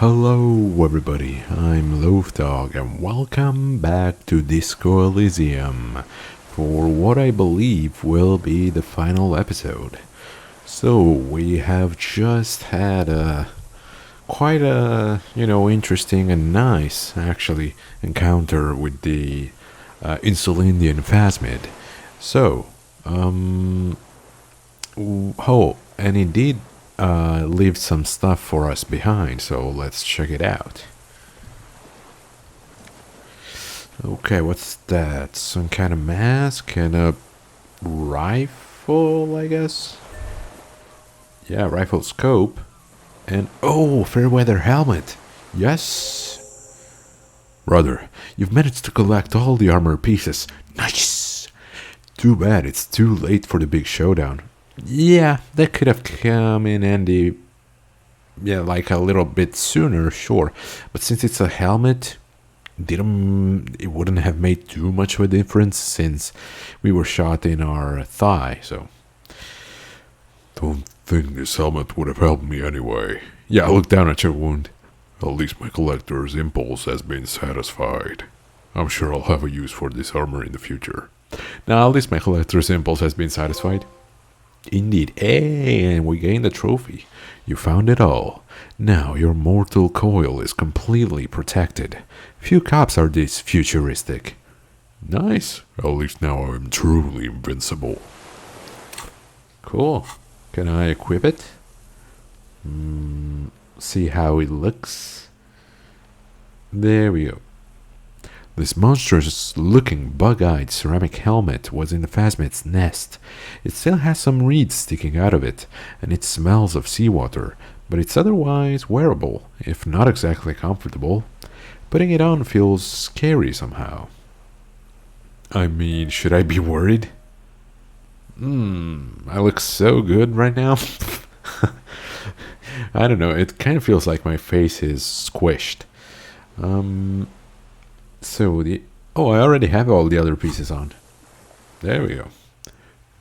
Hello everybody, I'm Loafdog and welcome back to Disco Elysium for what I believe will be the final episode. So we have just had quite a interesting and nice actually encounter with the Insulindian phasmid. So and it did leave some stuff for us behind, so let's check it out. Okay, what's that? Some kind of mask and a rifle, I guess? Yeah, rifle scope. And oh, fair weather helmet. Yes. Brother, you've managed to collect all the armor pieces. Nice. Too bad it's too late for the big showdown. Yeah, that could have come in handy, like a little bit sooner, sure. But since it's a helmet, it wouldn't have made too much of a difference since we were shot in our thigh, so. Don't think this helmet would have helped me anyway. Yeah, look down at your wound. At least my collector's impulse has been satisfied. I'm sure I'll have a use for this armor in the future. Now, at least my collector's impulse has been satisfied. Indeed. Hey, and we gained the trophy. You found it all. Now your mortal coil is completely protected. Few cops are this futuristic. Nice. At least now I'm truly invincible. Cool. Can I equip it? See how it looks. There we go. This monstrous-looking, bug-eyed ceramic helmet was in the phasmid's nest. It still has some reeds sticking out of it, and it smells of seawater, but it's otherwise wearable, if not exactly comfortable. Putting it on feels scary somehow. I mean, should I be worried? I look so good right now. I don't know, it kind of feels like my face is squished. I already have all the other pieces on. There we go.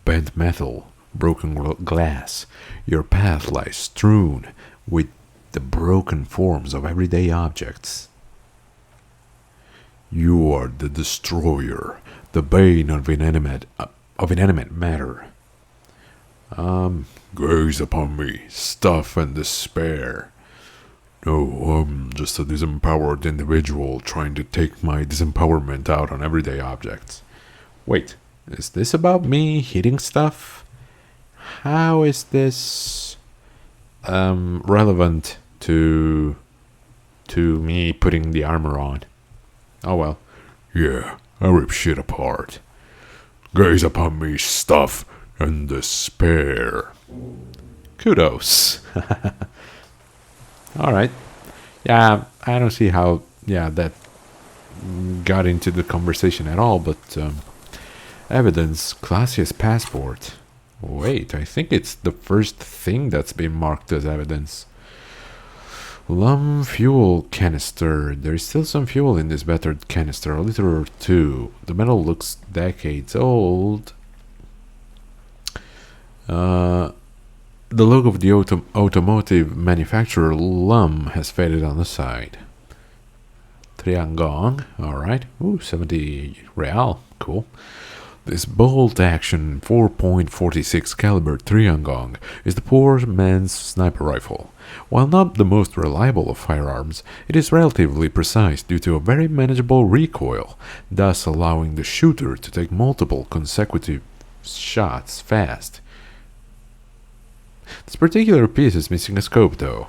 Bent metal, broken glass. Your path lies strewn with the broken forms of everyday objects. You are the destroyer, the bane of inanimate matter. Gaze upon me, stuff and despair. No, I'm just a disempowered individual trying to take my disempowerment out on everyday objects. Wait, is this about me hitting stuff? How is this relevant to me putting the armor on? Oh well. Yeah, I rip shit apart. Gaze upon me, stuff and despair. Kudos. Alright. Yeah, I don't see how, that got into the conversation at all, but evidence, classiest passport. Wait, I think it's the first thing that's been marked as evidence. Lum fuel canister. There's still some fuel in this battered canister, a liter or two. The metal looks decades old. The logo of the automotive manufacturer Lum has faded on the side. Triangong, alright. Ooh, 70 real, cool. This bolt-action 4.46 caliber Triangong is the poor man's sniper rifle. While not the most reliable of firearms, it is relatively precise due to a very manageable recoil, thus allowing the shooter to take multiple consecutive shots fast. This particular piece is missing a scope, though.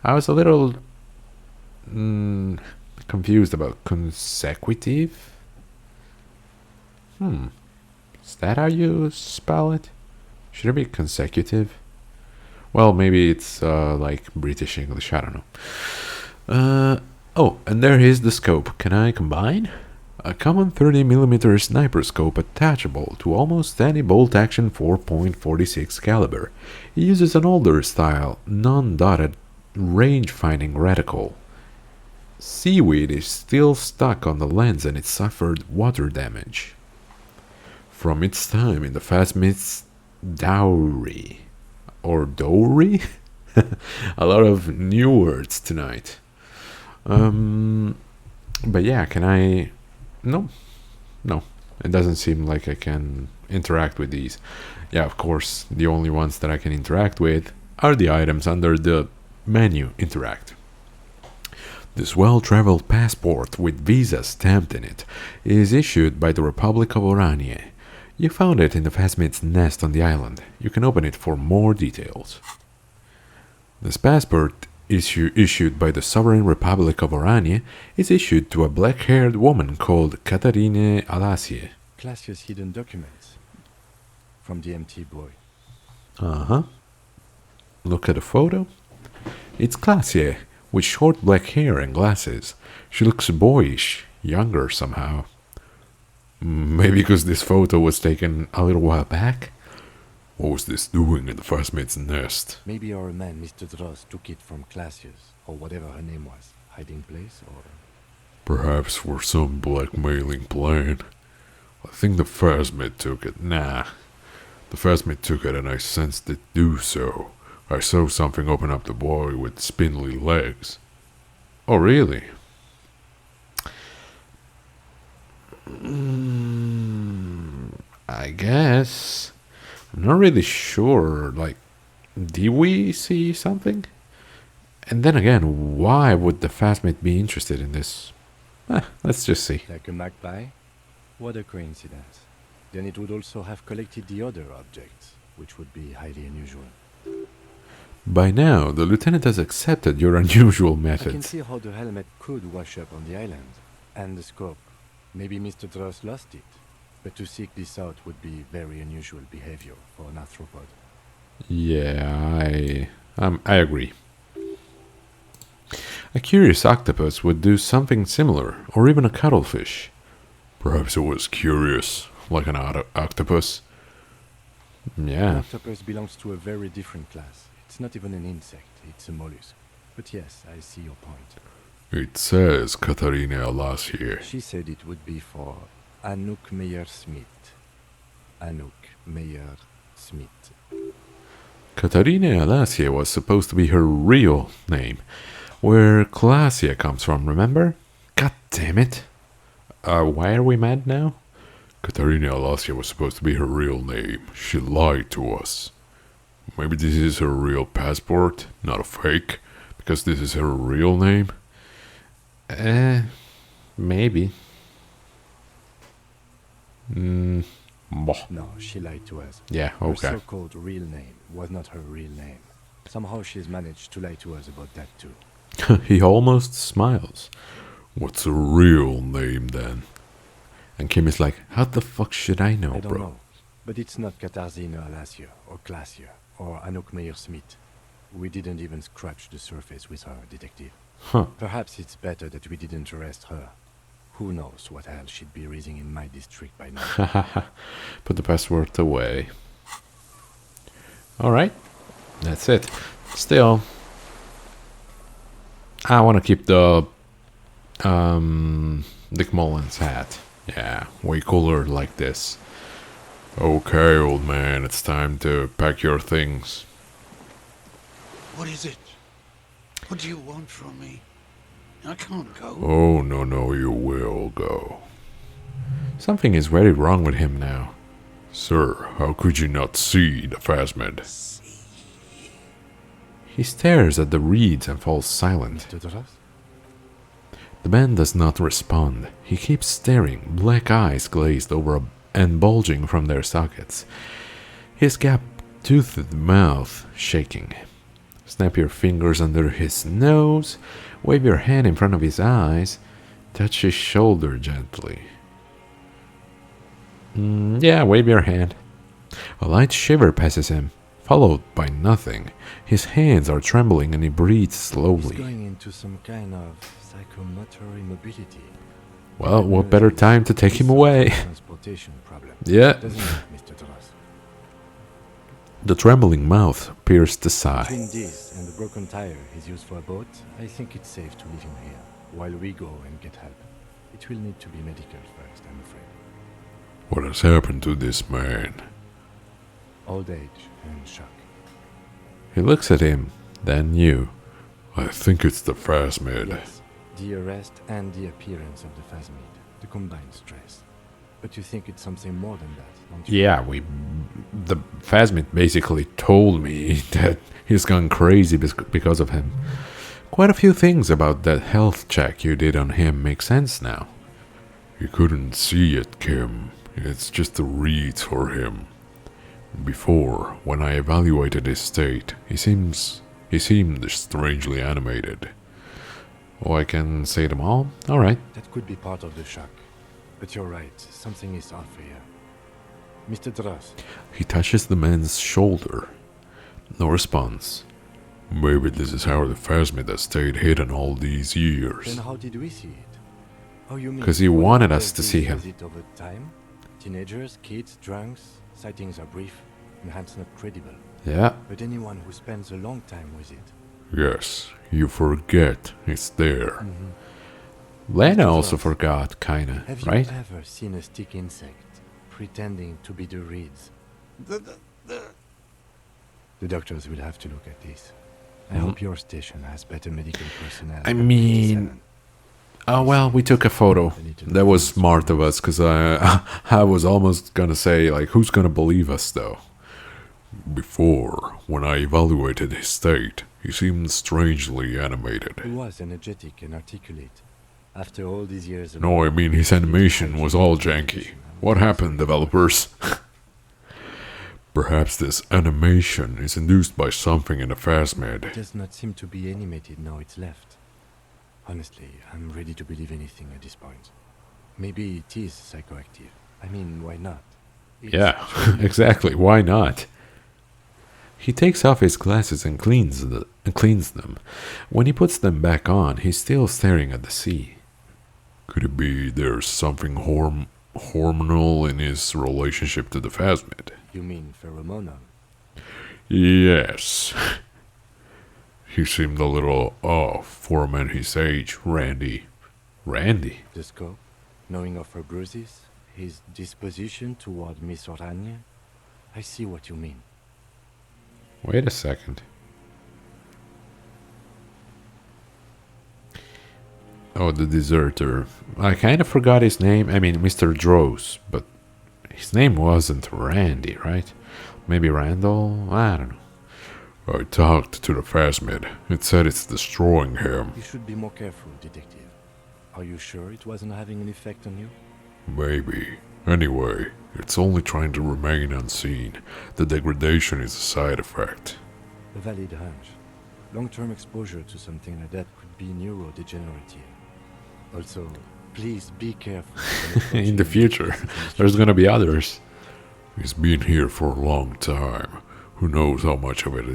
I was a little confused about consecutive. Is that how you spell it? Should it be consecutive? Well, maybe it's like British English, I don't know. Oh, and there is the scope. Can I combine? A common 30mm sniper scope attachable to almost any bolt-action 4.46 caliber. It uses an older style, non-dotted range-finding reticle. Seaweed is still stuck on the lens and it suffered water damage from its time in the phasmid's dowry. Or dowry? A lot of new words tonight. Um, but yeah, can I? No, no. It doesn't seem like I can interact with these. Yeah, of course, the only ones that I can interact with are the items under the menu interact. This well-traveled passport with visa stamped in it is issued by the Republic of Oranje. You found it in the Phasmid's nest on the island. You can open it for more details. This passport issued by the Sovereign Republic of Oranje is issued to a black-haired woman called Katarine Alasie. Classia's hidden documents from the MT boy. Uh-huh. Look at the photo. It's Glacier, with short black hair and glasses. She looks boyish, younger somehow. Maybe because this photo was taken a little while back? What was this doing in the Phasmid's nest? Maybe our man, Mr. Dross, took it from Classia's, or whatever her name was. Hiding place, or... Perhaps for some blackmailing plan. I think the Phasmid took it. Nah. The Phasmid took it and I sensed it do so. I saw something open up the boy with spindly legs. Oh, really? I guess. I'm not really sure. Like, did we see something? And then again, why would the Phasmid be interested in this? Let's just see. Like a magpie? What a coincidence. Then it would also have collected the other objects, which would be highly unusual. By now, the lieutenant has accepted your unusual I can methods. see how the helmet could wash up on the island. And the scope. Maybe Mr. Dross lost it. But to seek this out would be very unusual behavior for an arthropod. Yeah, I agree. A curious octopus would do something similar, or even a cuttlefish. Perhaps it was curious, like an octopus. An Yeah. octopus belongs to a very different class. It's not even an insect, it's a mollusk. But yes, I see your point. It says Katarine Alasie. She said it would be for Anouk Meyer-Smith. Anouk Meyer-Smith. Katarine Alasie was supposed to be her real name, where Glacia comes from, remember? God damn it. Why are we mad now? Katarine Alasie was supposed to be her real name. She lied to us. Maybe this is her real passport, not a fake, because this is her real name. Maybe. Bah. No, she lied to us. Yeah, Her okay. so-called real name was not her real name. Somehow she's managed to lie to us about that too. He almost smiles. What's her real name then? And Kim is like, how the fuck should I know, I don't bro? know. But it's not Katarzyna Alasie, or Glacia, or Anouk Meyer-Smith. We didn't even scratch the surface with her, detective. Huh. Perhaps it's better that we didn't arrest her. Who knows what hell she'd be raising in my district by now. Put the password away. Alright. That's it. Still, I want to keep the Dick Mullins hat. Yeah, way cooler like this. Okay, old man, it's time to pack your things. What is it? What do you want from me? I can't go. Oh, no, you will go. Something is very wrong with him now. Sir, how could you not see the Phasmid? He stares at the reeds and falls silent. Mr. Dross? The man does not respond. He keeps staring, black eyes glazed over and bulging from their sockets. His gap-toothed mouth shaking. Snap your fingers under his nose, wave your hand in front of his eyes, touch his shoulder gently. Yeah, wave your hand. A light shiver passes him, followed by nothing. His hands are trembling and he breathes He's slowly. going into some kind of psychomotor immobility. Well, what better time to take him away? Transportation problem. Yeah. Doesn't it, Mr. Dross? The trembling mouth pierced the side. Between this and the broken tire he's used for a boat, I think it's safe to leave him here while we go and get help. It will need to be medical first, I'm afraid. What has happened to this man? Old age and shock. He looks at him, then you. I think it's the Phasmid. Yes, The arrest and the appearance of the phasmid, the combined stress. But you think it's something more than that, don't you? Yeah, the phasmid basically told me that he's gone crazy because of him. Quite a few things about that health check you did on him make sense now. You couldn't see it, Kim. It's just the reads for him. Before, when I evaluated his state, he seemed strangely animated. Oh, I can say them all? Alright. That could be part of the shock. But you're right, something is off here. Mr. Dross, He touches the man's shoulder. No response. Maybe this is how the phasmid has stayed hidden all these years. then how did we see it? Oh, you mean 'Cause he what wanted does us to this see him. visit over time? Teenagers, kids, drunks, sightings are brief, and hence not credible. Yeah. But anyone who spends a long time with it. Yes, you forget it's there. Lena also forgot, kinda, Have you right? ever seen a stick insect pretending to be the reeds? The doctors will have to look at this. I hope your station has better medical personnel. I than mean- 87. Oh, well, we took a photo. That was smart of us, because I was almost gonna say, like, who's gonna believe us, though? Before, when I evaluated his state, he seemed strangely animated. He was energetic and articulate. After all these years of No, I mean his animation was all janky. What happened, developers? Perhaps this animation is induced by something in the It phasmid. does not seem to be animated now it's left. Honestly, I'm ready to believe anything at this point. Maybe it is psychoactive. I mean, why not? It's Yeah, exactly. Why not? He takes off his glasses and cleans them. When he puts them back on, he's still staring at the sea. Could it be there's something hormonal in his relationship to the phasmid? You mean pheromonal? Yes. He seemed a little off for a man his age, Randy. Randy? The scope, knowing of her bruises, his disposition toward Miss Oranje? I see what you mean. Wait a second. Oh, the deserter. I kind of forgot his name. I mean, Mr. Dross, but his name wasn't Randy, right? Maybe Randall? I don't know. I talked to the phasmid. It said it's destroying him. You should be more careful, detective. Are you sure it wasn't having an effect on you? Maybe. Anyway, it's only trying to remain unseen. The degradation is a side effect. A valid hunch. Long-term exposure to something like that could be neurodegenerative. Also, please be careful. when In the approaching future, Mr. there's gonna be others. He's been here for a long time. Who knows how much of it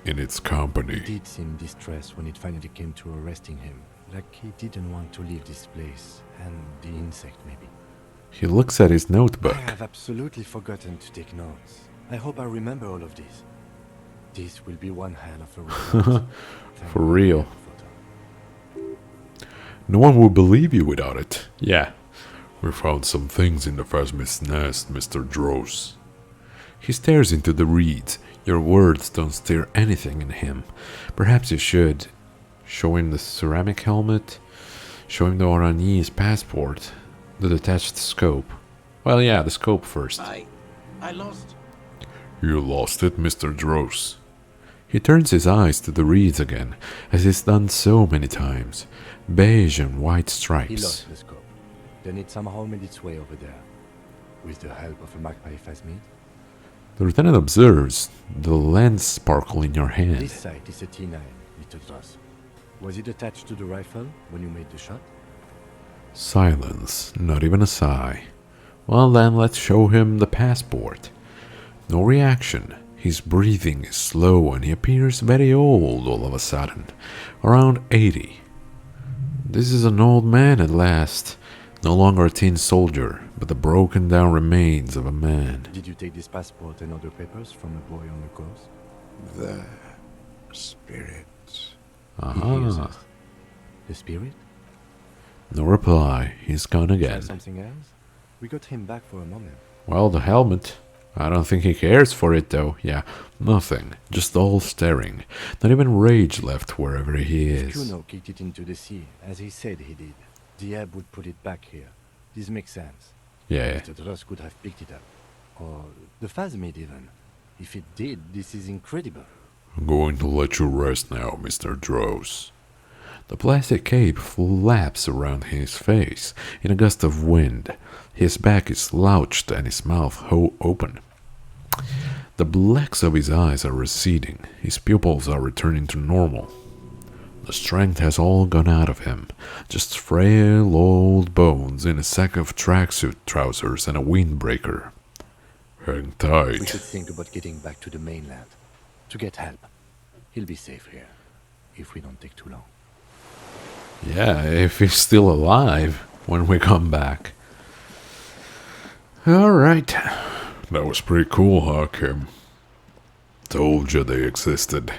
in its He company. did seem distressed when it finally came to arresting him. Like he didn't want to leave this place. And the insect, maybe. He looks at his notebook. I have absolutely forgotten to take notes. I hope I remember all of this. This will be one hell of a report. Thank For God real. I have a photo. No one will believe you without it. Yeah. We found some things in the phasmid's nest, Mr. Dross. He stares into the reeds. Your words don't stir anything in him. Perhaps you should. Show him the ceramic helmet. Show him the Oranje's passport. The detached scope. Well, yeah, the scope first. I lost. You lost it, Mr. Dross. He turns his eyes to the reeds again, as he's done so many times. Beige and white He stripes. lost the scope. Then it somehow made its way over there. With the help of a magpie phasmid. The lieutenant observes the lens sparkle in your hand. This sight is a T9, Mr. Dross. Was it attached to the rifle when you made the shot? Silence, not even a sigh. Well then, let's show him the passport. No reaction. His breathing is slow and he appears very old all of a sudden. Around 80. This is an old man at last. No longer a tin soldier, but the broken down remains of a man. Did you take this passport and other papers from a boy on the coast? The spirit. He hears Aha. us. The spirit? No reply. He's gone Try again. something else? We got him back for a moment. Well, the helmet. I don't think he cares for it though. Yeah, nothing. Just all staring. Not even rage left wherever he If is. Kuno kicked it into the sea, as he said he did, the ebb would put it back here. This makes sense. Yeah. Mr. Dross could have picked it up. Or the Phasmid even. If it did, this is incredible. I'm going to let you rest now, Mr. Dross. The plastic cape flaps around his face in a gust of wind. His back is slouched and his mouth open. The blacks of his eyes are receding. His pupils are returning to normal. The strength has all gone out of him. Just frail old bones in a sack of tracksuit trousers and a windbreaker. Hang We tight. should think about getting back to the mainland. To get help. He'll be safe here. If we don't take too long. Yeah, if he's still alive when we come back. Alright. That was pretty cool, huh, Kim? Told you they existed.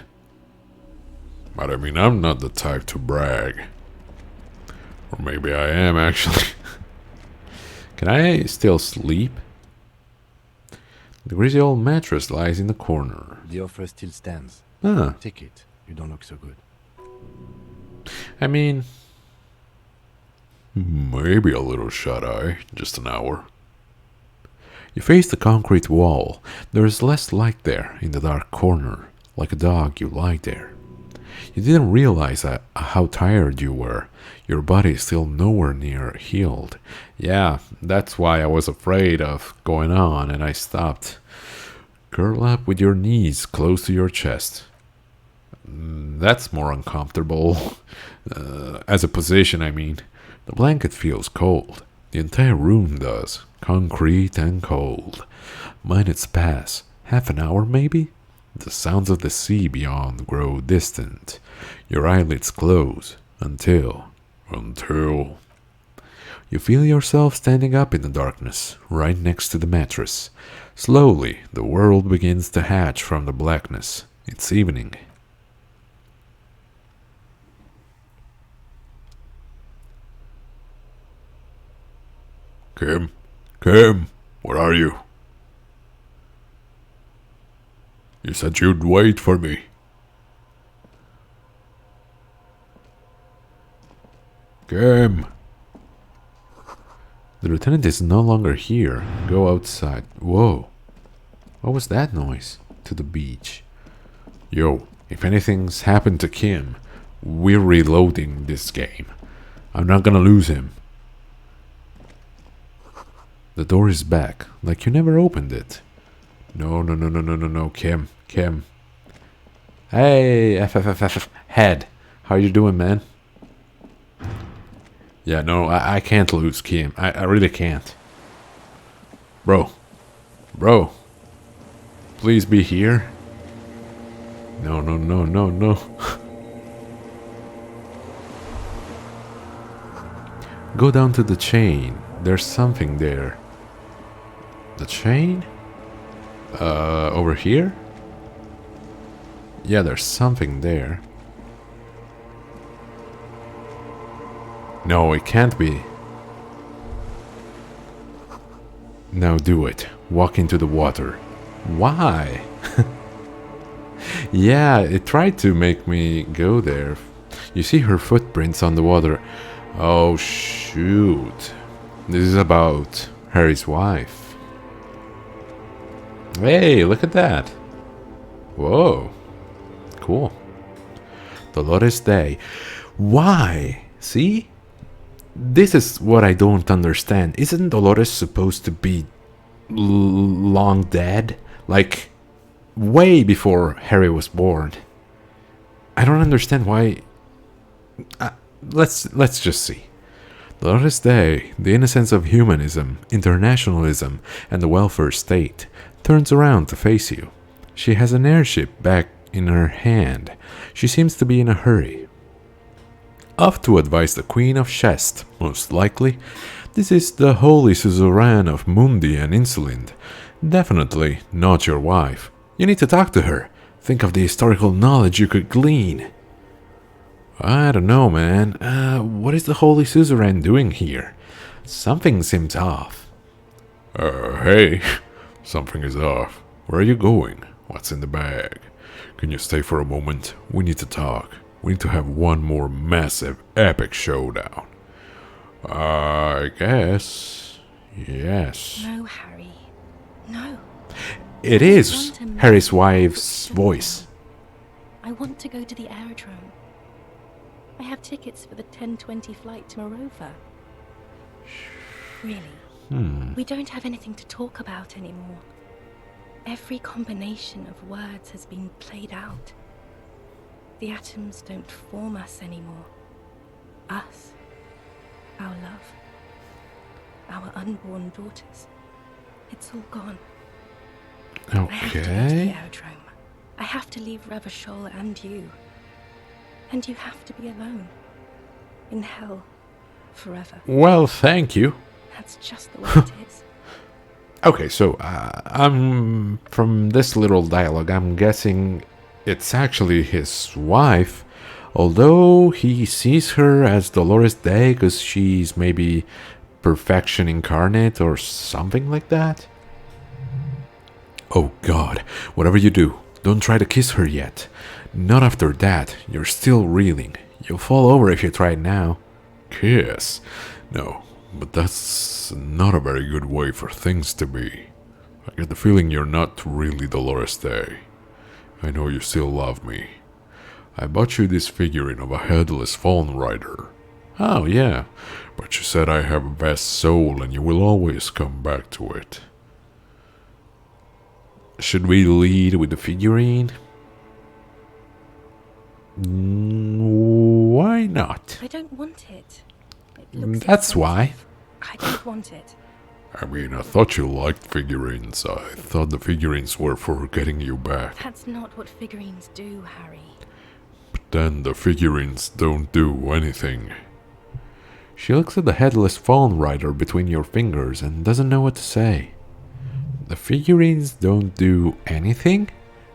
But I mean, I'm not the type to brag. Or maybe I am, actually. Can I still sleep? The greasy old mattress lies in the corner. The offer still stands. Ah, Take it. You don't look so good. I mean, Maybe a little shut-eye. Just an hour. you face the concrete wall. There is less light there in the dark corner. Like a dog, you lie there. You didn't realize how tired you were. Your body is still nowhere near healed. Yeah, that's why I was afraid of going on and I stopped. Curl up with your knees close to your chest. That's more uncomfortable. As a position, I mean. The blanket feels cold. The entire room does. Concrete and cold. Minutes pass. Half an hour, maybe? The sounds of the sea beyond grow distant. Your eyelids close until you feel yourself standing up in the darkness, right next to the mattress. Slowly, the world begins to hatch from the blackness. It's evening. Kim? Kim? Where are you? You said you'd wait for me. Kim? The lieutenant is no longer here. Go outside. Whoa. What was that noise? To the beach. Yo, if anything's happened to Kim, we're reloading this game. I'm not gonna lose him. The door is back, like you never opened it. No, Kim. Hey, FFFF, head. How you doing, man? Yeah, no, I can't lose Kim. I really can't. Bro. Please be here. No. Go down to the chain. There's something there. The chain? Over here? Yeah, there's something there. No, it can't be. Now do it. Walk into the water. Why? Yeah, it tried to make me go there. You see her footprints on the water. Oh, shoot. This is about Harry's wife. Hey, look at that. Whoa. Cool. Dolores Day. Why? See? This is what I don't understand. Isn't Dolores supposed to be long dead? Like, way before Harry was born. I don't understand why... Let's just see. Dolores Day, the innocence of humanism, internationalism, and the welfare state, turns around to face you. She has an airship back in her hand. She seems to be in a hurry. Off to advise the Queen of Shest, most likely. This is the holy suzerain of Mundi and Insulind. Definitely not your wife. You need to talk to her. Think of the historical knowledge you could glean. I don't know, man. What is the holy suzerain doing here? Something seems off. Hey. Something is off. Where are you going? What's in the bag? Can you stay for a moment? We need to talk. We need to have one more massive, epic showdown. I guess. Yes. No, Harry. No. It is Harry's wife's voice. I want to go to the aerodrome. I have tickets for the 10:20 flight to Morova. Really? We don't have anything to talk about anymore. Every combination of words has been played out. The atoms don't form us anymore. Us. Our love. Our unborn daughters. It's all gone. I have to go to the Okay. aerodrome. I have to leave Revachol and you. And you have to be alone. In hell. Forever. Well, thank you. That's just the way it is. Okay, so I'm from this little dialogue, I'm guessing it's actually his wife, although he sees her as Dolores Day because she's maybe perfection incarnate or something like that. Oh God, whatever you do, don't try to kiss her yet. Not after that, you're still reeling. You'll fall over if you try it now. Kiss? No, but that's not a very good way for things to be. I get the feeling you're not really Dolores Day. I know you still love me. I bought you this figurine of a headless fallen rider. Oh yeah, But you said I have a vast soul and you will always come back to it. should we lead with the figurine? Why not? I don't want it. It looks That's why. expensive. I don't want it. I mean, I thought you liked figurines. I thought the figurines were for getting you back. That's not what figurines do, Harry. But then the figurines don't do anything. She looks at the headless fallen rider between your fingers and doesn't know what to say. The figurines don't do anything?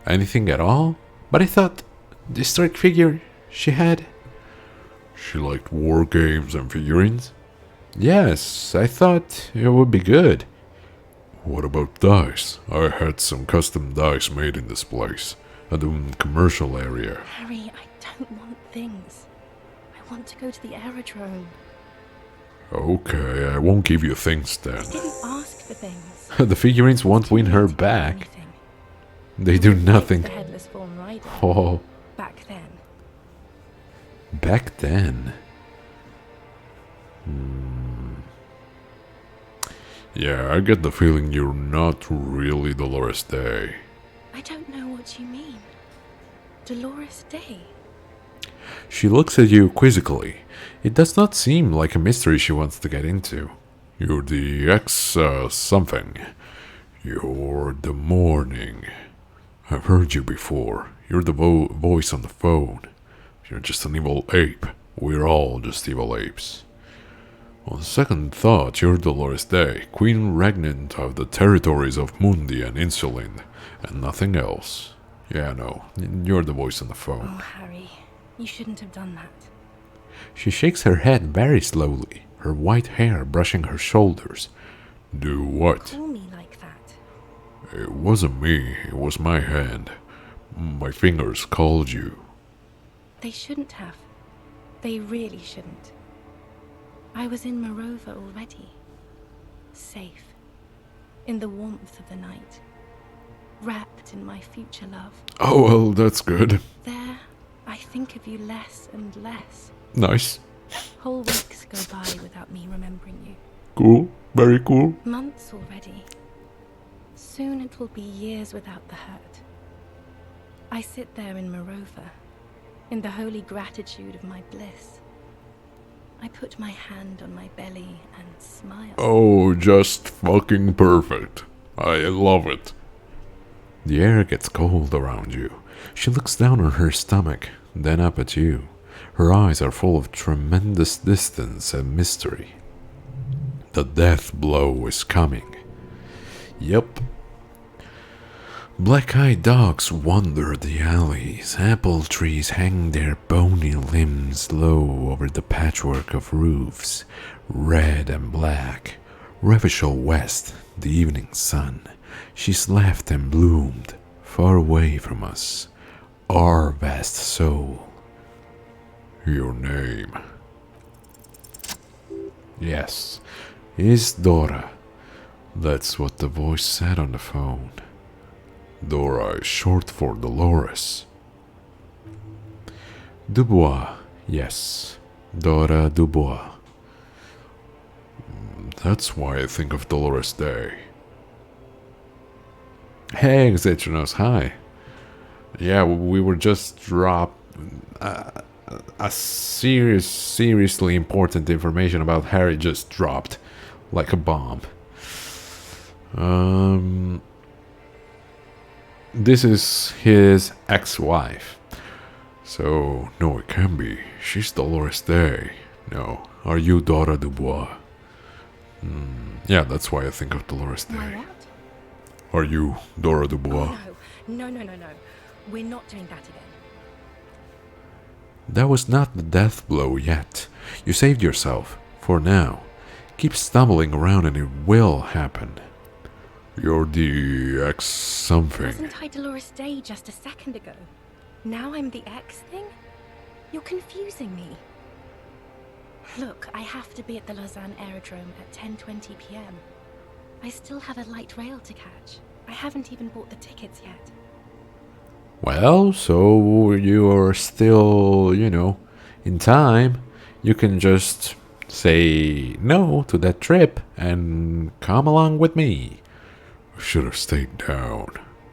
Anything at all? But I thought the strike figure she had. She liked war games and figurines. Yes, I thought it would be good. What about dice? I had some custom dice made in this place, at the commercial area. Harry, I don't want things. I want to go to the aerodrome. Okay, I won't give you things I then. didn't ask for things. The figurines won't win her Didn't do back. anything. They do nothing. The headless fallen rider. Oh, Back then. back then. Yeah, I get the feeling you're not really Dolores Day. I don't know what you mean. Dolores Day. She looks at you quizzically. It does not seem like a mystery she wants to get into. You're the something. You're the morning. I've heard you before. You're the voice on the phone. You're just an evil ape. We're all just evil apes. On second thought, you're Dolores Day, Queen Regnant of the territories of Mundi and Insulin, and nothing else. Yeah, no, you're the voice on the phone. Oh, Harry. You shouldn't have done that. She shakes her head very slowly, her white hair brushing her shoulders. Do what? Call me like that. It wasn't me, it was my hand. My fingers called you. They shouldn't have. They really shouldn't. I was in Morova already. Safe. In the warmth of the night. Wrapped in my future love. Oh, well, that's good. There, I think of you less and less. Nice. Whole weeks go by without me remembering you. Cool. Very cool. Months already. Soon it will be years without the hurt. I sit there in Morova, in the holy gratitude of my bliss. I put my hand on my belly and smile. Oh, just fucking perfect. I love it. The air gets cold around you. She looks down on her stomach, then up at you. Her eyes are full of tremendous distance and mystery. The death blow is coming. Yup. Black-eyed dogs wander the alleys. Apple trees hang their bony limbs low over the patchwork of roofs, red and black. Revachol West, the evening sun. She's left and bloomed, far away from us, our vast soul. Your name. Yes, is Dora. That's what the voice said on the phone. Dora is short for Dolores. Dubois, yes, Dora Dubois. That's why I think of Dolores Day. Hey, Exetronos, hi. Yeah, we were just dropped a seriously important information about Harry just dropped like a bomb. This is his ex-wife. So, no, it can't be. She's Dolores Day. No, are you Dora Dubois? Yeah, that's why I think of Dolores My Day. what? Are you Dora Dubois? Oh, no. No. We're not doing that again. That was not the death blow yet. You saved yourself, for now. Keep stumbling around and it will happen. You're the ex something. Wasn't I Dolores Day just a second ago? Now I'm the X thing? You're confusing me. Look, I have to be at the Lausanne Aerodrome at 10:20 p.m. I still have a light rail to catch. I haven't even bought the tickets yet. Well, so you're still, in time. You can just say no to that trip and come along with me. I should have stayed down.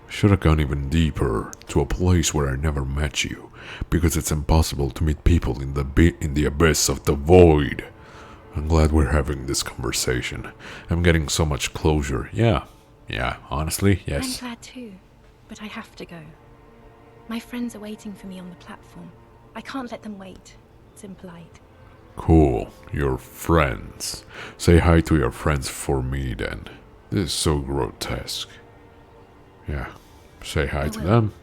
Should have gone even deeper to a place where I never met you, because it's impossible to meet people in the abyss of the void. I'm glad we're having this conversation. I'm getting so much closure. Yeah, honestly, yes. I'm glad too, but I have to go. My friends are waiting for me on the platform. I can't let them wait. It's impolite. Cool, your friends. Say hi to your friends for me then. This is so grotesque. Yeah, say hi I to will. them.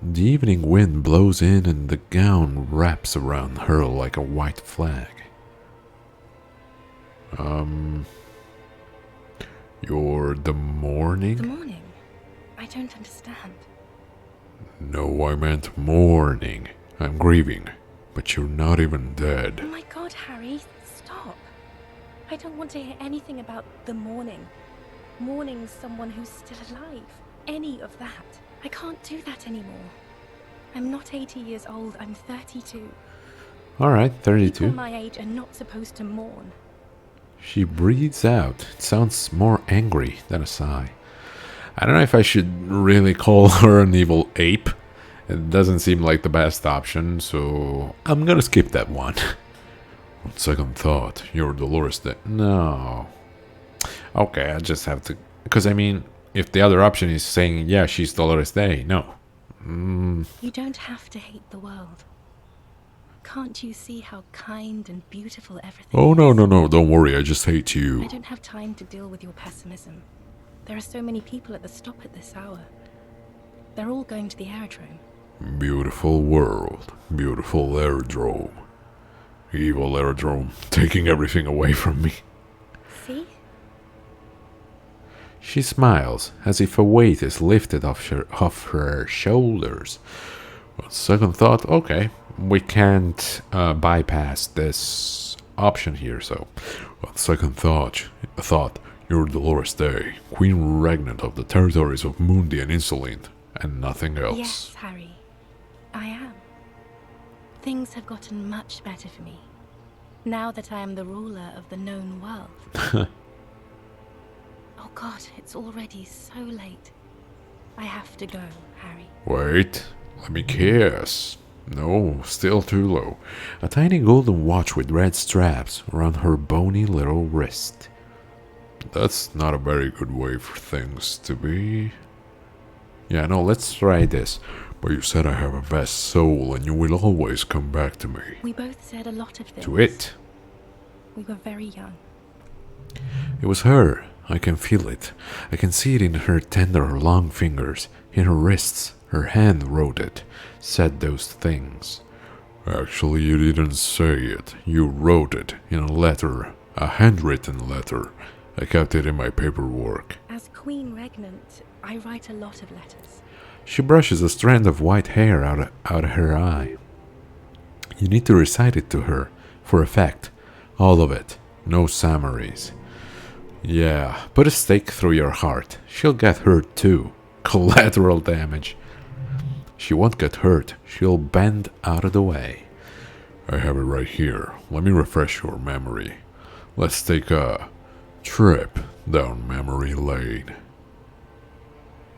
The evening wind blows in and the gown wraps around her like a white flag. You're the morning? The morning? I don't understand. No, I meant mourning. I'm grieving, but you're not even Oh dead. my god, Harry, stop. I don't want to hear anything about the morning. Mourning someone who's still alive. Any of that. I can't do that anymore. I'm not 80 years old, I'm 32. Alright, People 32. my age are not supposed to mourn. She breathes out. It sounds more angry than a sigh. I don't know if I should really call her an evil ape. It doesn't seem like the best option, so I'm gonna skip that one. On second thought, you're Dolores Day. No. Okay, I just have to... Because, I mean, if the other option is saying, yeah, she's Dolores Day, no. You don't have to hate the world. Can't you see how kind and beautiful everything Oh, is? no, don't worry, I just hate I you. don't have time to deal with your pessimism. There are so many people at the stop at this hour. They're all going to the aerodrome. Beautiful world, beautiful aerodrome. Evil aerodrome, taking everything away from me. See? She smiles, as if a weight is lifted off her shoulders. On second thought, Okay, we can't bypass this option here, so... on second thought, you're Dolores Day, Queen Regnant of the territories of Mundi and Insolent, and nothing else. Yes, Harry. I am. Things have gotten much better for me. Now that I am the ruler of the known world. Oh god, it's already so late. I have to go, Harry. Wait, let me kiss. No, still too low. A tiny golden watch with red straps around her bony little wrist. That's not a very good way for things to be. Yeah, no, let's try this. But you said I have a vast soul and you will always come back to me. We both said a lot of things. To it. We were very young. It was her. I can feel it. I can see it in her tender, long fingers, in her wrists. Her hand wrote it, said those things. Actually, you didn't say it. You wrote it in a letter, a handwritten letter. I kept it in my paperwork. As Queen Regnant, I write a lot of letters. She brushes a strand of white hair out of her eye. You need to recite it to her, for effect. All of it. No summaries. Yeah, put a stake through your heart. She'll get hurt too. Collateral damage. She won't get hurt. She'll bend out of the way. I have it right here. Let me refresh your memory. Let's take a trip down memory lane.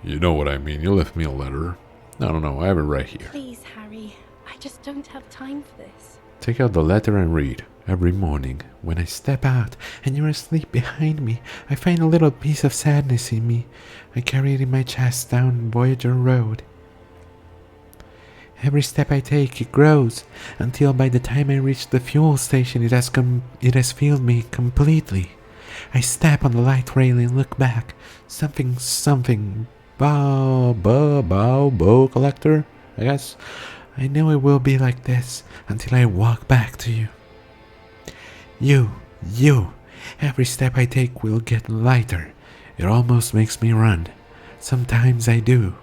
You know what I mean. You left me a letter. No, I have it right here. Please, Harry. I just don't have time for this. Take out the letter and read. Every morning, when I step out and you're asleep behind me, I find a little piece of sadness in me. I carry it in my chest down Voyager Road. Every step I take, it grows, until by the time I reach the fuel station, it has filled me completely. I step on the light rail and look back. Something, bow collector, I guess. I know it will be like this until I walk back to you. You. Every step I take will get lighter. It almost makes me run. Sometimes I do.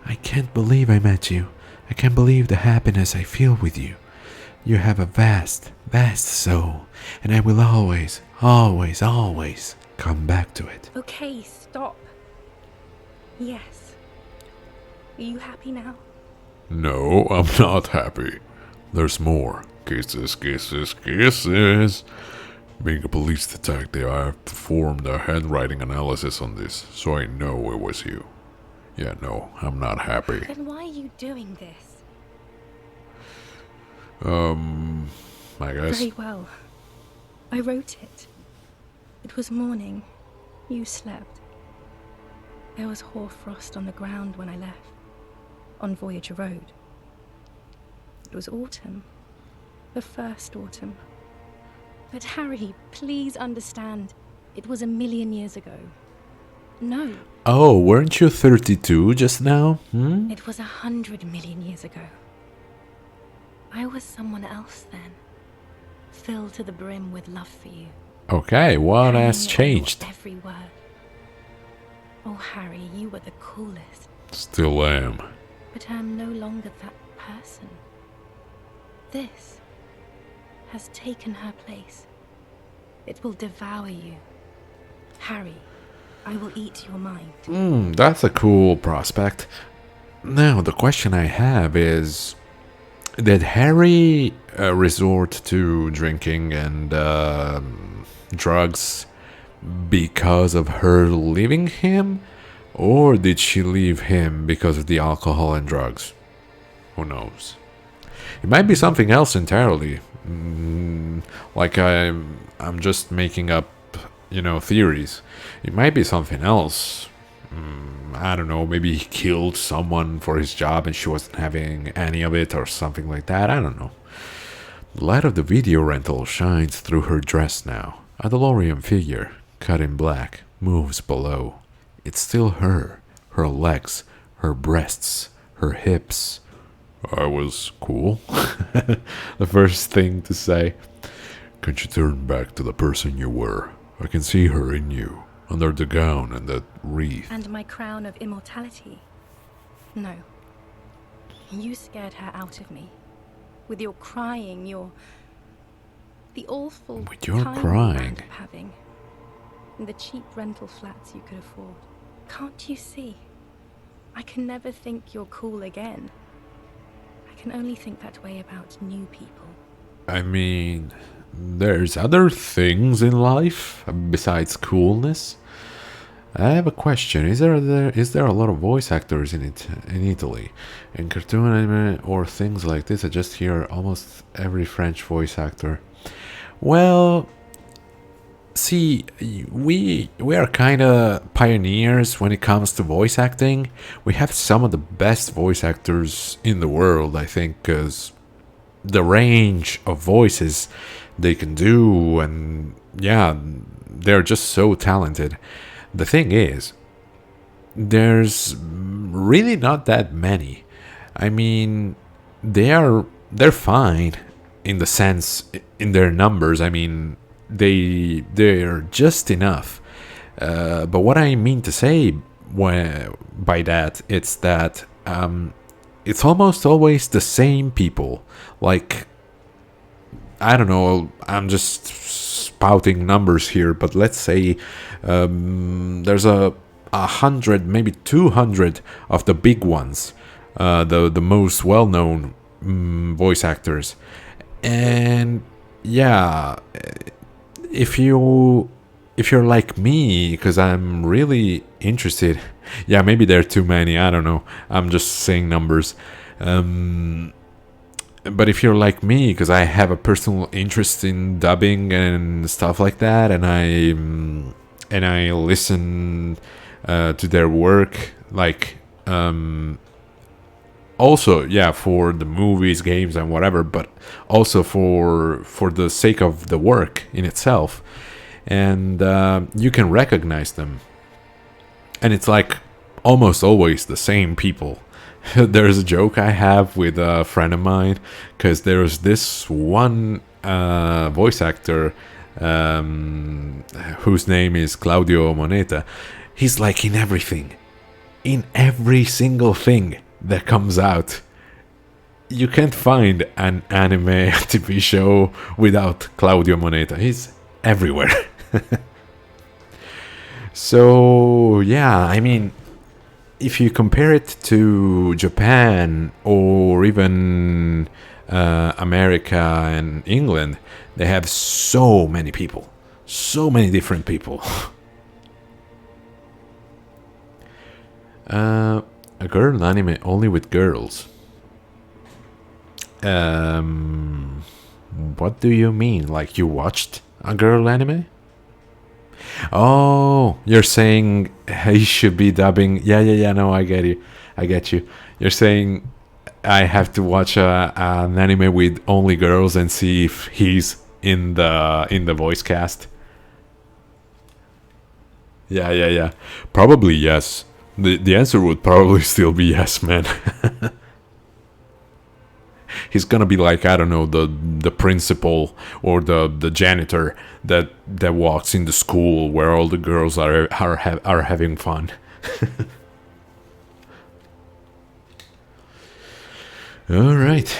I can't believe I met you. I can't believe the happiness I feel with you. You have a vast soul, and I will always come back to it. Okay, stop. Yes. Are you happy now? No, I'm not happy. There's more. Kisses. Being a police detective, I have performed a handwriting analysis on this, so I know it was you. Yeah, no, I'm not happy. Then why are you doing this? I guess. Very well. I wrote it. It was morning. You slept. There was hoarfrost on the ground when I left. On Voyager Road. It was autumn. The first autumn. But Harry, please understand. It was 1,000,000 years ago. No. Oh, weren't you 32 just now? It was 100 million years ago. I was someone else then. Filled to the brim with love for you. Okay, what has Hanging on changed? your every word. Oh, Harry, you were the coolest. Still am. But I'm no longer that person. This has taken her place. It will devour you. Harry, I will eat your mind. That's a cool prospect. Now, the question I have is, did Harry resort to drinking and drugs because of her leaving him? Or did she leave him because of the alcohol and drugs? Who knows? It might be something else entirely. Like I'm just making up, theories. It might be something else. I don't know, maybe he killed someone for his job and she wasn't having any of it or something like that. I don't know. The light of the video rental shines through her dress now. A DeLorean figure, cut in black, moves below. It's still her. Her legs, her breasts, her hips. I was cool. The first thing to say. Can't you turn back to the person you were? I can see her in you, under the gown and that wreath. And my crown of immortality. No. You scared her out of me. With your crying, the awful With your time you crying? wound up having. And the cheap rental flats you could afford. Can't you see? I can never think you're cool again. I can only think that way about new people. I mean, there's other things in life besides coolness. I have a question. Is there a lot of voice actors in Italy? In cartoon anime or things like this, I just hear almost every French voice actor. Well, see, we are kind of pioneers when it comes to voice acting. We have some of the best voice actors in the world, I think, because the range of voices they can do, and yeah, they're just so talented. The thing is, there's really not that many. I mean, they're fine in the sense, in their numbers. I mean, they're just enough But what I mean to say by that, it's that it's almost always the same people. Like, I don't know, I'm just spouting numbers here, but let's say there's 100, maybe 200 of the big ones, the most well-known voice actors. And yeah, if you're like me, because I'm really interested, yeah, maybe there are too many, I don't know, I'm just saying numbers. But if you're like me, because I have a personal interest in dubbing and stuff like that, and I listen to their work, like also, yeah, for the movies, games, and whatever, but also for the sake of the work in itself, and you can recognize them, and it's like almost always the same people. There's a joke I have with a friend of mine, because there's this one voice actor whose name is Claudio Moneta. He's like in everything, in every single thing that comes out. You can't find an anime TV show without Claudio Moneta. He's everywhere. So yeah, I mean, if you compare it to Japan or even America and England, they have so many people, so many different people. A girl anime only with girls. What do you mean? Like, you watched a girl anime? Oh, you're saying he should be dubbing. Yeah. No, I get you. You're saying I have to watch an anime with only girls and see if he's in the voice cast. Yeah. Probably yes. The answer would probably still be yes, man. He's gonna be like, I don't know, the principal or the janitor that walks in the school where all the girls are having fun. All right,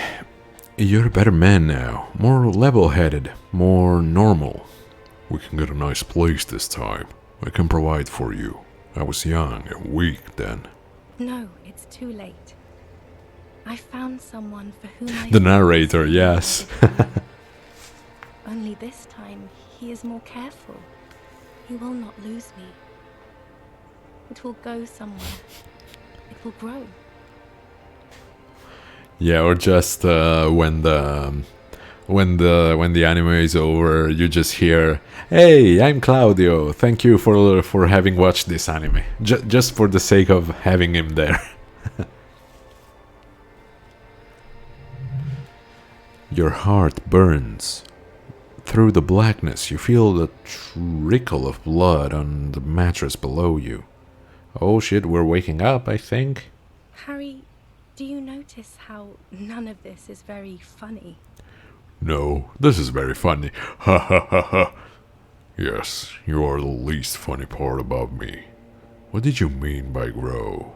you're a better man now, more level-headed, more normal. We can get a nice place this time. I can provide for you. I was young and weak then. No, it's too late. I found someone for whom I... The narrator, yes. Only this time, he is more careful. He will not lose me. It will go somewhere. It will grow. Yeah, or just when the anime is over, you just hear, "Hey, I'm Claudio. Thank you for having watched this anime." Just for the sake of having him there. Your heart burns. Through the blackness, you feel the trickle of blood on the mattress below you. Oh shit, we're waking up, I think. Harry, do you notice how none of this is very funny? No, this is very funny. Ha ha ha ha. Yes, you are the least funny part about me. What did you mean by grow?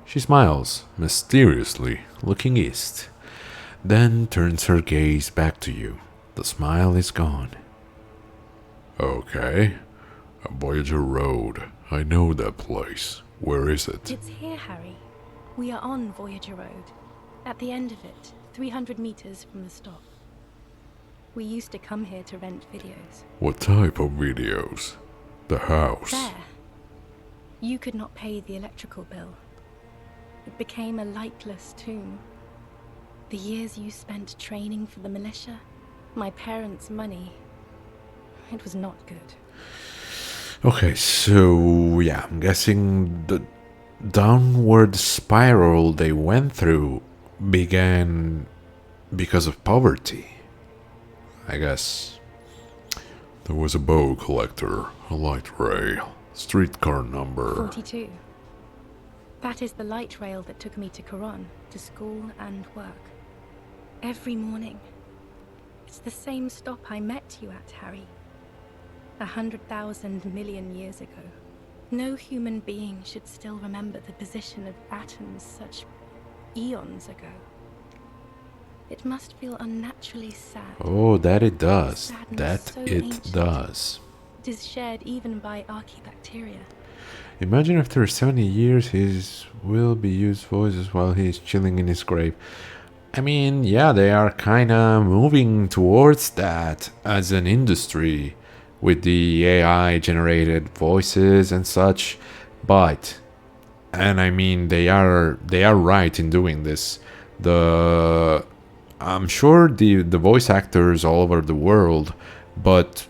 She smiles, mysteriously, looking east. Then turns her gaze back to you. The smile is gone. Okay. Voyager Road. I know that place. Where is it? It's here, Harry. We are on Voyager Road. At the end of it, 300 meters from the stop. We used to come here to rent videos. What type of videos? The house. There. You could not pay the electrical bill. It became a lightless tomb. The years you spent training for the militia, my parents' money, it was not good. Okay, so yeah, I'm guessing the downward spiral they went through began because of poverty. I guess. There was a bow collector, a light rail, streetcar number 42. That is the light rail that took me to Coron, to school and work. Every morning. It's the same stop I met you at, Harry. 100,000 million years ago. No human being should still remember the position of atoms such eons ago. It must feel unnaturally sad. Oh, that it does. Sadness That so it ancient. does. It is shared even by archaebacteria. Imagine after 70 years his will be used voices while he's chilling in his grave. I mean, yeah, they are kinda moving towards that as an industry with the AI generated voices and such, but and I mean they are right in doing this. I'm sure the voice actors all over the world, but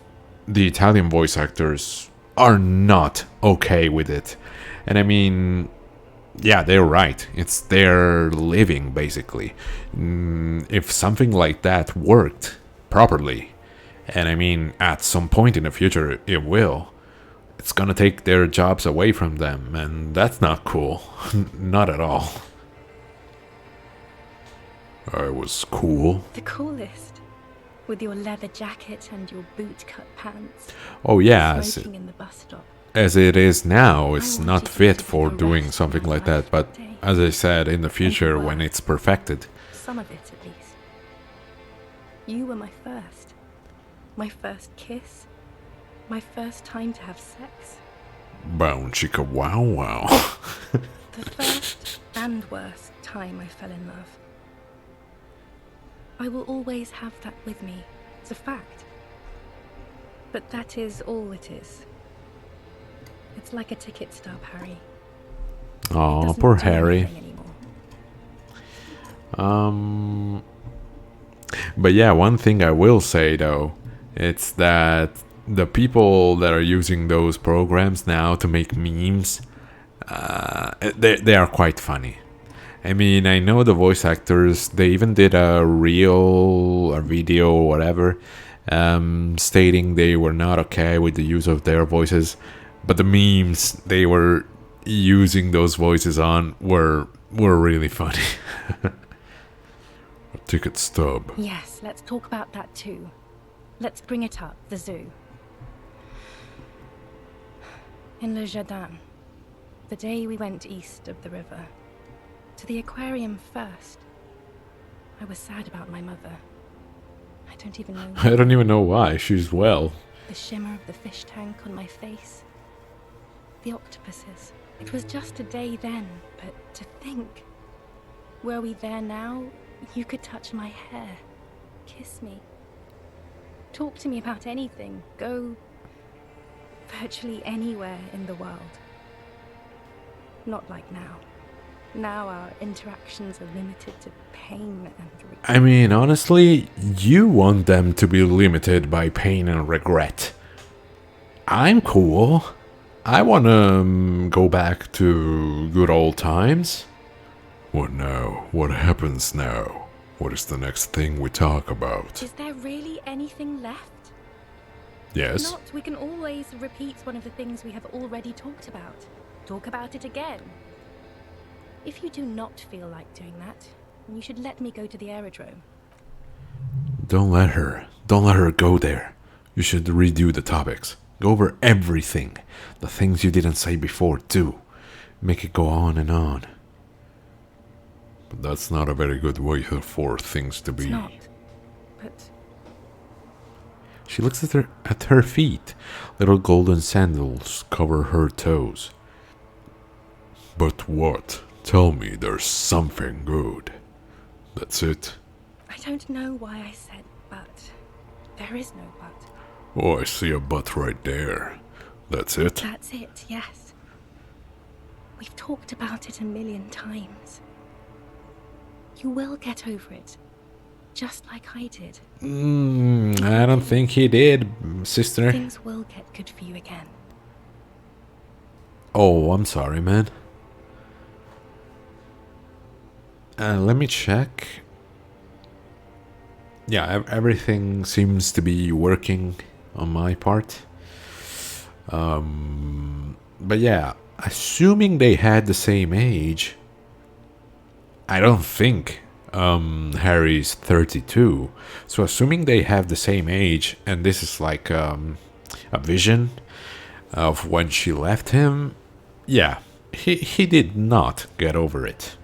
the Italian voice actors are not okay with it. And I mean, yeah, they're right. It's their living, basically. If something like that worked properly, and I mean, at some point in the future it will, it's gonna take their jobs away from them, and that's not cool. Not at all. I was cool. The coolest. With your leather jacket and your boot-cut pants. Oh yeah, Smoking in the bus stop. as it is now, it's I not wanted you fit to for take a doing rest something from like life that, but that day. as I said, in the future, when work. it's perfected. Some of it, at least. You were my first. My first kiss. My first time to have sex. Bound chicka wow wow. The first and worst time I fell in love. I will always have that with me. It's a fact. But that is all it is. It's like a ticket stub, Harry. It Oh, doesn't poor do Harry. anything anymore. But yeah, one thing I will say though, it's that the people that are using those programs now to make memes, they are quite funny. I mean, I know the voice actors, they even did a video or whatever, stating they were not okay with the use of their voices, but the memes they were using those voices on were really funny. A ticket stub. Yes, let's talk about that too. Let's bring it up, the zoo. In Le Jardin, the day we went east of the river, to the aquarium first. I was sad about my mother. I don't even know I don't even know why, she's well. the shimmer of the fish tank on my face. The octopuses. It was just a day then, but to think. Were we there now, you could touch my hair, kiss me, talk to me about anything, go virtually anywhere in the world. Not like now. Now our interactions are limited to pain and regret. I mean, honestly, you want them to be limited by pain and regret. I'm cool. I wanna go back to good old times. What now? What happens now? What is the next thing we talk about? Is there really anything left? Yes. Not, we can always repeat one of the things we have already talked about. Talk about it again. If you do not feel like doing that, you should let me go to the aerodrome. Don't let her. Don't let her go there. You should redo the topics. Go over everything. The things you didn't say before, too. Make it go on and on. But that's not a very good way for things to It's be. not. But She looks at her feet. Little golden sandals cover her toes. But what? Tell me there's something good. That's it? I don't know why I said but. There is no but. Oh, I see a butt right there. That's it? That's it, yes. We've talked about it a million times. You will get over it. Just like I did. I don't think he did, sister. Things will get good for you again. Oh, I'm sorry, man. Let me check. Yeah, everything seems to be working on my part. But yeah, assuming they had the same age, I don't think Harry's 32. So assuming they have the same age, and this is like a vision of when she left him. Yeah, he did not get over it.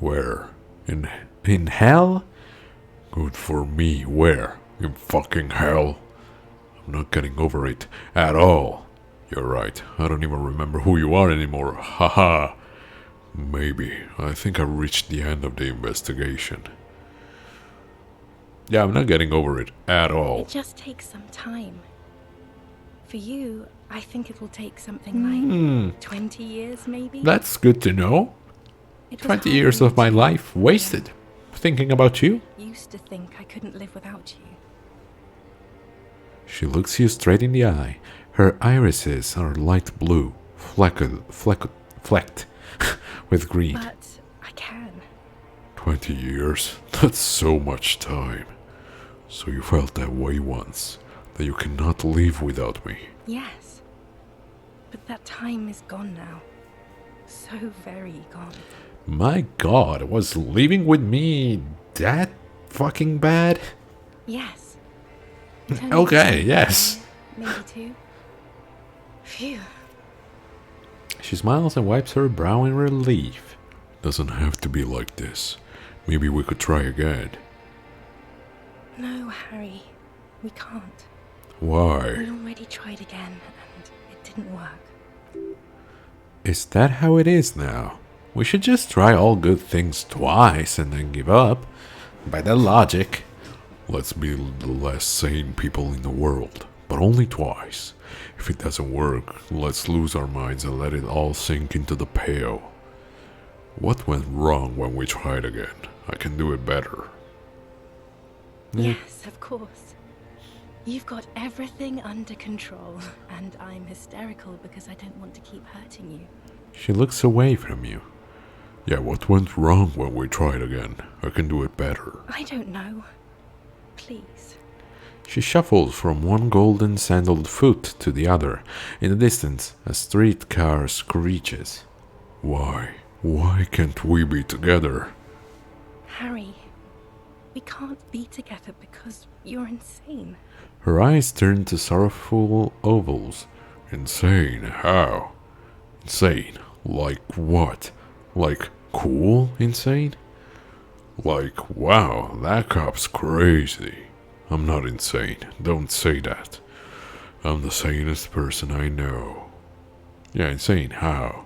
Where? In hell? Good for me. Where? In fucking hell. I'm not getting over it at all. You're right. I don't even remember who you are anymore. Haha. Maybe. I think I reached the end of the investigation. Yeah, I'm not getting over it at all. It just takes some time. For you, I think it'll take something like 20 years, maybe? That's good to know. It was 20 hard years for me of my too. life wasted thinking about you. Used to think I couldn't live without you. She looks you straight in the eye. Her irises are light blue, flecked with green. But I can. 20 years? That's so much time. So you felt that way once, that you cannot live without me. Yes. But that time is gone now. So very gone. My god, was living with me that fucking bad? Yes. It's only Okay, one yes. year, Maybe two. Phew. She smiles and wipes her brow in relief. Doesn't have to be like this. Maybe we could try again. No, Harry. We can't. We Why? already tried again, and it didn't work. Is that how it is now? We should just try all good things twice and then give up. By that logic. Let's be the less sane people in the world, but only twice. If it doesn't work, let's lose our minds and let it all sink into the pail. What went wrong when we tried again? I can do it better. Yes, of course. You've got everything under control, and I'm hysterical because I don't want to keep hurting you. She looks away from you. Yeah, what went wrong when we tried again? I can do it better. I don't know. Please. She shuffles from one golden sandaled foot to the other. In the distance, a streetcar screeches. Why? Why can't we be together? Harry, we can't be together because you're insane. Her eyes turn to sorrowful ovals. Insane? How? Insane? Like what? Like cool insane? Like, wow, that cop's crazy. I'm not insane. Don't say that. I'm the sanest person I know. Yeah, insane. How?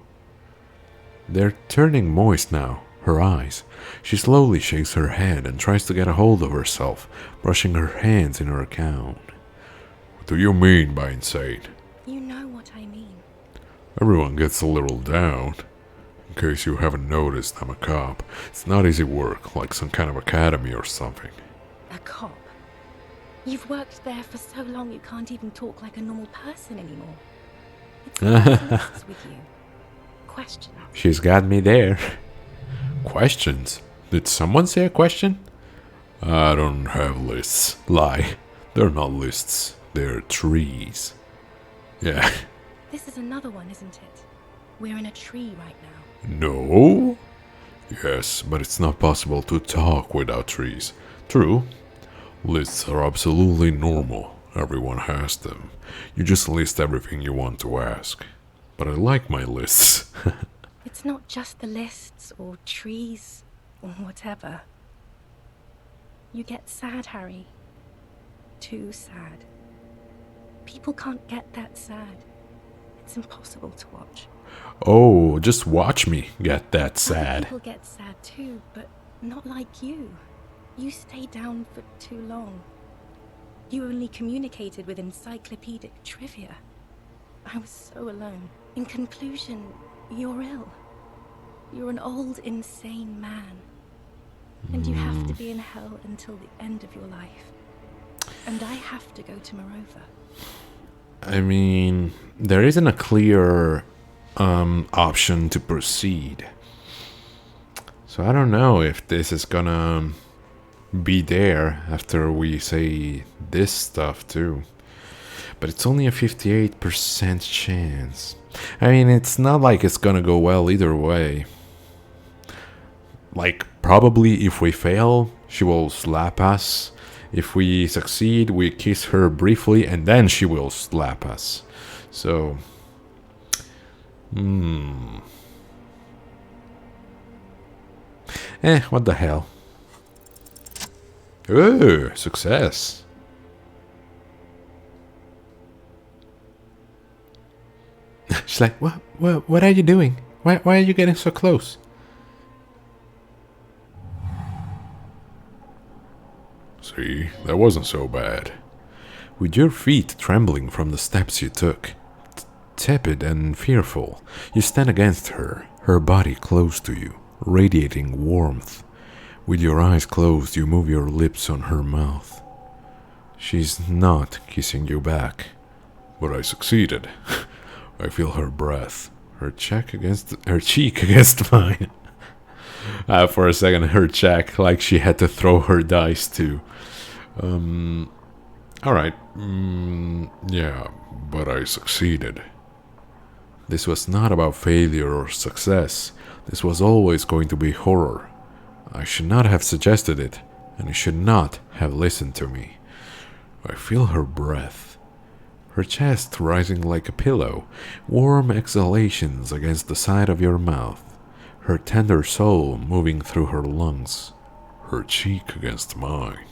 They're turning moist now, her eyes. She slowly shakes her head and tries to get a hold of herself, brushing her hands in her gown. What do you mean by insane? You know what I mean. Everyone gets a little down. In case you haven't noticed, I'm a cop. It's not easy work, like some kind of academy or something. A cop. You've worked there for so long you can't even talk like a normal person anymore. It's nonsense with you. Questions. She's got me there. Questions? Did someone say a question? I don't have lists. Lie. They're not lists. They're trees. Yeah. This is another one, isn't it? We're in a tree right now. No? Yes, but it's not possible to talk without trees. True. Lists are absolutely normal. Everyone has them. You just list everything you want to ask. But I like my lists. It's not just the lists or trees or whatever. You get sad, Harry. Too sad. People can't get that sad. It's impossible to watch. Oh, just watch me get that Other sad. people get sad too, but not like you. You stayed down for too long. You only communicated with encyclopedic trivia. I was so alone. In conclusion, you're ill. You're an old, insane man. And you have to be in hell until the end of your life. And I have to go to Morova. I mean, there isn't a clear option to proceed. So I don't know if this is gonna be there after we say this stuff too. But it's only a 58% chance. I mean, it's not like it's gonna go well either way. Like, probably if we fail, she will slap us If we succeed, we kiss her briefly and then she will slap us. So, what the hell? Oh, success. She's like, what are you doing? Why are you getting so close? See, that wasn't so bad. With your feet trembling from the steps you took, tepid and fearful, you stand against her, her body close to you, radiating warmth. With your eyes closed, you move your lips on her mouth. She's not kissing you back. But I succeeded. I feel her breath, her cheek against mine. For a second, her cheek, like she had to throw her dice too. Alright. Yeah, but I succeeded. This was not about failure or success. This was always going to be horror. I should not have suggested it, and you should not have listened to me. I feel her breath. Her chest rising like a pillow, warm exhalations against the side of your mouth, her tender soul moving through her lungs. Her cheek against mine.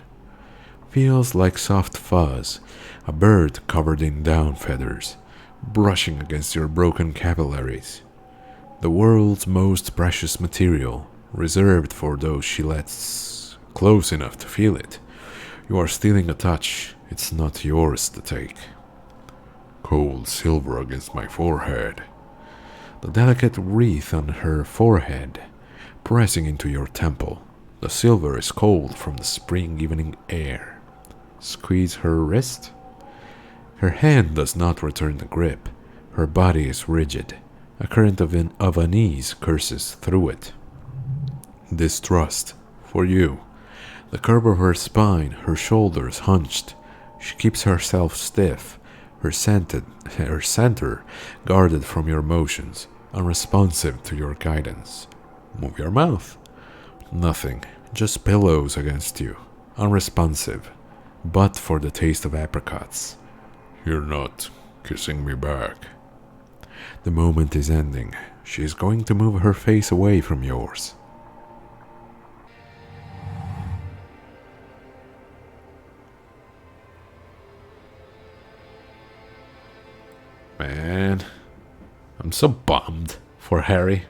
Feels like soft fuzz, a bird covered in down feathers, brushing against your broken capillaries. The world's most precious material, reserved for those she lets close enough to feel it. You are stealing a touch, it's not yours to take. Cold silver against my forehead. The delicate wreath on her forehead, pressing into your temple. The silver is cold from the spring evening air. Squeeze her wrist. Her hand does not return the grip. Her body is rigid. A current of unease curses through it. Distrust, for you. The curve of her spine, her shoulders hunched. She keeps herself stiff, her center guarded from your motions, unresponsive to your guidance. Move your mouth. Nothing, just pillows against you, unresponsive, but for the taste of apricots. You're not kissing me back. The moment is ending. She is going to move her face away from yours. Man, I'm so bummed for Harry.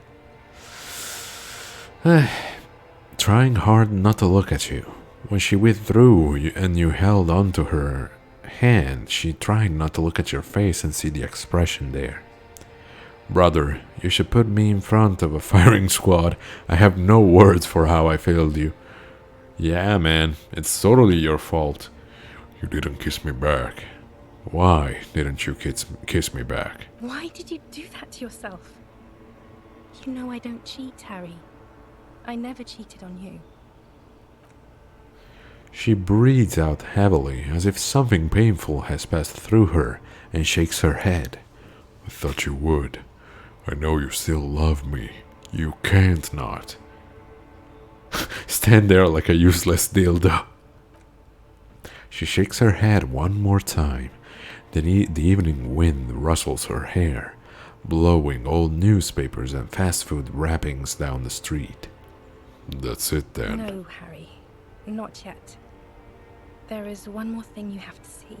Trying hard not to look at you. When she withdrew and you held onto her hand, she tried not to look at your face and see the expression there. Brother, you should put me in front of a firing squad. I have no words for how I failed you. Yeah, man, it's totally your fault. You didn't kiss me back. Why didn't you kiss me back? Why did you do that to yourself? You know I don't cheat, Harry. I never cheated on you. She breathes out heavily, as if something painful has passed through her, and shakes her head. I thought you would. I know you still love me. You can't not. Stand there like a useless dildo. She shakes her head one more time. The evening wind rustles her hair, blowing old newspapers and fast food wrappings down the street. That's it then. No, Harry. Not yet. There is one more thing you have to see.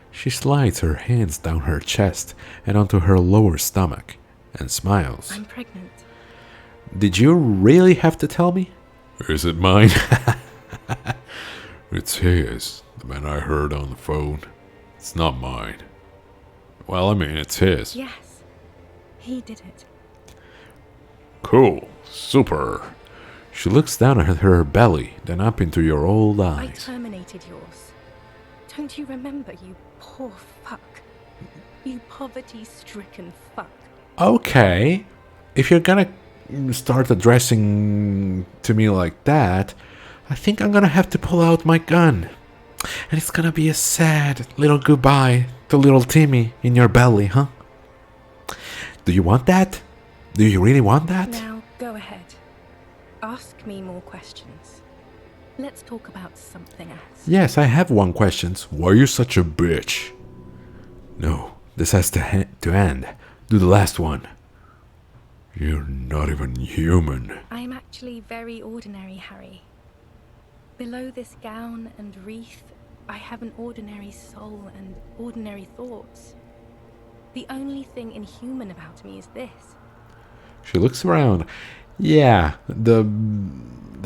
She slides her hands down her chest and onto her lower stomach, and smiles. I'm pregnant. Did you really have to tell me? Is it mine? It's his. The man I heard on the phone. It's not mine. Well, I mean, it's his. Yes. He did it. Cool. Super. She looks down at her belly, then up into your old I eyes. terminated yours. Don't you remember, you poor fuck? You poverty-stricken fuck. Okay, if you're gonna start addressing to me like that, I think I'm gonna have to pull out my gun. And it's gonna be a sad little goodbye to little Timmy in your belly, huh? Do you want that? Do you really want that? Now, go ahead. Ask me more questions. Let's talk about something else. Yes, I have one question. Why are you such a bitch? No, this has to end. Do the last one. You're not even human. I'm actually very ordinary, Harry. Below this gown and wreath, I have an ordinary soul and ordinary thoughts. The only thing inhuman about me is this. She looks around. Yeah, the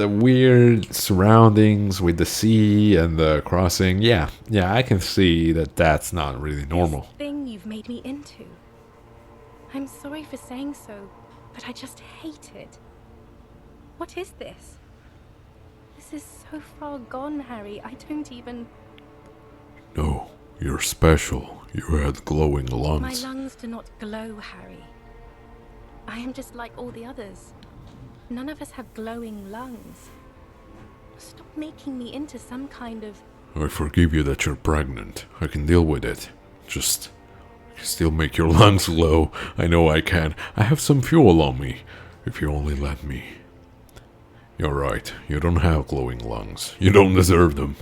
weird surroundings with the sea and the crossing. Yeah, I can see that that's not really normal. This thing you've made me into. I'm sorry for saying so, but I just hate it. What is this? This is so far gone, Harry. I don't even... No, you're special. You had glowing My lungs. lungs do not glow, Harry. I am just like all the others. None of us have glowing lungs. Stop making me into some kind of... I forgive you that you're pregnant. I can deal with it. Just... I can still make your lungs glow. I know I can. I have some fuel on me. If you only let me. You're right. You don't have glowing lungs. You don't deserve them.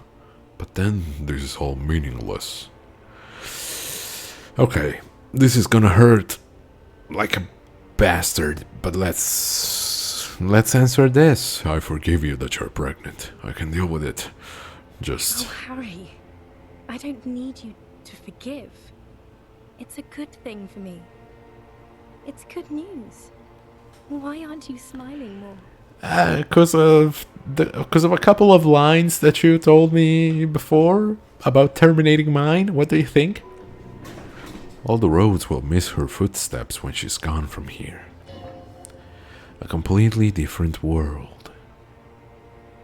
But then this is all meaningless. Okay, this is gonna hurt like a bastard, but let's answer this. I forgive you that you're pregnant. I can deal with it. Just... Oh, Harry. I don't need you to forgive. It's a good thing for me. It's good news. Why aren't you smiling more? Because of a couple of lines that you told me before about terminating mine. What do you think? All the roads will miss her footsteps when she's gone from here. A completely different world.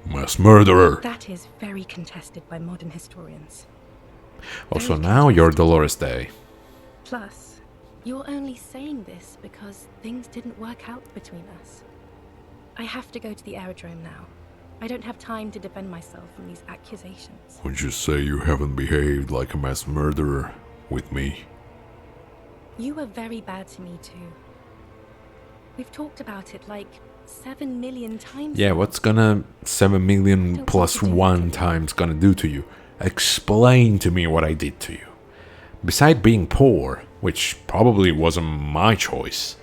Mass murderer! That is very contested by modern historians. Also, Very now you're contested. Dolores Day. Plus, you're only saying this because things didn't work out between us. I have to go to the aerodrome now. I don't have time to defend myself from these accusations. Would you say you haven't behaved like a mass murderer with me? You were very bad to me too. We've talked about it like 7 million times. Yeah, now. what's gonna 7 million Don't plus want to do 1 it. times gonna do to you? Explain to me what I did to you. Beside being poor, which probably wasn't my choice.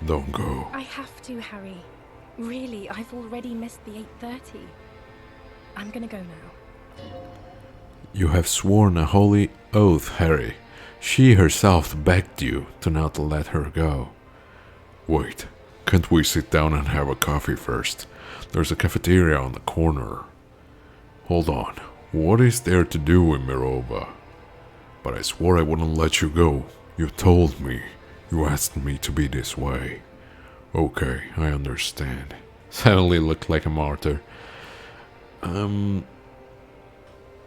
Don't go. I have to, Harry. Really, I've already missed the 8:30. I'm gonna go now. You have sworn a holy oath, Harry. She herself begged you to not let her go. Wait, can't we sit down and have a coffee first? There's a cafeteria on the corner. Hold on, what is there to do in Mirova? But I swore I wouldn't let you go. You told me. You asked me to be this way. Okay, I understand. Suddenly looked like a martyr.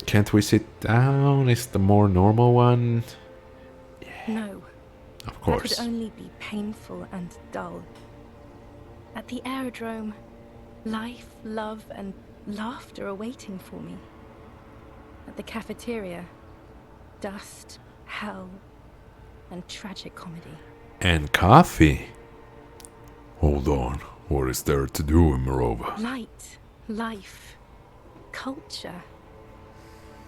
Can't we sit down? Is the more normal one? No. Of That course. would only be painful and dull. At the aerodrome, life, love, and laughter are waiting for me. At the cafeteria, dust, hell, and tragic comedy. And coffee. Hold on, what is there to do in Mirova? Light, life, culture.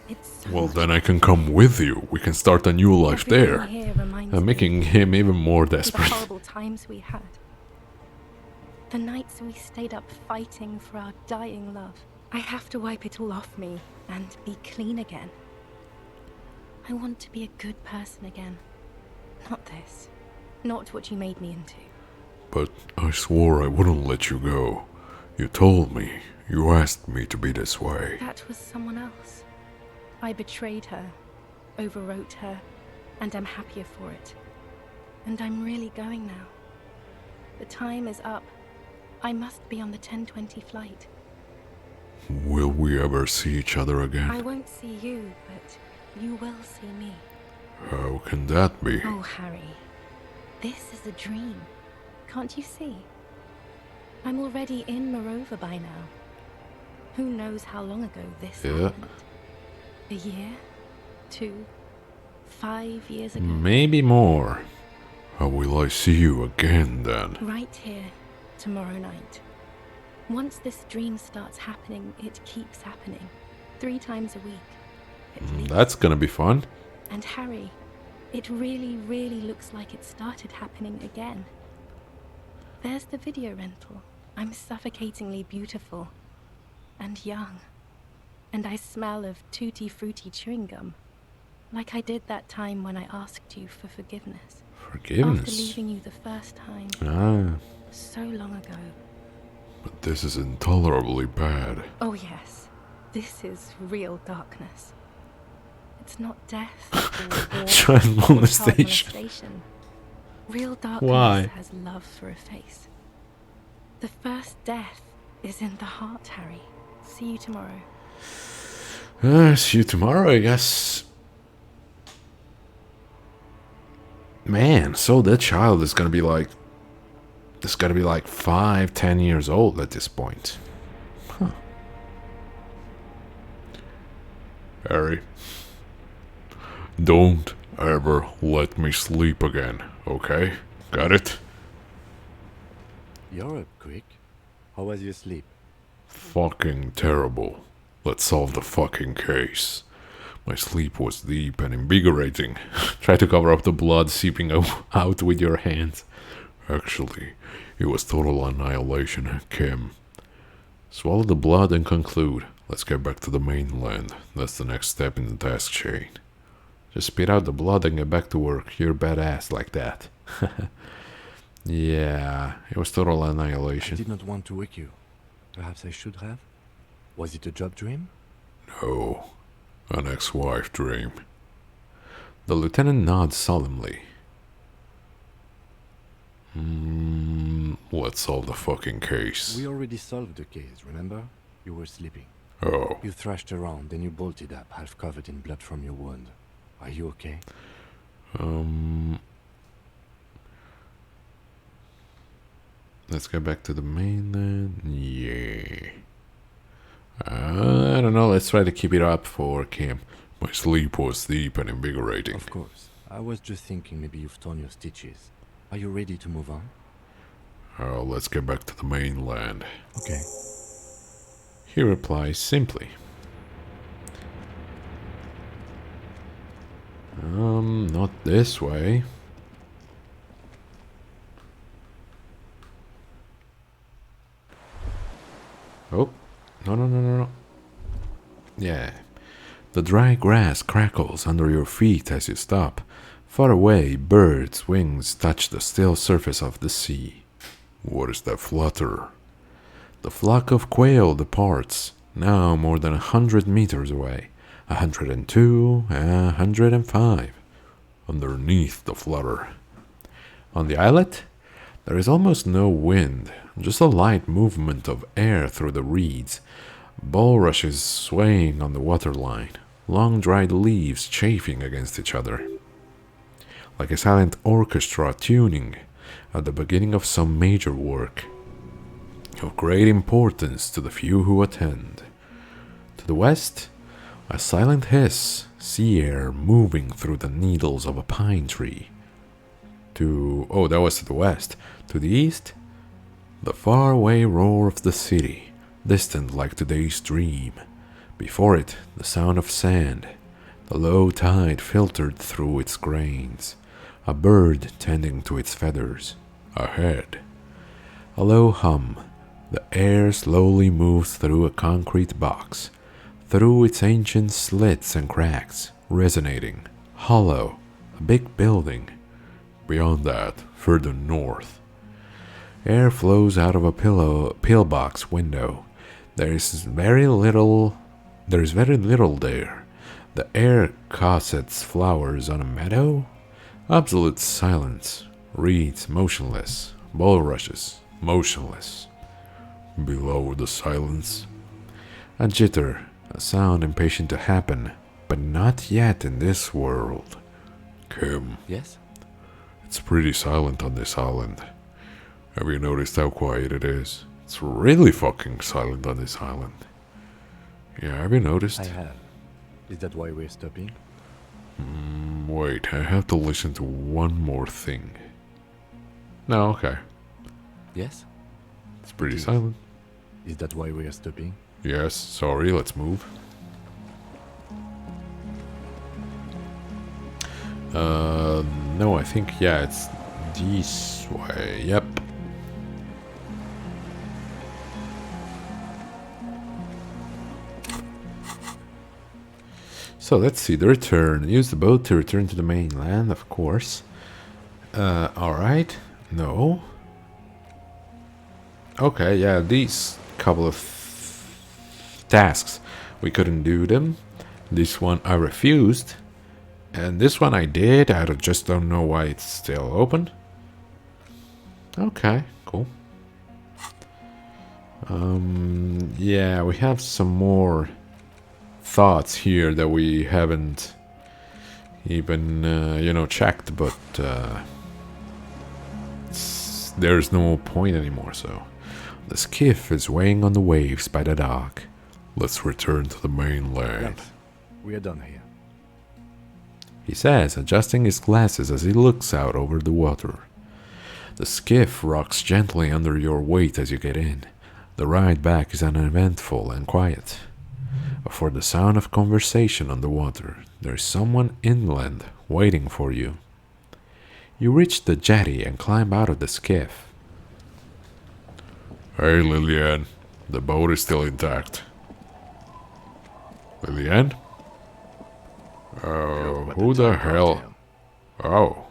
It's so Well, much then I can come with you. We can start a new life Everything there. here reminds me Making him even more of the desperate. horrible times we had. The nights we stayed up fighting for our dying love. I have to wipe it all off me and be clean again. I want to be a good person again. Not this. Not what you made me into. But I swore I wouldn't let you go. You told me. You asked me to be this way. That was someone else. I betrayed her, overwrote her, and I'm happier for it. And I'm really going now. The time is up. I must be on the 10:20 flight. Will we ever see each other again? I won't see you, but you will see me. How can that be? Oh, Harry. This is a dream. Can't you see? I'm already in Mirova by now. Who knows how long ago this Yeah. happened? A year? 2? 5 years ago? Maybe more. How will I see you again then? Right here, tomorrow night. Once this dream starts happening, it keeps happening. 3 times a week, at least. That's gonna be fun. And Harry, it really, really looks like it started happening again. There's the video rental. I'm suffocatingly beautiful. And young. And I smell of tutti frutti chewing gum. Like I did that time when I asked you for forgiveness. Forgiveness. After leaving you the first time. Ah. So long ago. But this is intolerably bad. Oh yes. This is real darkness. It's not death or war Child or molestation. child molestation. Real darkness Why? has love for a face. The first death is in the heart, Harry. See you tomorrow. See you tomorrow, I guess. Man, so that child is gonna be like... It's gotta be like 5, 10 years old at this point. Huh. Harry, don't ever let me sleep again, okay? Got it? You're up quick. How was your sleep? Fucking terrible. Let's solve the fucking case. My sleep was deep and invigorating. Try to cover up the blood seeping out with your hands. Actually, it was total annihilation, Kim. Swallow the blood and conclude. Let's get back to the mainland. That's the next step in the task chain. Just spit out the blood and get back to work. You're badass like that. Yeah, it was total I annihilation. did not want to wake you. Perhaps I should have? Was it a job dream? No, an ex-wife dream. The lieutenant nods solemnly. Let's solve the fucking case. We already solved the case, remember? You were sleeping. Oh, You thrashed around, then you bolted up, half covered in blood from your wound. Are you okay? Let's get back to the mainland. Yeah. I don't know. Let's try to keep it up for Kim. my sleep was deep and invigorating. Of course. I was just thinking maybe you've torn your stitches. Are you ready to move on? Let's get back to the mainland. Okay. He replies simply. Not this way. Oh, no. Yeah. The dry grass crackles under your feet as you stop. Far away, birds' wings touch the still surface of the sea. What is that flutter? The flock of quail departs, now more than 100 meters away. 102, 105. Underneath the flutter. On the islet, there is almost no wind, just a light movement of air through the reeds. Bulrushes swaying on the waterline, long dried leaves chafing against each other. Like a silent orchestra tuning at the beginning of some major work, of great importance to the few who attend. To the west, a silent hiss, sea air moving through the needles of a pine tree. That was to the west. To the east, the faraway roar of the city, distant like today's dream. Before it, the sound of sand, the low tide filtered through its grains, a bird tending to its feathers. Ahead, a low hum. The air slowly moves through a concrete box, through its ancient slits and cracks, resonating, hollow, a big building. Beyond that, further north. Air flows out of a pillbox window. There is very little there. The air cossets flowers on a meadow. Absolute silence. Reeds motionless. Bulrushes motionless. Below the silence, A jitter, a sound impatient to happen, but not yet in this world. Kim, Yes? it's pretty silent on this island. Have you noticed how quiet it is? It's really fucking silent on this island. Yeah, have you noticed? I have. Is that why we're stopping? Wait, I have to listen to one more thing. No, okay. Yes? It's pretty Please. silent. Is that why we are stopping? Yes, sorry, let's move. No, I think, yeah, it's this way. Yep. So let's see, the return. Use the boat to return to the mainland, of course. Alright. No. Okay, yeah, these couple of tasks, we couldn't do them. This one I refused. And this one I did. I just don't know why it's still open. Okay, cool. Yeah, we have some more thoughts here that we haven't even, you know, checked, but there's no point anymore, so. The skiff is weighing on the waves by the dock. Let's return to the mainland. Yes, we are done here. He says, adjusting his glasses as he looks out over the water. The skiff rocks gently under your weight as you get in. The ride back is uneventful and quiet. For the sound of conversation on the water, there is someone inland waiting for you. You reach the jetty and climb out of the skiff. Hey, Lillian. The boat is still intact. Lillian? Who the hell? Oh.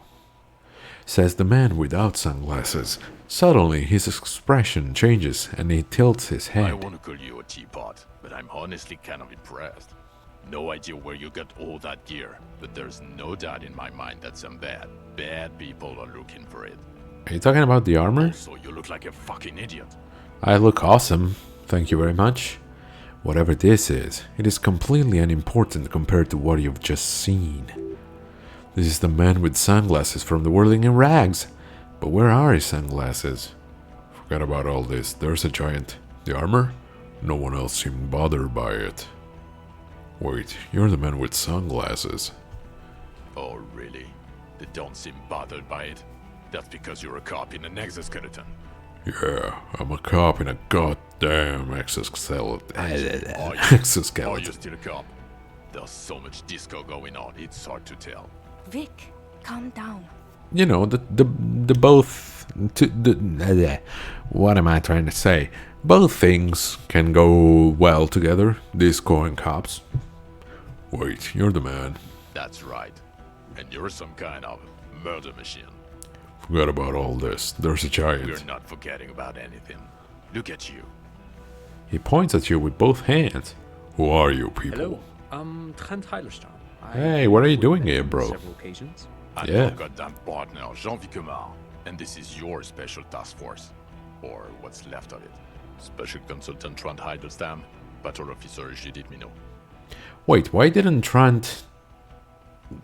Says the man without sunglasses. Suddenly, his expression changes and he tilts his I head. want to call you a teapot, but I'm honestly kind of impressed. No idea where you got all that gear, but there's no doubt in my mind that some bad people are looking for it. Are you talking about the armor? So you look like a fucking idiot. I look awesome. Thank you very much. Whatever this is, it is completely unimportant compared to what you've just seen. This is the man with sunglasses from the Whirling in Rags. But where are his sunglasses? Forget about all this. There's a giant. The armor? No one else seemed bothered by it. Wait, you're the man with sunglasses. Oh, really? They don't seem bothered by it? That's because you're a cop in an exoskeleton. Yeah, I'm a cop in a goddamn exoskeleton. Are you Exoskeleton. still a cop? There's so much disco going on, it's hard to tell. Vic, calm down. You know, the both... what am I trying to say? Both things can go well together. Disco and cops. Wait, you're the man. That's right. And you're some kind of murder machine. Forget about all this. There's a giant. We're not forgetting about anything. Look at you. He points at you with both hands. Who are you people? Hello, I'm Trent Heilerstein. Hey, what are you doing here, bro? Several occasions. I'm Yeah. your goddamn partner, Jean-Vic Comar, and this is your special task force. Or what's left of it. Special Consultant Trent Heidelstein, Patrol Officer Judith Minot. Wait, why didn't Trent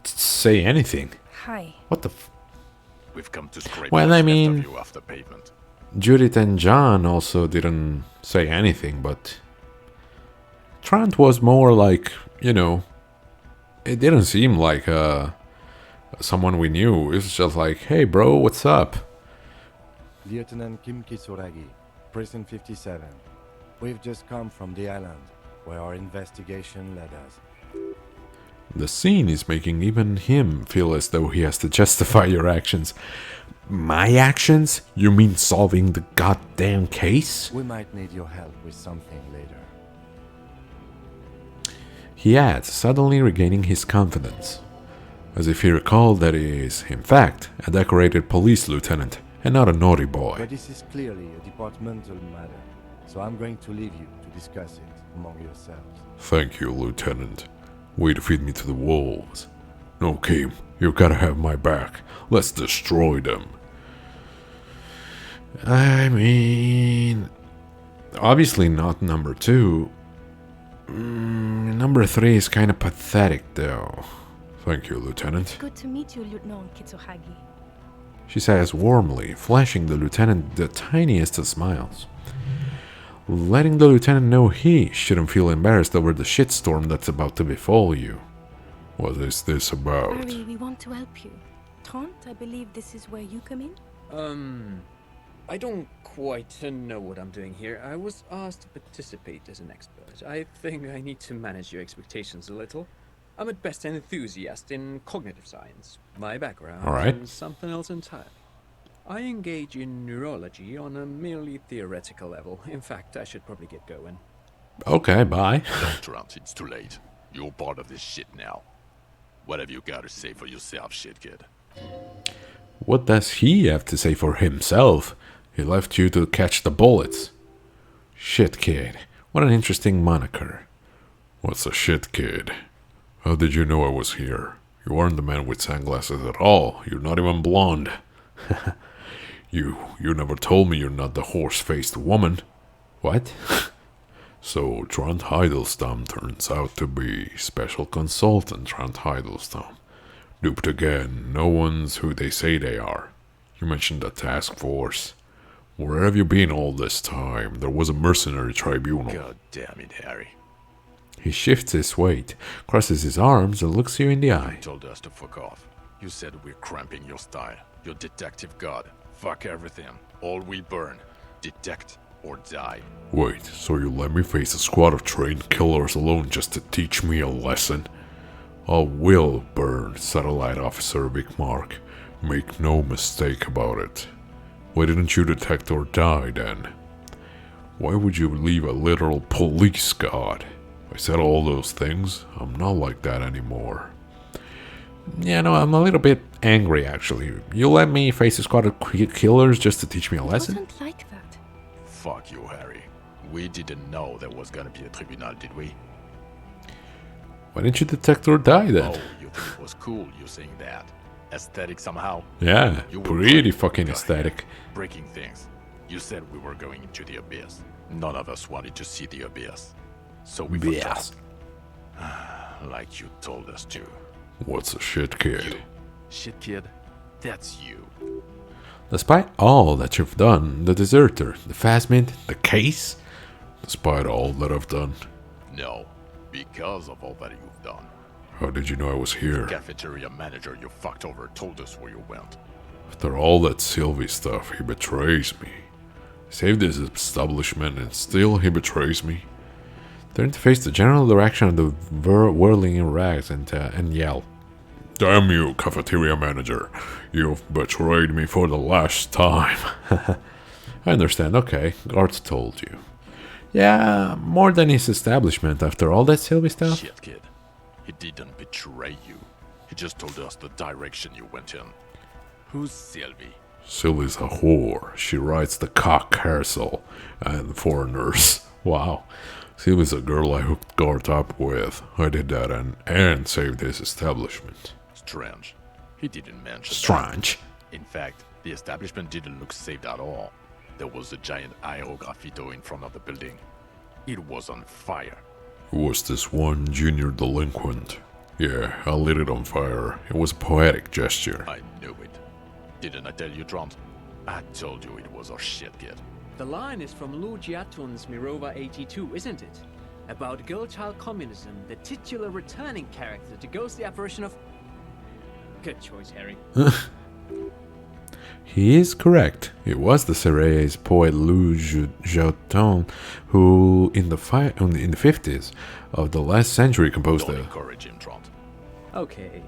say anything? Hi. What the f... We've come to scrape Well, what's I left mean- of you off the pavement. Judith and John also didn't say anything, but... Trent was more like, you know... It didn't seem like someone we knew. It was just like, hey bro, what's up? Lieutenant Kim Kitsuragi, Prison 57. We've just come from the island, where our investigation led us. The scene is making even him feel as though he has to justify your actions. My actions? You mean solving the goddamn case? We might need your help with something later. He adds, suddenly regaining his confidence. As if he recalled that he is, in fact, a decorated police lieutenant and not a naughty boy. But this is clearly a departmental matter, so I'm going to leave you to discuss it among yourselves. Thank you, Lieutenant. Way to feed me to the wolves. No, Kim, you gotta have my back. Let's destroy them. I mean... Obviously not number 2. Number 3 is kind of pathetic, though. Thank you, Lieutenant. Good to meet you, Lieutenant Kitsuhagi. She says warmly, flashing the lieutenant the tiniest of smiles. Letting the lieutenant know he shouldn't feel embarrassed over the shitstorm that's about to befall you. What is this about? Harry, we want to help you. Trent, I believe this is where you come in? I don't quite know what I'm doing here. I was asked to participate as an expert. I think I need to manage your expectations a little. I'm at best an enthusiast in cognitive science. My background All right. is something else entirely. I engage in neurology on a merely theoretical level. In fact, I should probably get going. Okay, bye. Trant, it's too late. You're part of this shit now. What have you got to say for yourself, shit kid? What does he have to say for himself? He left you to catch the bullets. Shit kid. What an interesting moniker. What's a shit, kid? How did you know I was here? You aren't the man with sunglasses at all. You're not even blonde. You never told me you're not the horse-faced woman. What? So Trant Hiddleston turns out to be special consultant Trant Hiddleston. Duped again. No one's who they say they are. You mentioned the task force. Where have you been all this time? There was a mercenary tribunal. God damn it, Harry. He shifts his weight, crosses his arms, and looks you in the eye. You told us to fuck off. You said we're cramping your style. Your detective god. Fuck everything. All we burn. Detect or die. Wait, so you let me face a squad of trained killers alone just to teach me a lesson? I will burn, Satellite Officer Big Mark. Make no mistake about it. Why didn't you detect or die then? Why would you leave a literal police god? I said all those things. I'm not like that anymore. Yeah, no, I'm a little bit angry actually. You let me face a squad of killers just to teach me a It lesson? wasn't like that. Fuck you, Harry. We didn't know there was gonna be a tribunal, did we? Why didn't you detect or die then? Oh, you think it was cool you saying that? Aesthetic somehow? Yeah, You were pretty right. fucking Go aesthetic. ahead. Breaking things. You said we were going into the abyss. None of us wanted to see the abyss. So we Yes. forgot. Like you told us to. What's a shit, kid? Shit kid, that's you. Despite all that you've done, the deserter, the phasmid, the case, Despite all that I've done, No, because of all that you've done. how did you know I was here? Cafeteria manager you fucked over told us where you went. After all that Sylvie stuff, he betrays me. Saved his establishment and still he betrays me. turn to face the general direction of the whirling in rags and yell. Damn you, cafeteria manager. You've betrayed me for the last time. I understand, okay, guards told you. Yeah, more than his establishment after all that Sylvie stuff. Shit kid, he didn't betray you. He just told us the direction you went in. Who's Sylvie? Sylvie's a whore. She rides the cock carousel and foreigners. Wow. Sylvie's a girl I hooked guard up with. I did that and saved his establishment. Strange. He didn't mention that. Strange. In fact, the establishment didn't look saved at all. There was a giant aerograffito in front of the building. It was on fire. It was this one junior delinquent. Yeah, I lit it on fire. It was a poetic gesture. I knew it. Didn't I tell you, Trant? I told you it was our shit kid. The line is from Lou Giatun's Mirova 82, isn't it? About girl-child communism, the titular returning character to ghost the apparition of... Good choice, Harry. He is correct. It was the Serres poet Lou Giaton who, in the 50s of the last century, composed Don't the... encourage him, Trant. Okay.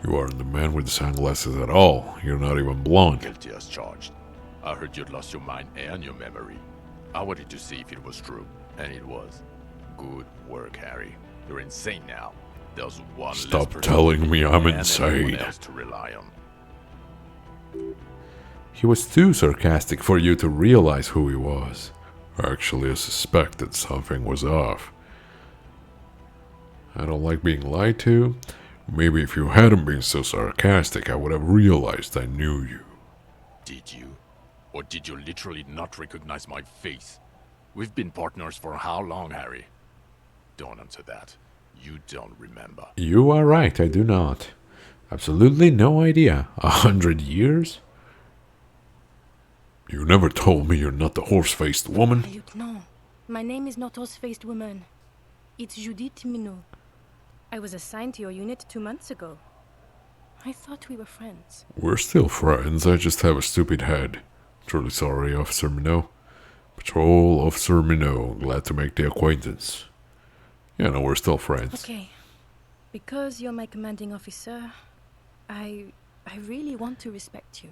You aren't the man with the sunglasses at all. You're not even blonde. Guilty as charged. I heard you'd lost your mind and your memory. I wanted to see if it was true, and it was. Good work, Harry. You're insane now. There's one less Stop person telling me I'm and insane. everyone else to rely on. He was too sarcastic for you to realize who he was. Actually, I suspected something was off. I don't like being lied to. Maybe if you hadn't been so sarcastic, I would have realized I knew you. Did you? Or did you literally not recognize my face? We've been partners for how long, Harry? Don't answer that. You don't remember. You are right, I do not. Absolutely no idea. 100 years? You never told me you're not the horse-faced woman. Lieutenant, my name is not Horse-Faced Woman. It's Judith Minot. I was assigned to your unit 2 months ago. I thought we were friends. We're still friends, I just have a stupid head. Truly sorry, Officer Minot. Patrol Officer Minot, glad to make the acquaintance. Yeah, no, we're still friends. Okay. Because you're my commanding officer, I really want to respect you.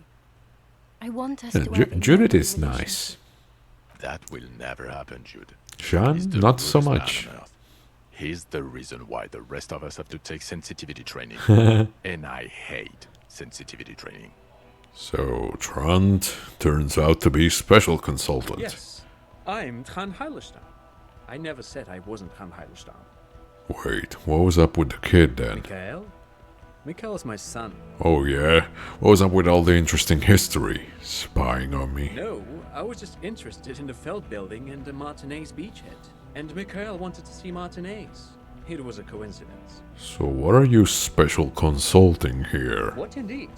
I want us to have a Judith normal is relationship. nice. That will never happen, Jude. Sean, He's the not so rudest man much. on Earth. He's the reason why the rest of us have to take sensitivity training. And I hate sensitivity training. So, Trant turns out to be special consultant. Yes, I'm Tran Heilerstein. I never said I wasn't Tran Heilerstein. Wait, what was up with the kid then? Mikhail? Mikhail's my son. Oh yeah? What was up with all the interesting history? Spying on me? No, I was just interested in the Feld building and the Martinez beachhead. And Mikhail wanted to see Martinez. It was a coincidence. So what are you special consulting here? What indeed?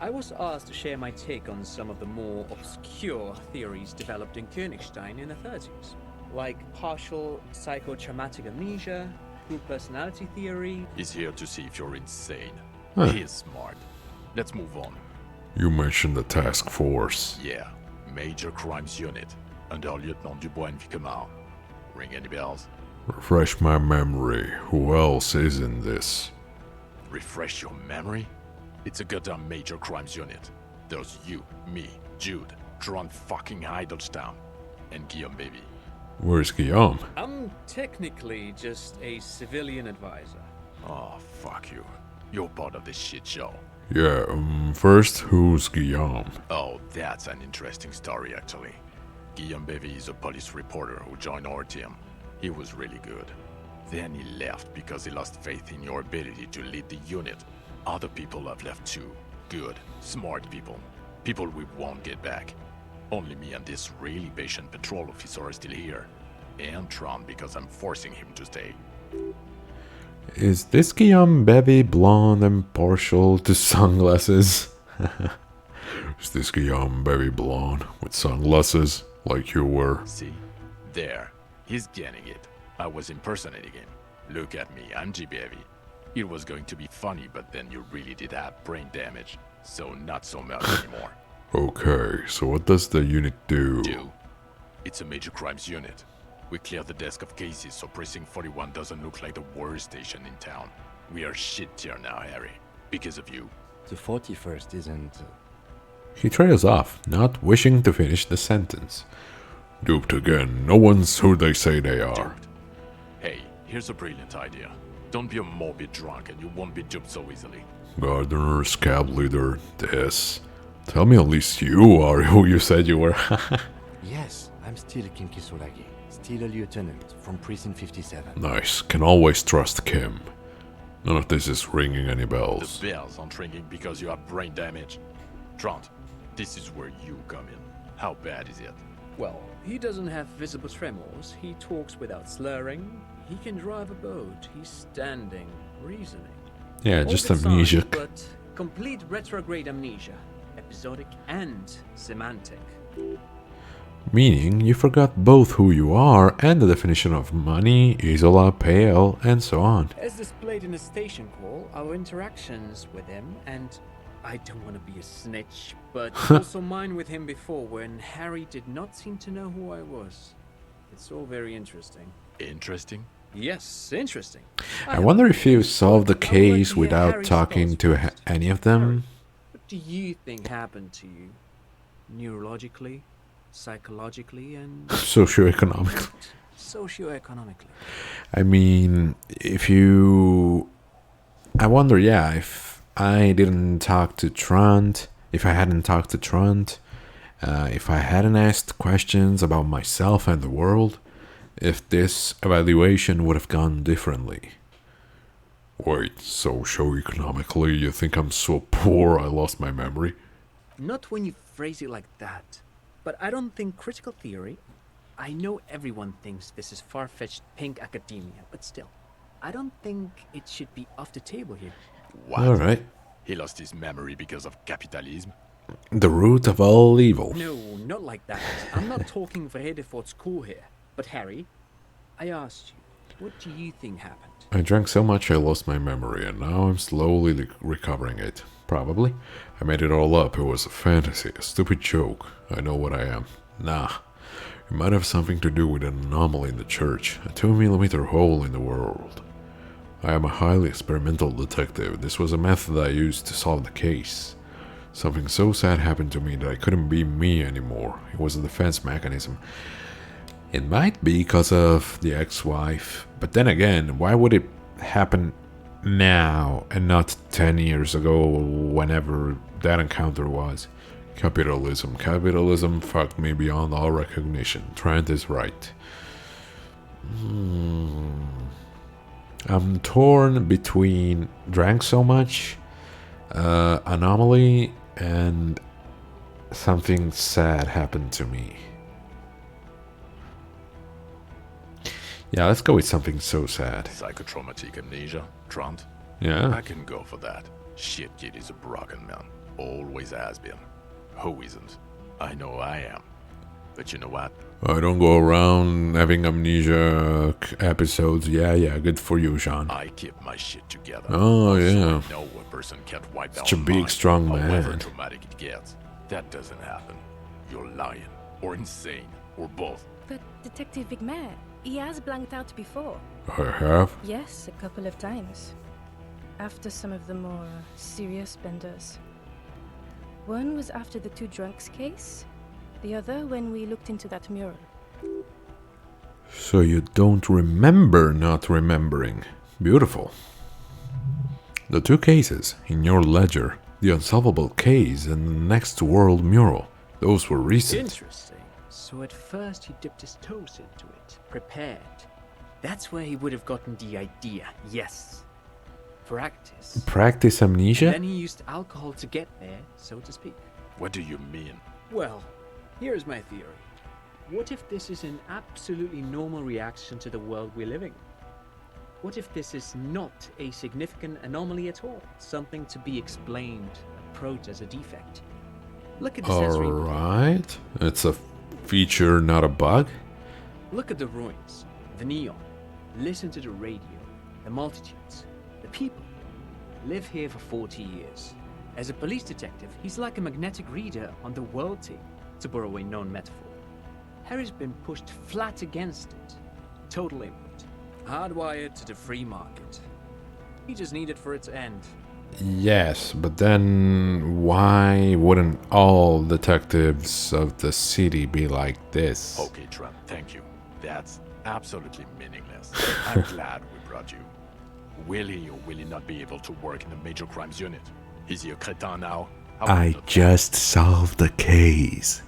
I was asked to share my take on some of the more obscure theories developed in Königstein in the 30s. Like partial psychotraumatic amnesia, group personality theory. He's here to see if you're insane. Huh. He is smart. Let's move on. You mentioned the task force. Yeah, Major Crimes Unit, under Lieutenant Dubois and Vicomar. Ring any bells? Refresh my memory. Who else is in this? Refresh your memory? It's a goddamn Major Crimes Unit. There's you, me, Jude, Tron fucking Heidelstown, and Guillaume baby. Where's Guillaume? I'm technically just a civilian advisor. Oh, fuck you. You're part of this shit show. Yeah, first, who's Guillaume? Oh, that's an interesting story, actually. Guillaume Bevy is a police reporter who joined our team. He was really good. Then he left because he lost faith in your ability to lead the unit. Other people have left too. Good, smart people. People we won't get back. Only me and this really patient patrol officer are still here. And Tron because I'm forcing him to stay. Is this Guillaume Bevy blonde and partial to sunglasses? Is this Guillaume baby blonde with sunglasses like you were? See? There. He's getting it. I was impersonating him. Look at me, I'm G Bevy. It was going to be funny, but then you really did have brain damage. So not so much anymore. Okay, so what does the unit do? It's a major crimes unit. We clear the desk of cases so Precinct 41 doesn't look like the worst station in town. We are shit tier now, Harry. Because of you. The 41st isn't... He trails off, not wishing to finish the sentence. Duped again. No one's who they say they are. Duped. Hey, here's a brilliant idea. Don't be a morbid drunk and you won't be duped so easily. Gardener, scab leader, this. Tell me at least you are who you said you were. Yes, I'm still Kim Kisolagi. Still a lieutenant from Precinct 57. Nice. Can always trust Kim. None of this is ringing any bells. The bells aren't ringing because you have brain damage. Trant, this is where you come in. How bad is it? Well, he doesn't have visible tremors, he talks without slurring, he can drive a boat, he's standing, reasoning. Yeah, All just good signs, amnesic. but complete retrograde amnesia, episodic and semantic. Meaning you forgot both who you are and the definition of money, Isola, pale, and so on. As displayed in the station call, our interactions with him, and I don't want to be a snitch, but also mine with him before when Harry did not seem to know who I was. It's all very interesting. Interesting? Yes, interesting. I wonder if you solved the I would like case to hear without Harry's talking thoughts to first. any of Harry, them. what do you think happened to you? Neurologically, psychologically, and Socioeconomically. socioeconomically? I mean, if you... I wonder, yeah, if I didn't talk to Trant, if I hadn't talked to Trant, if I hadn't asked questions about myself and the world, if this evaluation would have gone differently. Wait, socioeconomically, you think I'm so poor I lost my memory? Not when you phrase it like that. But I don't think critical theory... I know everyone thinks this is far-fetched pink academia, but still, I don't think it should be off the table here. What? Alright. He lost his memory because of capitalism? The root of all evil. No, not like that. I'm not talking Vredefort school here. But Harry, I asked you, what do you think happened? I drank so much I lost my memory, and now I'm slowly recovering it. Probably. I made it all up. It was a fantasy, a stupid joke. I know what I am. Nah. It might have something to do with an anomaly in the church, a 2-millimetre hole in the world. I am a highly experimental detective. This was a method I used to solve the case. Something so sad happened to me that I couldn't be me anymore. It was a defense mechanism. It might be because of the ex-wife, but then again, why would it happen now and not 10 years ago, whenever that encounter was? Capitalism. Capitalism fucked me beyond all recognition. Trent is right. I'm torn between drank so much, anomaly, and something sad happened to me. Yeah, let's go with something so sad. Psychotraumatic amnesia, Trant? Yeah. I can go for that. Shit kid is a broken man. Always has been. Who isn't? I know I am. But you know what? I don't go around having amnesia episodes. Yeah, good for you, Jean. I keep my shit together. Oh, Also, yeah. I know a person can't wipe Such out a big, mine, strong however man. traumatic it gets. That doesn't happen. You're lying, or insane, or both. But Detective Vigmer, he has blanked out before. I have? Yes, a couple of times. After some of the more serious benders. One was after the two drunks case, the other when we looked into that mural. So you don't remember not remembering. Beautiful. The two cases in your ledger, the unsolvable case and the next world mural, those were recent. Interesting. So at first he dipped his toes into it, prepared. That's where he would have gotten the idea, yes. Practice. Practice amnesia? Then he used alcohol to get there, so to speak. What do you mean? Well, here's my theory. What if this is an absolutely normal reaction to the world we're living in? What if this is not a significant anomaly at all? Something to be explained, approached as a defect. Look at the sensory. Alright. It's a feature, not a bug. Look at the ruins, the neon. Listen to the radio, the multitudes, the people. Live here for 40 years. As a police detective, he's like a magnetic reader on the world tape, to borrow a known metaphor. Harry's been pushed flat against it. Total input. Hardwired to the free market. He just needed for it to end. Yes, but then why wouldn't all detectives of the city be like this? Okay, Trent, thank you. That's absolutely meaningless. I'm glad we brought you. Will he or will he not be able to work in the major crimes unit? Is he a cretin now? I just solved the case.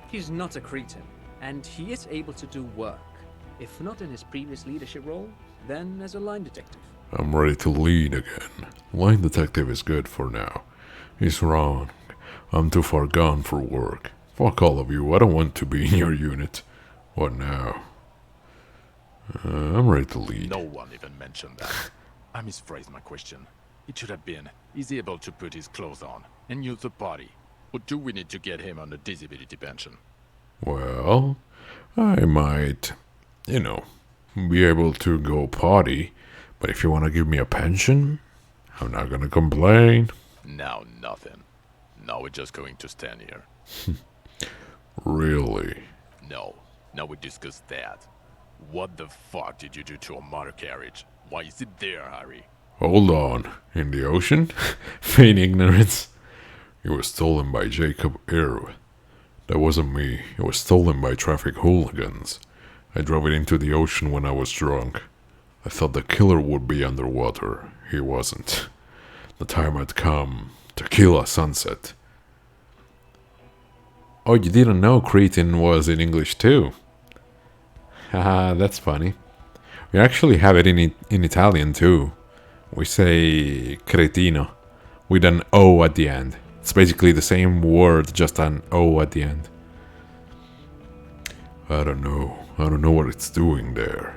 He's not a cretin, and he is able to do work. If not in his previous leadership role, then as a line detective. I'm ready to lead again. Line detective is good for now. He's wrong. I'm too far gone for work. Fuck all of you. I don't want to be in your unit. What now? I'm ready to lead. No one even mentioned that. I misphrased my question. It should have been, is he able to put his clothes on and use the body? Or do we need to get him on a disability pension? Well, I might, be able to go potty. But if you want to give me a pension, I'm not gonna complain. Now nothing. Now we're just going to stand here. Really? No. Now we discuss that. What the fuck did you do to a motor carriage? Why is it there, Harry? Hold on. In the ocean? Feign ignorance. It was stolen by Jacob Irv. That wasn't me. It was stolen by traffic hooligans. I drove it into the ocean when I was drunk. I thought the killer would be underwater. He wasn't. The time had come. Tequila sunset. Oh, you didn't know Cretin was in English too? Haha, that's funny. We actually have it in Italian too. We say cretino with an O at the end. It's basically the same word, just an O at the end. I don't know. I don't know what it's doing there.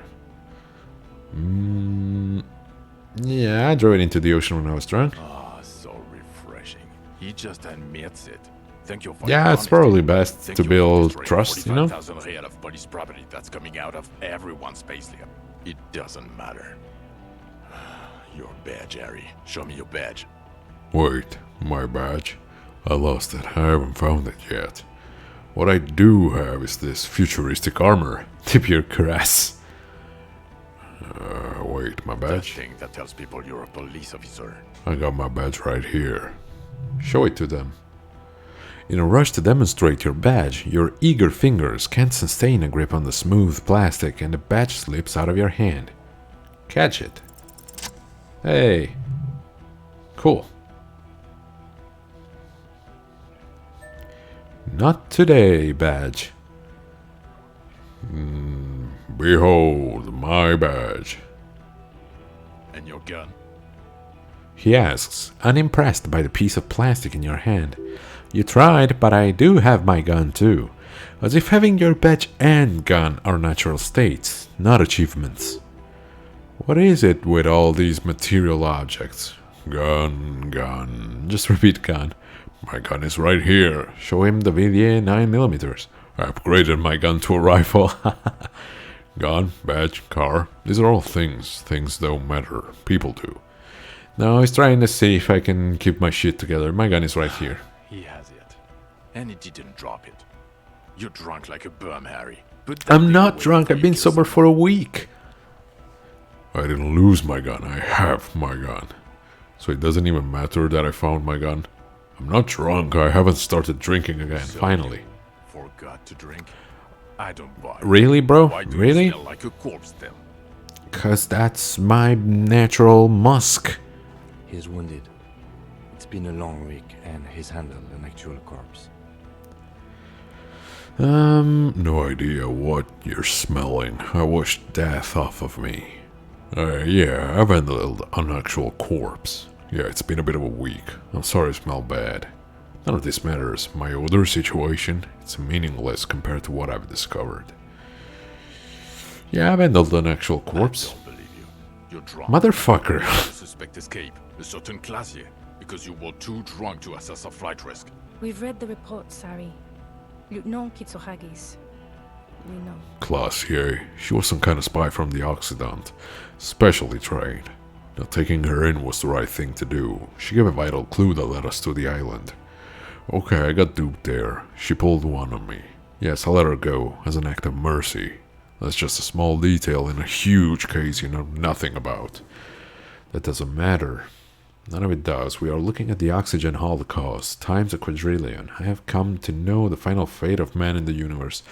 Yeah, I drove it into the ocean when I was drunk. Ah, so refreshing. He just admits it. Thank you for Yeah, your it's honesty. probably best Thank to you for build destroying trust, 45,000 real of police property that's coming out of everyone's payslip. It doesn't matter. Your badge, Harry. Show me your badge. Wait, my badge? I lost it. I haven't found it yet. What I do have is this futuristic armor. Tip your caress. Wait, my That badge? thing that tells people you're a police officer. I got my badge right here. Show it to them. In a rush to demonstrate your badge, your eager fingers can't sustain a grip on the smooth plastic and the badge slips out of your hand. Catch it. Hey. Cool. Not today, badge. Behold, my badge. And your gun? He asks, unimpressed by the piece of plastic in your hand. You tried, but I do have my gun too. As if having your badge and gun are natural states, not achievements. What is it with all these material objects? Gun, gun. Just repeat gun. My gun is right here. Show him the VDA 9mm. I upgraded my gun to a rifle. Gun, badge, car. These are all things. Things don't matter. People do. No, he's trying to see if I can keep my shit together. My gun is right here. He has it. And he didn't drop it. You're drunk like a bum, Harry. But I'm not drunk. I've been sober for a week. I didn't lose my gun. I have my gun. So it doesn't even matter that I found my gun. I'm not drunk. I haven't started drinking again. So Finally. you forgot to drink? I don't buy it. Really, bro? Why do Really? you smell like a corpse then? Cause that's my natural musk. He's wounded. It's been a long week, and he's handled an actual corpse. No idea what you're smelling. I washed death off of me. Yeah, I've handled an actual corpse. Yeah, it's been a bit of a week. I'm sorry I smell bad. None of this matters. My other situation, it's meaningless compared to what I've discovered. Yeah, I've handled an actual corpse. I don't believe you. You're drunk. Motherfucker. The suspect escape. A certain classier. Because you were too drunk to assess a flight risk. We've read the report, Sari. Lieutenant Kitsuragis. We know. Classier. She was some kind of spy from the Occident. Specially trained. Now taking her in was the right thing to do. She gave a vital clue that led us to the island. Okay, I got duped there. She pulled one on me. Yes, I let her go, as an act of mercy. That's just a small detail in a huge case you know nothing about. That doesn't matter. None of it does. We are looking at the oxygen holocaust, times a quadrillion. I have come to know the final fate of man in the universe.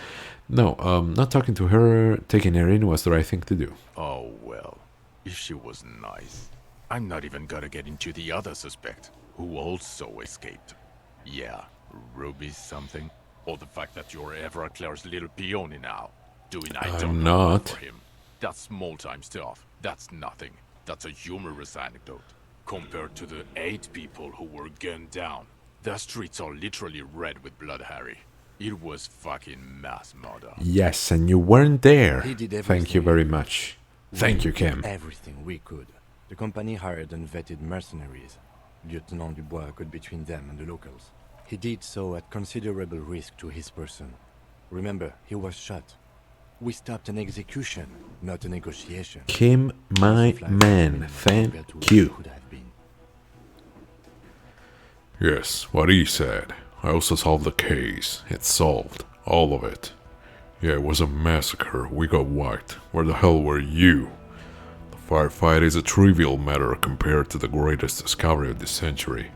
No, not talking to her, taking her in was the right thing to do. Oh, well. If she was nice. I'm not even gonna get into the other suspect, who also escaped. Yeah, Ruby something. Or the fact that you're Everclear's little peony now. Doing I I'm don't know what not. for him. That's small-time stuff. That's nothing. That's a humorous anecdote. Compared to the 8 people who were gunned down. The streets are literally red with blood, Harry. It was fucking mass murder. Yes, and you weren't there. He did Thank you everything. very much. Thank We you, did Kim. Everything we could. The company hired unvetted mercenaries. Lieutenant Dubois got between them and the locals. He did so at considerable risk to his person. Remember, he was shot. We stopped an execution, not a negotiation. Kim, my His life man, was minimal compared to thank what you. it could have been. Yes, what he said. I also solved the case. It's solved. All of it. Yeah, it was a massacre. We got wiped. Where the hell were you? The firefight is a trivial matter compared to the greatest discovery of this century.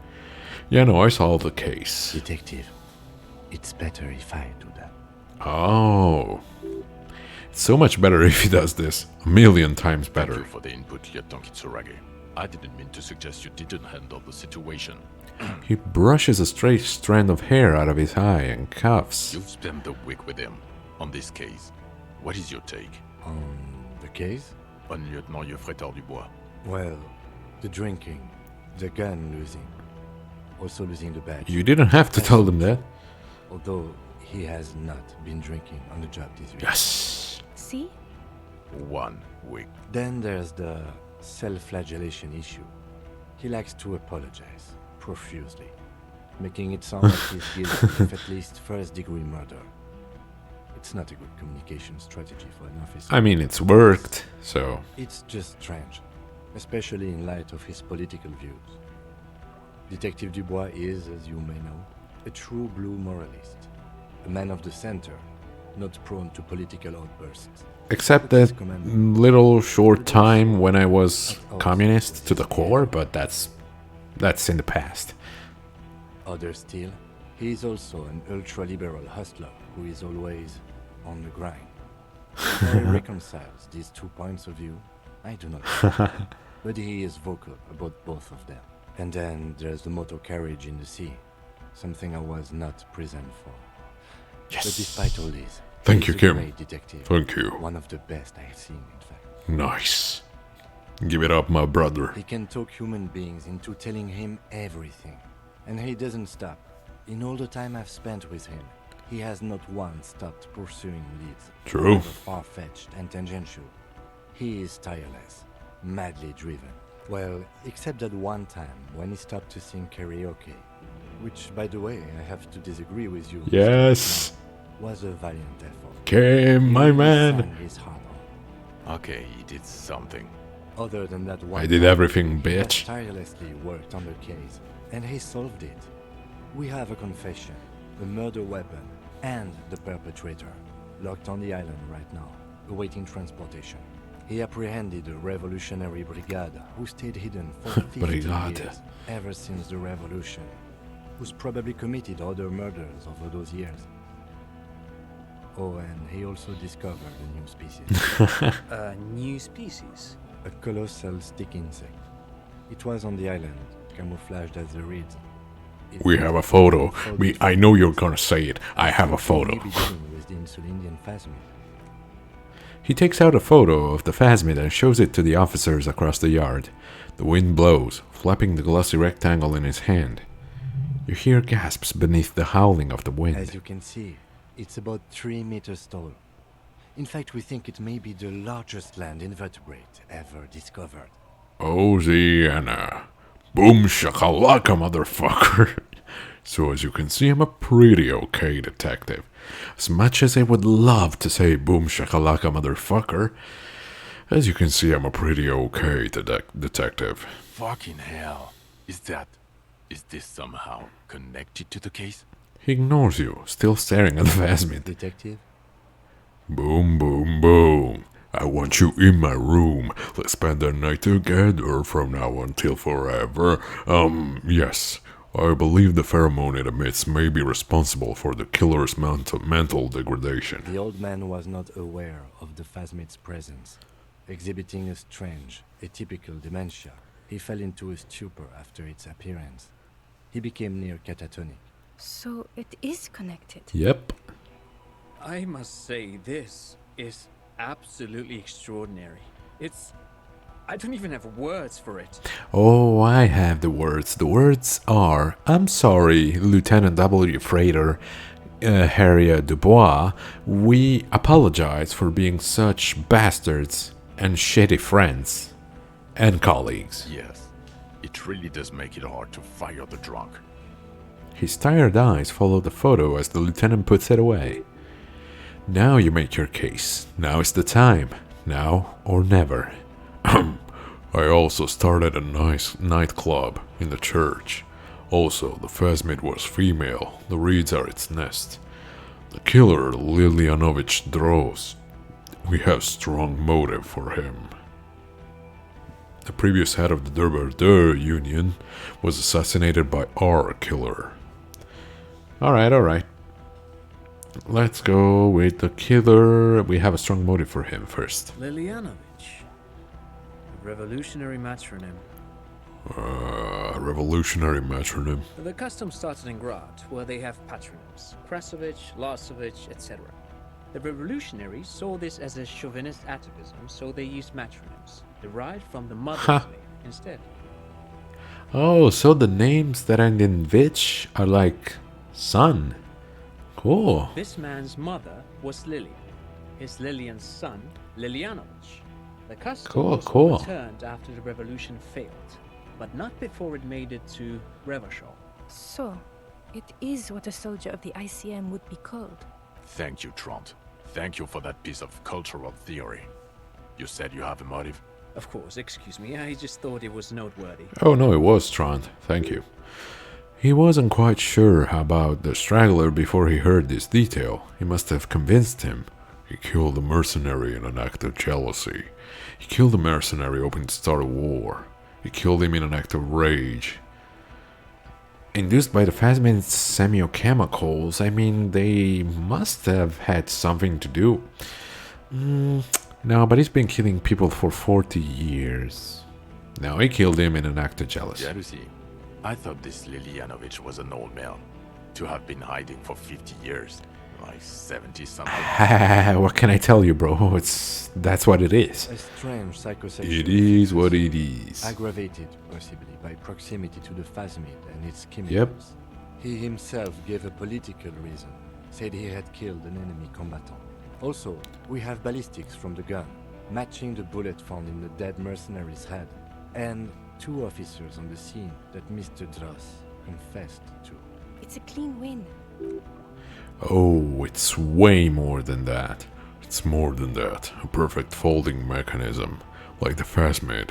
Yeah, no, I solved the case. Detective, it's better if I do that. Oh. It's so much better if he does this. A million times Thank better. you for the input, Lieutenant Kitsuragi. I didn't mean to suggest you didn't handle the situation. He brushes a stray strand of hair out of his eye and coughs. You've spent the week with him on this case. What is your take The case? on Lieutenant Geoffrey Dubois? Well, the drinking, the gun losing, also losing the badge. You didn't have to tell them that. Although he has not been drinking on the job this week. Yes. See? 1 week. Then there's the self-flagellation issue. He likes to apologize profusely, making it sound like he's guilty of at least first-degree murder. It's It's not a good communication strategy for an officer. I mean, it's worked, so... It's just strange, especially in light of his political views. Detective Dubois is, as you may know, a true blue moralist, a man of the center, not prone to political outbursts. Except that little short time when I was communist to the core, but that's in the past. Other still, he is also an ultra-liberal hustler who is always on the grind. How he reconciles these 2 points of view, I do not know. But he is vocal about both of them. And then there's the motor carriage in the sea, something I was not present for. Yes. But despite all this, Thank he's you, a Kim. great detective. Thank you. One of the best I have seen, in fact. Nice. Give it up, my brother. He can talk human beings into telling him everything. And he doesn't stop. In all the time I've spent with him, he has not once stopped pursuing leads. True. However far-fetched and tangential. He is tireless, madly driven. Well, except that one time when he stopped to sing karaoke, which, by the way, I have to disagree with you, Mr. Yes. Hoffman, was a valiant effort. Kim, my He man. sang his heart out. Okay, he did something. Other than that one I did time, everything, he has bitch. tirelessly worked on the case, and he solved it. We have a confession, a murder weapon, and the perpetrator, locked on the island right now, awaiting transportation. He apprehended a revolutionary brigade who stayed hidden for 50 Brigade. years, ever since the revolution, who's probably committed other murders over those years. Oh, and he also discovered a new species. A new species? A colossal stick insect. It was on the island, camouflaged as the reeds. It We was have a photo. photos I know you're gonna say it. I have a photo. Maybe dealing with the Insulindian phasmid. He takes out a photo of the phasmid and shows it to the officers across the yard. The wind blows, flapping the glossy rectangle in his hand. You hear gasps beneath the howling of the As wind. you can see, it's about 3 meters tall. In fact, we think it may be the largest land invertebrate ever discovered. Oceana. Boom shakalaka, motherfucker. So as you can see, I'm a pretty okay detective. As much as I would love to say boom shakalaka motherfucker, As you can see, I'm a pretty okay detective. Fucking hell. Is this somehow connected to the case? he ignores you, still staring at the phasmid. Detective? Boom, boom, boom. I want you in my room. Let's spend the night together from now until forever. Yes. I believe the pheromone it emits may be responsible for the killer's mental degradation. The old man was not aware of the phasmid's presence. Exhibiting a strange, atypical dementia, he fell into a stupor after its appearance. He became near catatonic. So it is connected. Yep. I must say, this is absolutely extraordinary. I don't even have words for it. Oh, I have the words. The words are, I'm sorry, Lieutenant W. Freighter, Harriet Dubois. We apologize for being such bastards and shitty friends and colleagues. Yes. It really does make it hard to fire the drunk. His tired eyes follow the photo as the lieutenant puts it away. Now you make your case. Now is the time. Now or never. I also started a nice nightclub in the church. Also, the phasmid was female. The reeds are its nest. The killer, Lilianovich Dros. We have strong motive for him. The previous head of the Derber Union was assassinated by our killer. Alright. Let's go with the killer. We have a strong motive for him first. Lilianovich. A revolutionary matronym. Revolutionary metronym. The custom started in Grad, where they have patronyms. Krasovich, Lasovich, etc. The revolutionaries saw this as a chauvinist atavism, so they used matronyms, derived from the mother's name instead. Oh, so the names that end in Vich are like son. Cool. This man's mother was Lilian. His Lilian's son, Lilianovich. The custom was Cool. returned after the revolution failed, but not before it made it to Revachol. So, it is what a soldier of the ICM would be called. Thank you, Trant. Thank you for that piece of cultural theory. You said you have a motive? Of course, excuse me, I just thought it was noteworthy. Oh no, it was Trond. Thank you. He wasn't quite sure about the straggler before he heard this detail. He must have convinced him. He killed a mercenary in an act of jealousy. He killed a mercenary hoping to start a war. He killed him in an act of rage. Induced by the phasmid semiochemicals, I mean, they must have had something to do. No, but he's been killing people for 40 years. Now, he killed him in an act of jealousy. Jealousy? I thought this Lilianovich was an old man. To have been hiding for 50 years. Like 70-something. What can I tell you, bro? That's what it is. A strange psychosexual. It is what it is. Aggravated, possibly, by proximity to the phasmid and its chemicals. He himself gave a political reason. Said he had killed an enemy combatant. Also, we have ballistics from the gun, matching the bullet found in the dead mercenary's head. And 2 officers on the scene that Mr. Dross confessed to. It's a clean win. Oh, it's way more than that. It's more than that. A perfect folding mechanism, like the phasmid.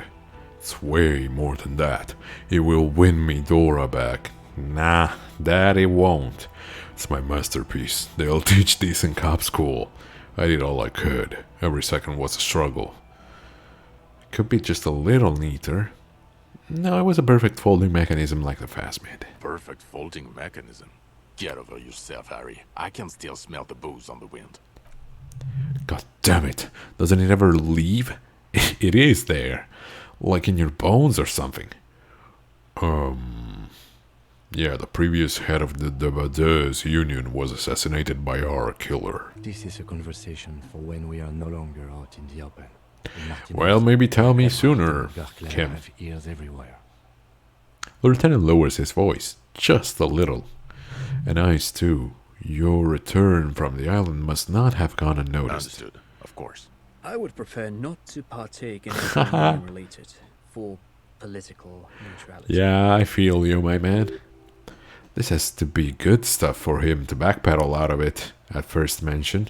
It's way more than that. It will win me Dora back. Nah, that it won't. It's my masterpiece. They'll teach this in cop school. I did all I could. Every second was a struggle. Could be just a little neater. No, it was a perfect folding mechanism like the phasmid. Perfect folding mechanism. Get over yourself, Harry. I can still smell the booze on the wind. God damn it. Doesn't it ever leave? It is there. Like in your bones or something. Yeah, the previous head of the Debadeuse Union was assassinated by our killer. This is a conversation for when we are no longer out in the open. Well, maybe tell me sooner, Kim. Have ears everywhere. Lieutenant lowers his voice, just a little. And eyes too. Your return from the island must not have gone unnoticed. Understood, of course. I would prefer not to partake in anything related for political neutrality. Yeah, I feel you, my man. This has to be good stuff for him to backpedal out of it, at first mention.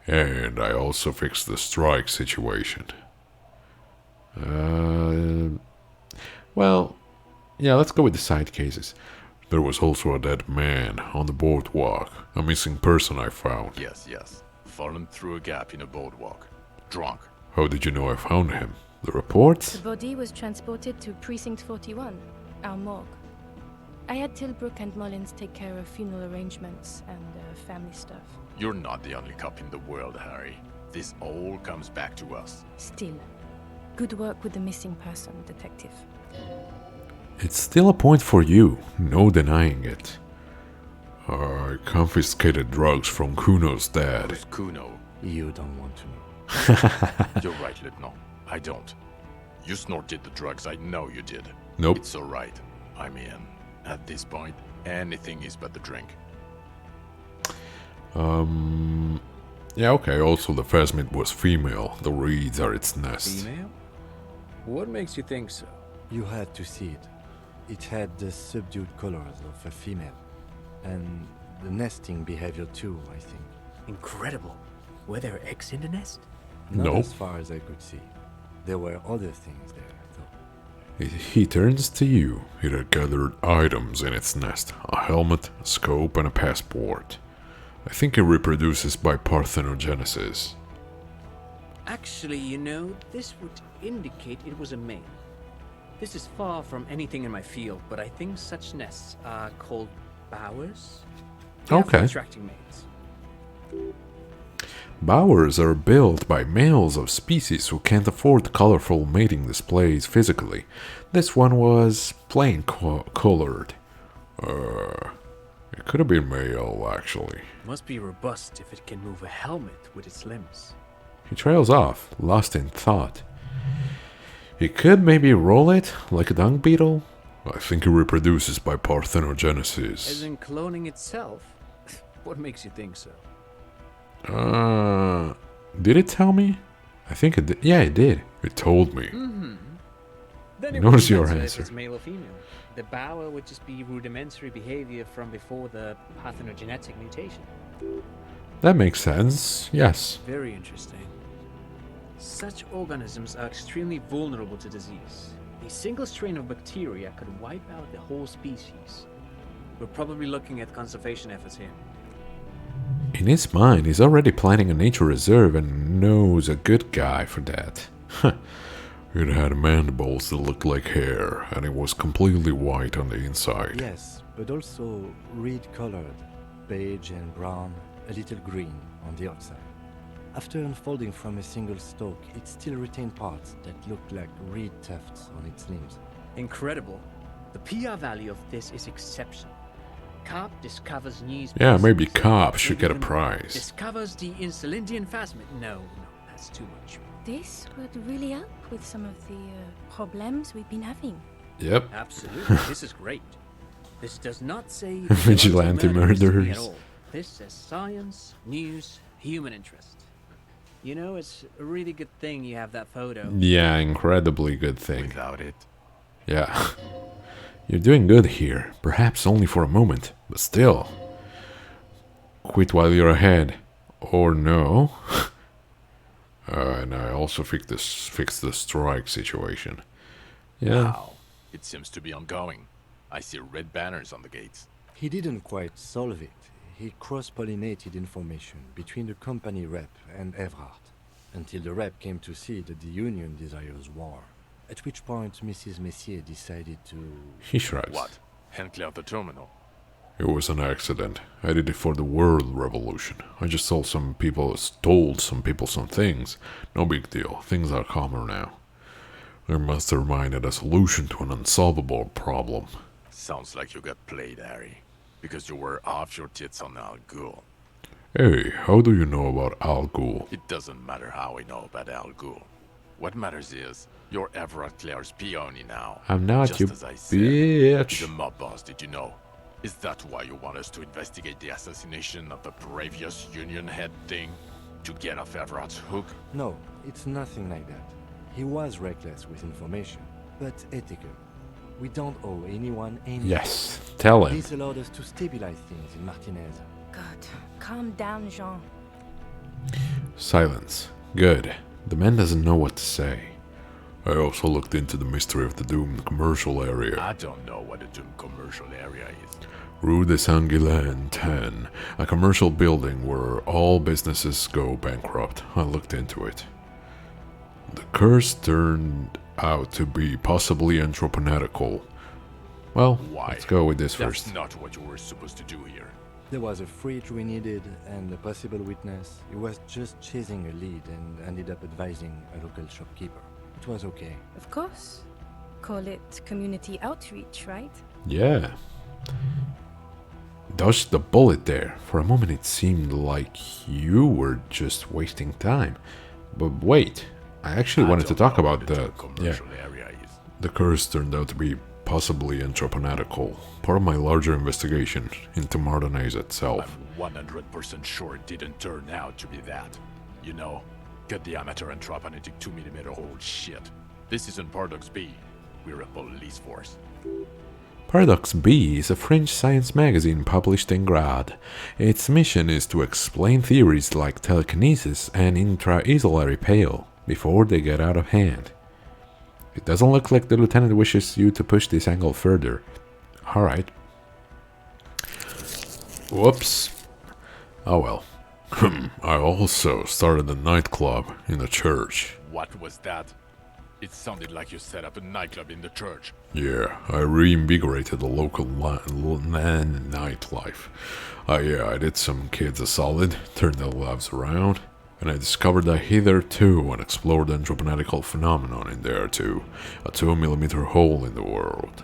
And I also fixed the strike situation. Well, yeah, let's go with the side cases. There was also a dead man on the boardwalk, a missing person I found. Yes. Fallen through a gap in a boardwalk. Drunk. How did you know I found him? The reports? The body was transported to Precinct 41, our morgue. I had Tilbrook and Mullins take care of funeral arrangements and family stuff. You're not the only cop in the world, Harry. This all comes back to us. Still, good work with the missing person, Detective. It's still a point for you, no denying it. I confiscated drugs from Kuno's dad. Who's Kuno? You don't want to know. You're right, Lieutenant. I don't. You snorted the drugs, I know you did. Nope. It's alright. I mean, at this point, anything is but the drink. Yeah, okay, also the phasmid was female. The reeds are its nest. Female? What makes you think so? You had to see it. It had the subdued colors of a female. And the nesting behavior too, I think. Incredible. Were there eggs in the nest? Not Nope. as far as I could see. There were other things there, though. He turns to you. It had gathered items in its nest. A helmet, a scope, and a passport. I think it reproduces by parthenogenesis. Actually, you know, this would indicate it was a male. This is far from anything in my field, but I think such nests are called bowers. They are for Okay. attracting mates. Bowers are built by males of species who can't afford colorful mating displays physically. This one was plain colored. It could have been male, actually. Must be robust if it can move a helmet with its limbs. He trails off, lost in thought. He could maybe roll it like a dung beetle? I think it reproduces by As parthenogenesis. in cloning itself? What makes you think so? Did it tell me? I think it did. Yeah, it did. It told me. Then Notice wouldn't your matter if answer. it's male or female. The bower would just be rudimentary behavior from before the parthenogenetic mutation. That makes sense. Yes. Very interesting. Such organisms are extremely vulnerable to disease. A single strain of bacteria could wipe out the whole species. We're probably looking at conservation efforts here. In his mind, he's already planning a nature reserve and knows a good guy for that. It had mandibles that looked like hair, and it was completely white on the inside. Yes, but also reed-colored, beige and brown, a little green on the outside. After unfolding from a single stalk, it still retained parts that looked like reed tufts on its limbs. Incredible. The PR value of this is exceptional. Carp discovers new species. Yeah, maybe cops should get a Even prize. Discovers the Insulindian phasmid. No, that's too much. This would really help with some of the problems we've been having. Yep. Absolutely, this is great. This does not say Vigilante murderers to me murderers. at all. This says science, news, human interest. You know, it's a really good thing you have that photo. Yeah, incredibly good thing. Without it, Yeah. You're doing good here. Perhaps only for a moment, but still. Quit while you're ahead. Or no. And I also fixed the strike situation. Yeah. wow, it seems to be ongoing. I see red banners on the gates. He didn't quite solve it. He cross-pollinated information between the company rep and Everard, until the rep came to see that the Union desires war. At which point Mrs. Messier decided to... He shrugs. What? Hand clear the terminal. It was an accident. I did it for the world revolution. I just told some people some things. No big deal. Things are calmer now. Their mastermind had a solution to an unsolvable problem. Sounds like you got played, Harry. Because you were off your tits on Al Ghul. Hey, how do you know about Al Ghul? It doesn't matter how we know about Al Ghul. What matters is, you're Everard Clare's peony now. I'm not Just you as I said. He's bitch. a mob boss, did you know? Is that why you want us to investigate the assassination of the previous Union head thing? To get off Everard's hook? No, it's nothing like that. He was reckless with information, but ethical. We don't owe anyone anything. Yes. Tell him. This allowed us to stabilize things in Martinez. God, calm down, Jean. Silence. Good. The man doesn't know what to say. I also looked into the mystery of the doomed commercial area. I don't know what a doomed commercial area is. Rue des Anguilins 10, a commercial building where all businesses go bankrupt. I looked into it. The curse turned out to be possibly anthroponetical. Well, Why? let's go with this That's first. not what you were supposed to do here. There was a fridge we needed and a possible witness. He was just chasing a lead and ended up advising a local shopkeeper. It was okay. Of course. Call it community outreach, right? Yeah. Dodged the bullet there. For a moment it seemed like you were just wasting time. But wait, I actually wanted to don't talk know about what a the... doomed commercial area is. The curse turned out to be possibly anthroponetical, part of my larger investigation into Martinez itself. I'm 100% sure it didn't turn out to be that. You know, get the amateur anthroponetic 2mm old shit. This isn't Paradox B. We're a police force. Paradox B is a French science magazine published in Grad. Its mission is to explain theories like telekinesis and intra-esolary pale before they get out of hand. It doesn't look like the lieutenant wishes you to push this angle further. Alright. Whoops. Oh well. I also started a nightclub in the church. What was that? It sounded like you set up a nightclub in the church. Yeah, I reinvigorated the local nightlife. I did some kids a solid, turned their lives around, and I discovered a hitherto unexplored anthroponetical phenomenon in there too, a 2mm hole in the world.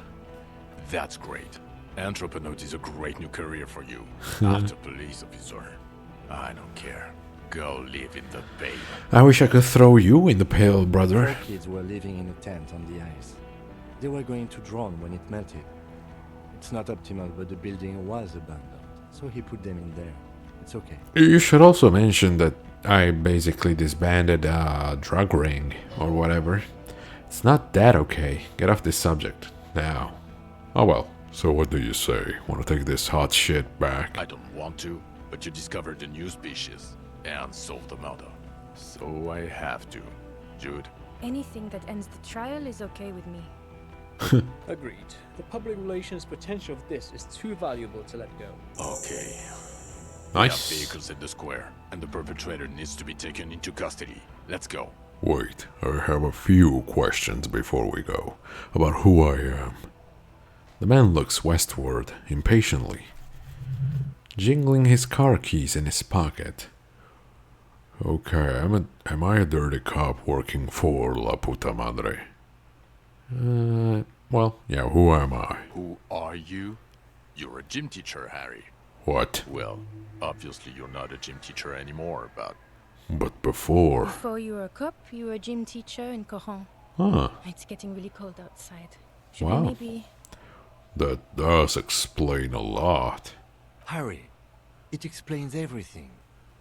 That's great. Anthroponaut is a great new career for you. After police officer. I don't care. Go live in the bay. I wish I could throw you in the pail, brother. 4 kids were living in a tent on the ice. They were going to drown when it melted. It's not optimal, but the building was abandoned, so he put them in there. It's okay. You should also mention that I basically disbanded a drug ring, or whatever. It's not that okay. Get off this subject, now. Oh well, so what do you say? Want to take this hot shit back? I don't want to, but you discovered a new species and solved the murder. So I have to. Jude, Anything that ends the trial is okay with me. Agreed. The public relations potential of this is too valuable to let go. okay. We have Nice. vehicles in the square, and the perpetrator needs to be taken into custody. Let's go. Wait, I have a few questions before we go. About who I am. The man looks westward impatiently, jingling his car keys in his pocket. Okay, am I a dirty cop working for La Puta Madre? Well, Yeah, who am I? Who are you? You're a gym teacher, Harry. What? Well, obviously you're not a gym teacher anymore, but But before... Before you were a cop, you were a gym teacher in Coron. huh. It's getting really cold outside. Should Wow. we maybe... That does explain a lot. Harry, it explains everything.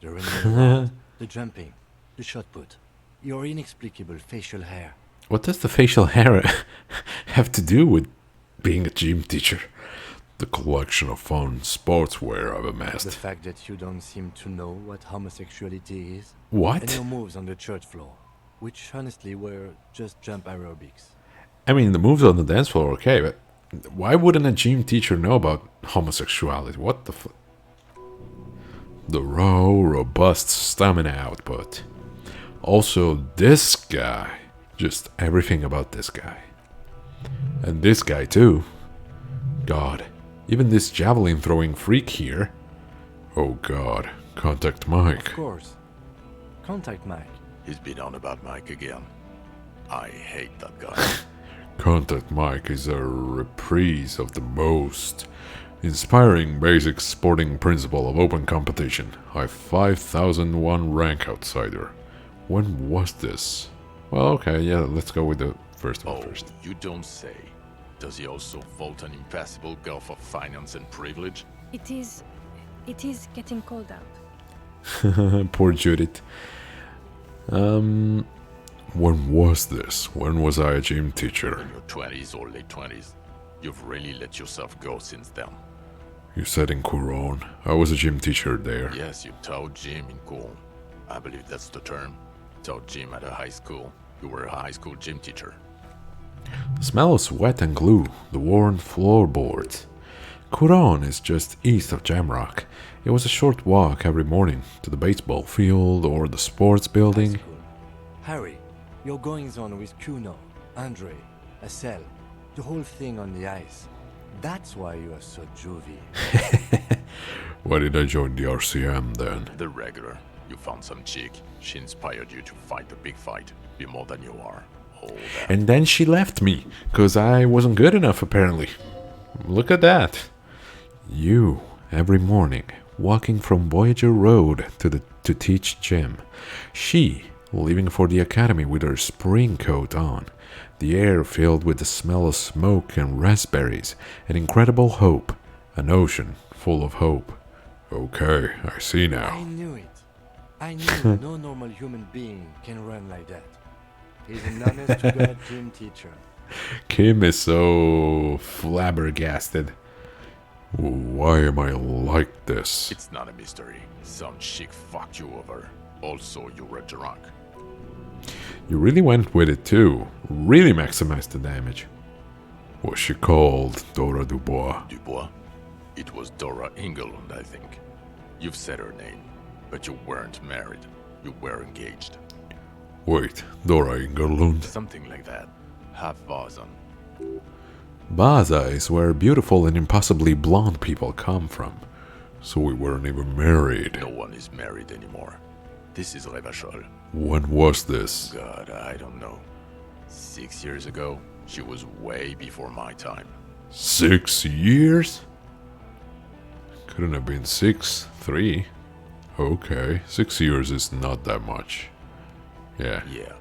The running around, the jumping, the shot put, your inexplicable facial hair. What does the facial hair have to do with being a gym teacher? The collection of fun sportswear I've The amassed. fact that you don't seem to know what homosexuality is. What? And your moves on the church floor, which honestly were just jump aerobics. I mean, the moves on the dance floor, okay, but why wouldn't a gym teacher know about homosexuality? What the The raw, robust stamina output. Also, this guy. Just everything about this guy. And this guy, too. God, even this javelin throwing freak here. Oh god, contact Mike. Of course. Contact Mike. he's been on about Mike again. I hate that guy. Contact Mike is a reprise of the most inspiring basic sporting principle of open competition. I 5001 rank outsider. When was this? Well, okay, yeah, let's go with the first one Oh, first. you don't say. Does he also vault an impassable gulf of finance and privilege? It is getting cold out. Poor Judith. When was this? When was I a gym teacher? In your 20s or late 20s. You've really let yourself go since then. You said in Coron. I was a gym teacher there. Yes, you taught gym in Cool. I believe that's the term. Taught gym at a high school. You were a high school gym teacher. The smell of sweat and glue, the worn floorboards. Coron is just east of Jamrock. It was a short walk every morning to the baseball field or the sports building. That's cool. Harry, your goings on with Kuno, Andre, Assel, the whole thing on the ice. That's why you are so juvie. Why did I join the RCM then? The regular. You found some chick. She inspired you to fight the big fight. Be more than you are. All that. And then she left me, because I wasn't good enough apparently. Look at that. You, every morning, walking from Voyager Road to teach gym. She, leaving for the academy with her spring coat on. The air filled with the smell of smoke and raspberries. An incredible hope. An ocean full of hope. Okay, I see I now. knew it. I knew no normal human being can run like that. He's an honest to God gym teacher. Kim is so flabbergasted. Why am I like this? It's not a mystery. Some chick fucked you over. Also, you were drunk. You really went with it too. Really maximized the damage. Was she called Dora Dubois? Dubois? It was Dora Engelund, I think. You've said her name, but you weren't married. You were engaged. Wait, Dora Engelund? Something like that. Half Vazan. Baza is where beautiful and impossibly blonde people come from. So we weren't even married. No one is married anymore. This is Revachol. When was this? God, I don't know. 6 years ago, she was way before my time. 6 years? Couldn't have been 6, 3. Okay, 6 years is not that much. Yeah, Yeah,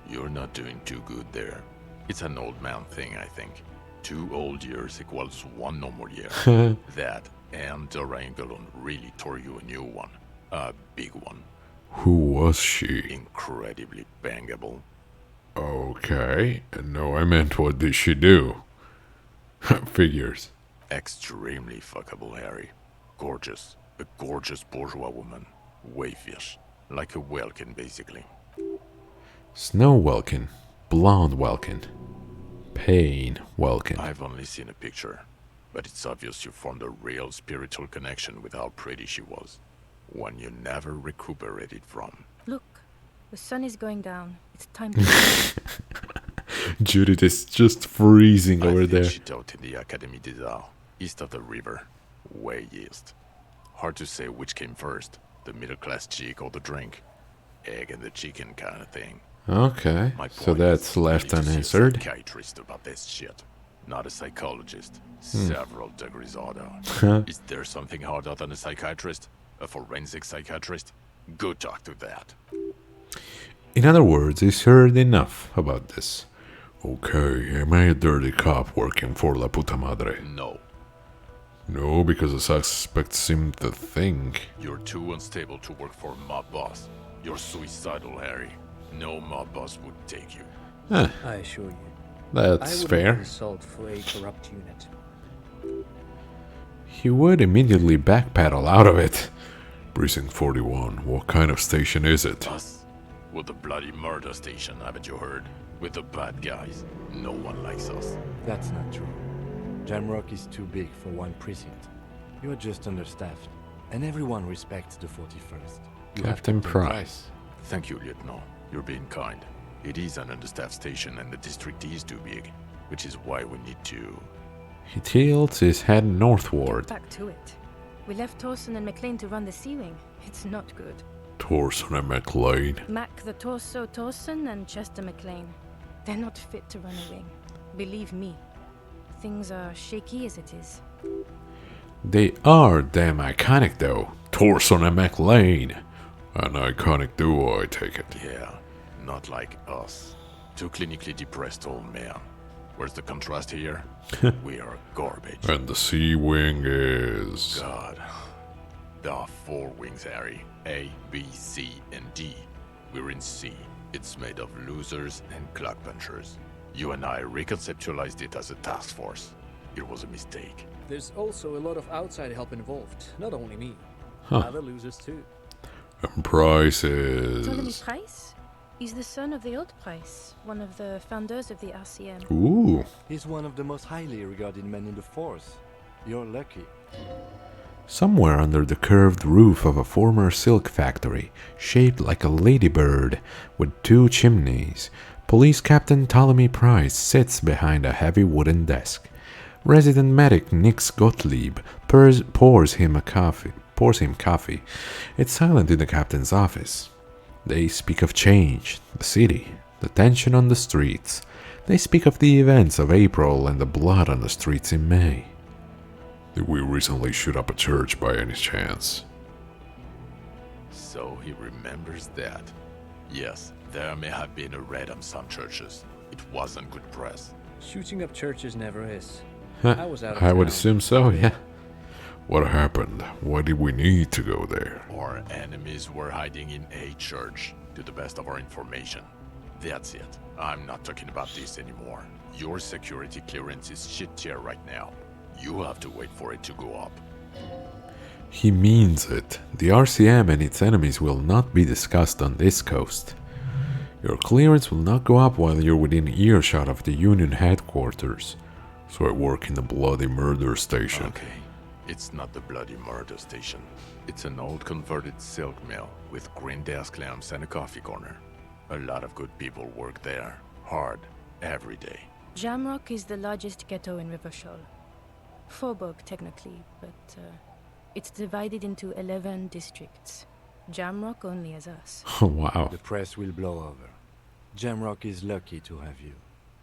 you're not doing too good there. It's an old man thing, I think. 2 old years equals 1 normal year. That and Dora Engelund really tore you a new one. A big one. who was she? Incredibly bangable. Okay, no, I meant what did she do? Figures. Extremely fuckable, Harry. Gorgeous. A gorgeous bourgeois woman. Wayfish. Like a Welkin, basically. Snow Welkin. Blonde Welkin. Pain Welkin. I've only seen a picture, but it's obvious you formed a real spiritual connection with how pretty she was. One you never recuperated from. Look, the sun is going down. It's time to Judith is just freezing over I think there. she taught in the Académie des Arts, east of the river. Way east. Hard to say which came first, the middle-class chick or the drink. Egg and the chicken kind of thing. Okay, My so point that's is, you left need to see a unanswered. psychiatrist about this shit. Not a psychologist. Several degrees harder. Is there something harder than a psychiatrist? A forensic psychiatrist? Go talk to that. In other words, he's heard enough about this. Okay, am I a dirty cop working for La Puta Madre? No. No, because the suspects seem to think. You're too unstable to work for a mob boss. You're suicidal, Harry. No mob boss would take you. Huh, I assure you. that's I would fair. consult for a corrupt unit. He would immediately backpedal out of it. Precinct 41, what kind of station is it? Us? We're the bloody murder station, haven't you heard? We're the bad guys. No one likes us. That's not true. Jamrock is too big for one precinct. You're just understaffed, and everyone respects the 41st. You have Captain Captain Price. Thank you, Lieutenant. You're being kind. It is an understaffed station and the district is too big, which is why we need to... He tilts his head northward. back to it. We left Torson and McLean to run the sea wing. It's not good. Torson and McLean. Mac the Torso Torson and Chester McLean. They're not fit to run a wing. Believe me. Things are shaky as it is. They are damn iconic though. Torson and McLean. An iconic duo, I take it. Yeah, not like us. Two clinically depressed old men. Where's the contrast here? We are garbage. And the Sea Wing is... God. There are 4 wings, Harry. A, B, C, and D. We're in C. It's made of losers and clock punchers. You and I reconceptualized it as a task force. It was a mistake. There's also a lot of outside help involved, not only me. Huh. Other losers too. And Price Ptolemy is... Price? He's the son of the old Price, one of the founders of the RCM. Ooh. He's one of the most highly regarded men in the force. You're lucky. Somewhere under the curved roof of a former silk factory, shaped like a ladybird with 2 chimneys, Police Captain Ptolemy Price sits behind a heavy wooden desk. Resident medic Nix Gottlieb pours him coffee. It's silent in the captain's office. They speak of change, the city, the tension on the streets. They speak of the events of April and the blood on the streets in May. Did we recently shoot up a church by any chance? So he remembers that. Yes, there may have been a raid on some churches. It wasn't good press. Shooting up churches never is. Huh, I was out of I would town. assume so, yeah. What happened? Why did we need to go there? Our enemies were hiding in a church, to the best of our information. That's it. I'm not talking about this anymore. Your security clearance is shit tier right now. You have to wait for it to go up. He means it. The RCM and its enemies will not be discussed on this coast. Your clearance will not go up while you're within earshot of the Union headquarters. So I work in the bloody murder station. Okay, it's not the bloody murder station. It's an old converted silk mill with green desk lamps and a coffee corner. A lot of good people work there, hard, every day. Jamrock is the largest ghetto in Rivershore. Faubourg, technically, but it's divided into 11 districts. Jamrock only has us. Wow. The press will blow over. Jamrock is lucky to have you,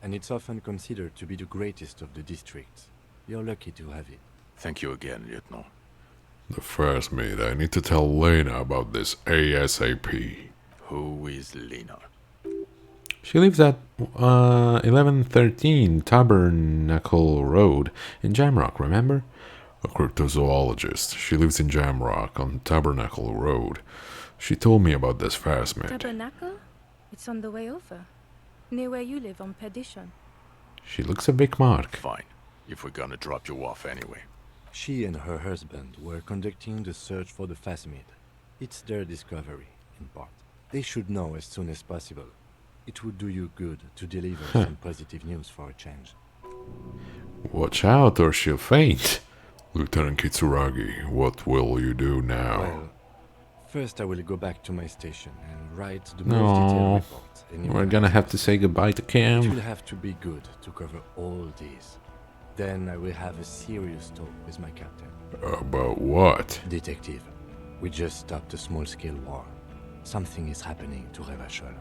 and it's often considered to be the greatest of the districts. You're lucky to have it. Thank you again, Lieutenant. The first mate, I need to tell Lena about this ASAP. Who is Lena? She lives at 1113 Tabernacle Road in Jamrock, remember? A cryptozoologist. She lives in Jamrock on Tabernacle Road. She told me about this fast mate. Tabernacle? It's on the way over. Near where you live on Perdition. She looks a big mark. Fine, if we're gonna drop you off anyway. She and her husband were conducting the search for the phasmid. It's their discovery, in part. They should know as soon as possible. It would do you good to deliver some positive news for a change. Watch out or she'll faint. Lieutenant Kitsuragi, what will you do now? Well, first I will go back to my station and write the No. most detailed report. We're gonna have to say goodbye to It Cam. will have to be good to cover all these. Then I will have a serious talk with my captain. About what? Detective, we just stopped a small-scale war. Something is happening to Revachol.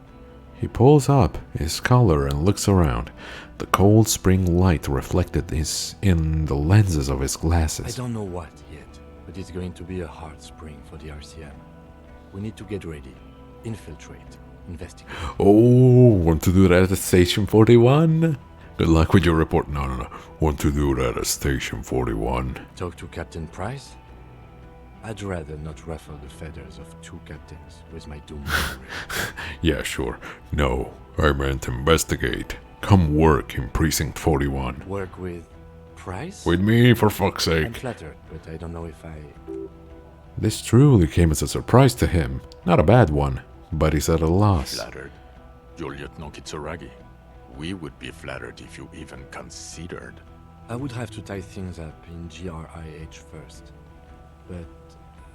He pulls up his collar and looks around. The cold spring light reflected is in the lenses of his I glasses. don't know what yet, but it's going to be a hard spring for the RCM. We need to get ready, infiltrate, investigate. Oh, want to do that at Station 41? Good luck with your report. No. Want to do that at Station 41? Talk to Captain Price? I'd rather not ruffle the feathers of two captains with my doom memory. Yeah, sure. No, I meant investigate. Come work in Precinct 41. Work with Price? With me, for fuck's I'm sake. flattered, but I don't know if I... This truly came as a surprise to him. Not a bad one, but he's at a loss. Flattered. You're Lieutenant Kitsuragi. We would be flattered if you even considered. I would have to tie things up in GRIH first. But,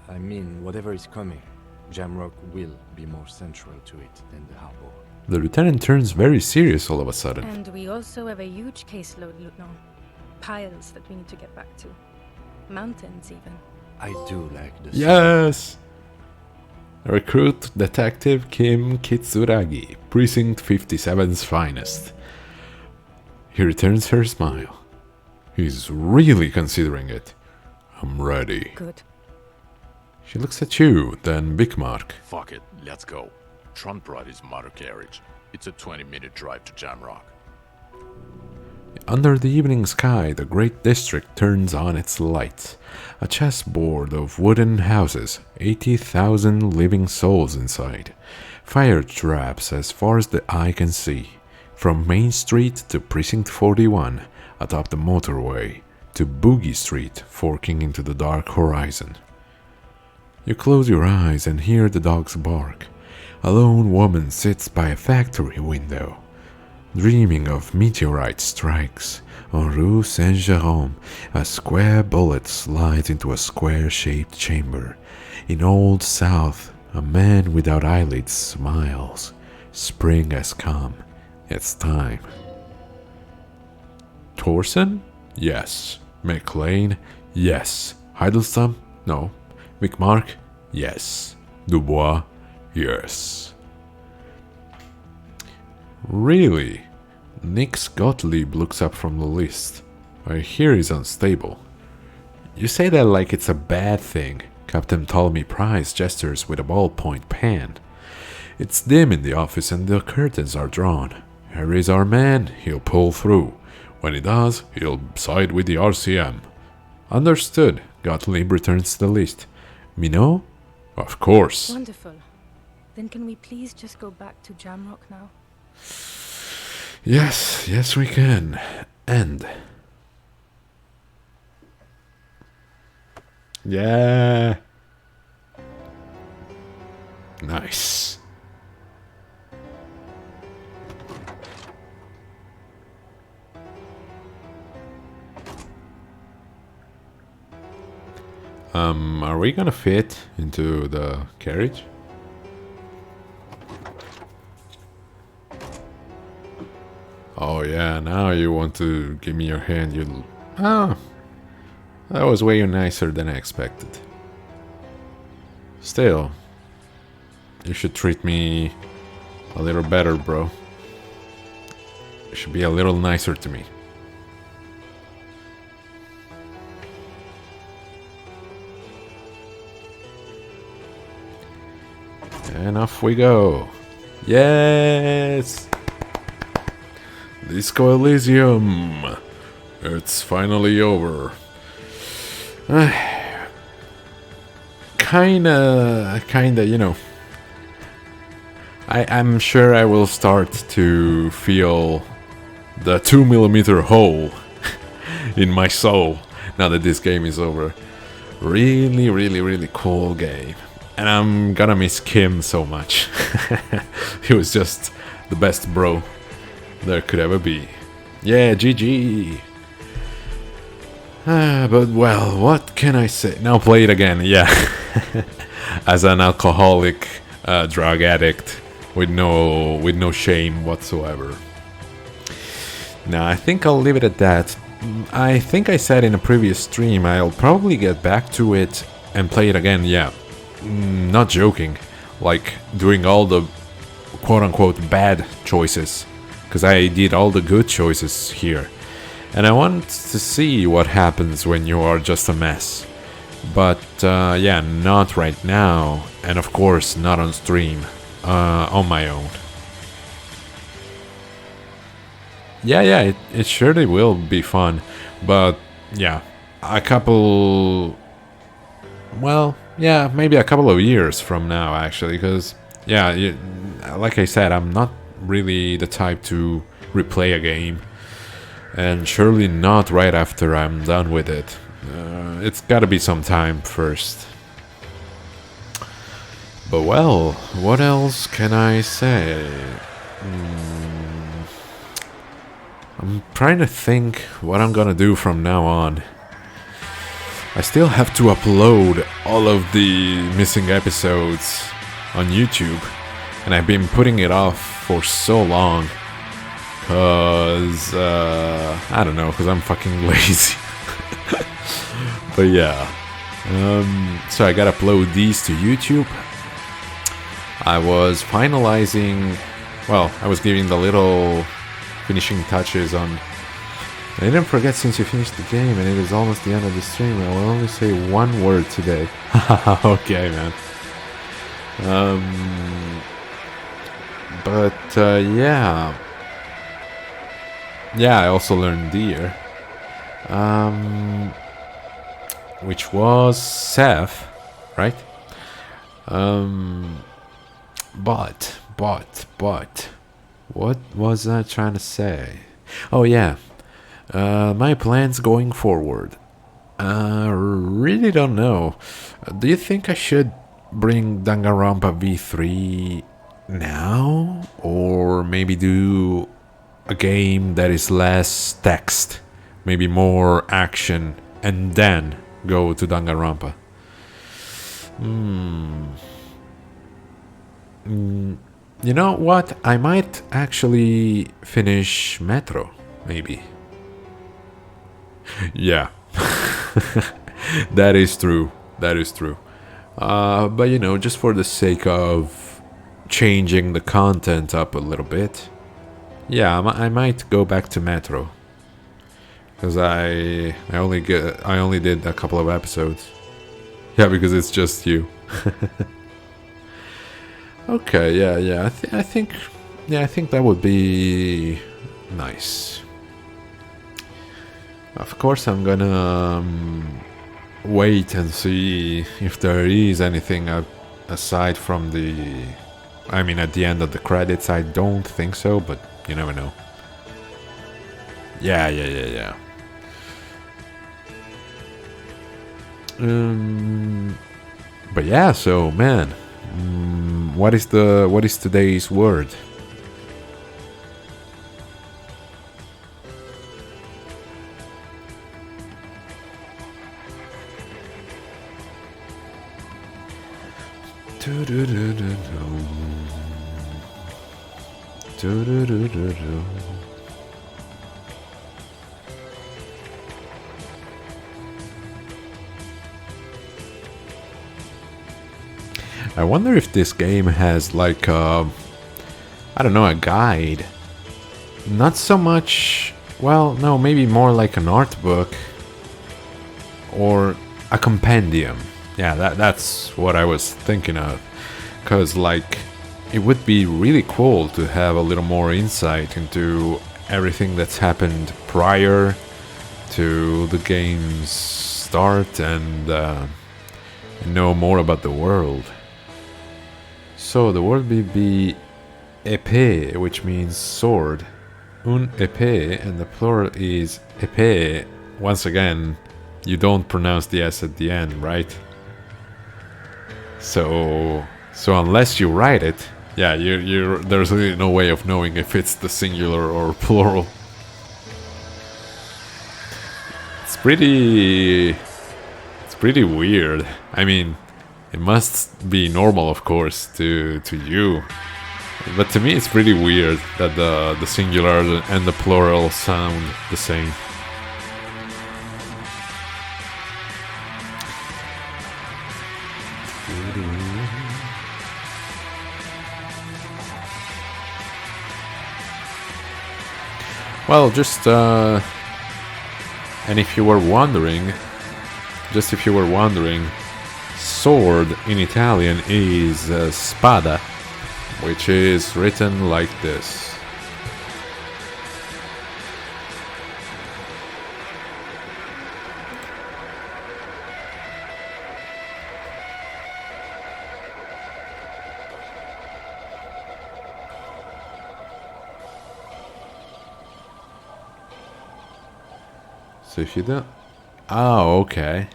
I mean, whatever is coming, Jamrock will be more central to it than the harbor. The lieutenant turns very serious all of a sudden. And we also have a huge caseload, Lieutenant. Piles that we need to get back to. Mountains, even. I do like the Yes! Recruit Detective Kim Kitsuragi, Precinct 57's finest. He returns her smile. He's really considering it. I'm ready. Good. She looks at you, then Bigmark. Fuck it, let's go. Tron brought his motor carriage. It's a 20-minute drive to Jamrock. Under the evening sky, the great district turns on its lights. A chessboard of wooden houses, 80,000 living souls inside. Fire traps as far as the eye can see. From Main Street to Precinct 41, atop the motorway, to Boogie Street, forking into the dark horizon. You close your eyes and hear the dogs bark. A lone woman sits by a factory window, dreaming of meteorite strikes. On Rue Saint-Jérôme, a square bullet slides into a square-shaped chamber. In Old South, a man without eyelids smiles. Spring has come. It's time. Thorson? Yes. McLean? Yes. Hiddleston? No. McMark? Yes. Dubois? Yes. Really? Nix Gottlieb looks up from the list. I hear he's unstable. You say that like it's a bad thing. Captain Ptolemy Price gestures with a ballpoint pen. It's dim in the office and the curtains are drawn. Harry's our man, he'll pull through. When he does, he'll side with the RCM. Understood. Gottlieb returns to the list. Minot? Of course. Wonderful. Then can we please just go back to Jamrock now? Yes, we can. And yeah. Nice. Are we gonna fit into the carriage? Oh yeah, now you want to give me your hand, you... Oh, that was way nicer than I expected. Still, you should treat me a little better, bro. You should be a little nicer to me. And off we go. Yes! Disco Elysium. It's finally over. Kinda, you know. I'm sure I will start to feel the 2mm hole in my soul now that this game is over. Really, really, really cool game. And I'm gonna miss Kim so much. He was just the best bro there could ever be. Yeah, GG. But well, what can I say? Now play it again, yeah. As an alcoholic, drug addict with no shame whatsoever. Now I think I'll leave it at that. I think I said in a previous stream I'll probably get back to it and play it again, yeah. Not joking. Like doing all the quote-unquote bad choices, because I did all the good choices here. And I want to see what happens when you are just a mess. But yeah, not right now, and of course not on stream, on my own. Yeah, it surely will be fun, but yeah, maybe a couple of years from now, actually, because yeah, like I said, I'm not really the type to replay a game, and surely not right after I'm done with it. It's gotta be some time first. But well, what else can I say? I'm trying to think what I'm gonna do from now on. I still have to upload all of the missing episodes on YouTube, and I've been putting it off for so long. Cause, I don't know, cause I'm fucking lazy. But yeah. So I gotta upload these to YouTube. I was finalizing, well, I was giving the little finishing touches on. I didn't forget, since you finished the game and it is almost the end of the stream, I will only say one word today. Okay, man. Yeah. Yeah, I also learned deer. Which was Seth, right? But, what was I trying to say? Oh yeah, my plans going forward. Really don't know. Do you think I should bring Danganronpa V3 now? Or maybe do a game that is less text, maybe more action, and then go to Danganronpa? You know what? I might actually finish Metro, maybe. Yeah. That is true. That is true. But you know, just for the sake of changing the content up a little bit, yeah, I might go back to Metro. Because I only did a couple of episodes. Yeah, because it's just you. Okay, yeah. I think that would be nice. Of course, I'm gonna wait and see if there is anything aside from the. I mean, at the end of the credits, I don't think so, but you never know. Yeah. But yeah, so man, what is today's word? I wonder if this game has like I don't know, a guide. Not so much, well, no, maybe more like an art book or a compendium. Yeah, that's what I was thinking of. Cause like it would be really cool to have a little more insight into everything that's happened prior to the game's start and know more about the world. So the word would be épée, which means sword. Un épée, and the plural is épée. Once again, you don't pronounce the S at the end, right? So unless you write it, yeah, there's really no way of knowing if it's the singular or plural. It's pretty weird. I mean, it must be normal, of course, to you, but to me it's pretty weird that the singular and the plural sound the same. Well, just and if you were wondering, sword in Italian is spada, which is written like this. So if you don't... Oh, okay.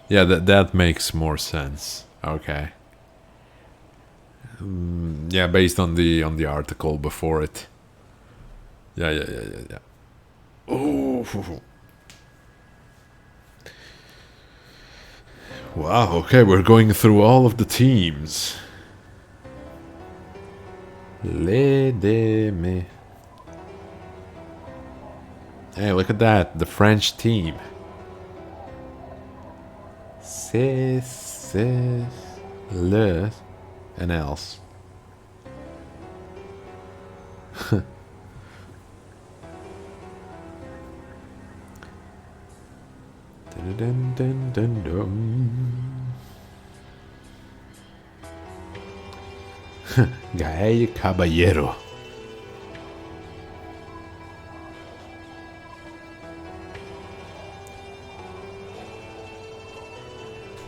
Yeah, that makes more sense. Okay. Yeah, based on the article before it. Yeah. Oh. Wow, okay, we're going through all of the teams. L'aidez-moi. Hey, look at that, the French team. C'est le and else. Dun, dun, dun, dun. Gael Caballero.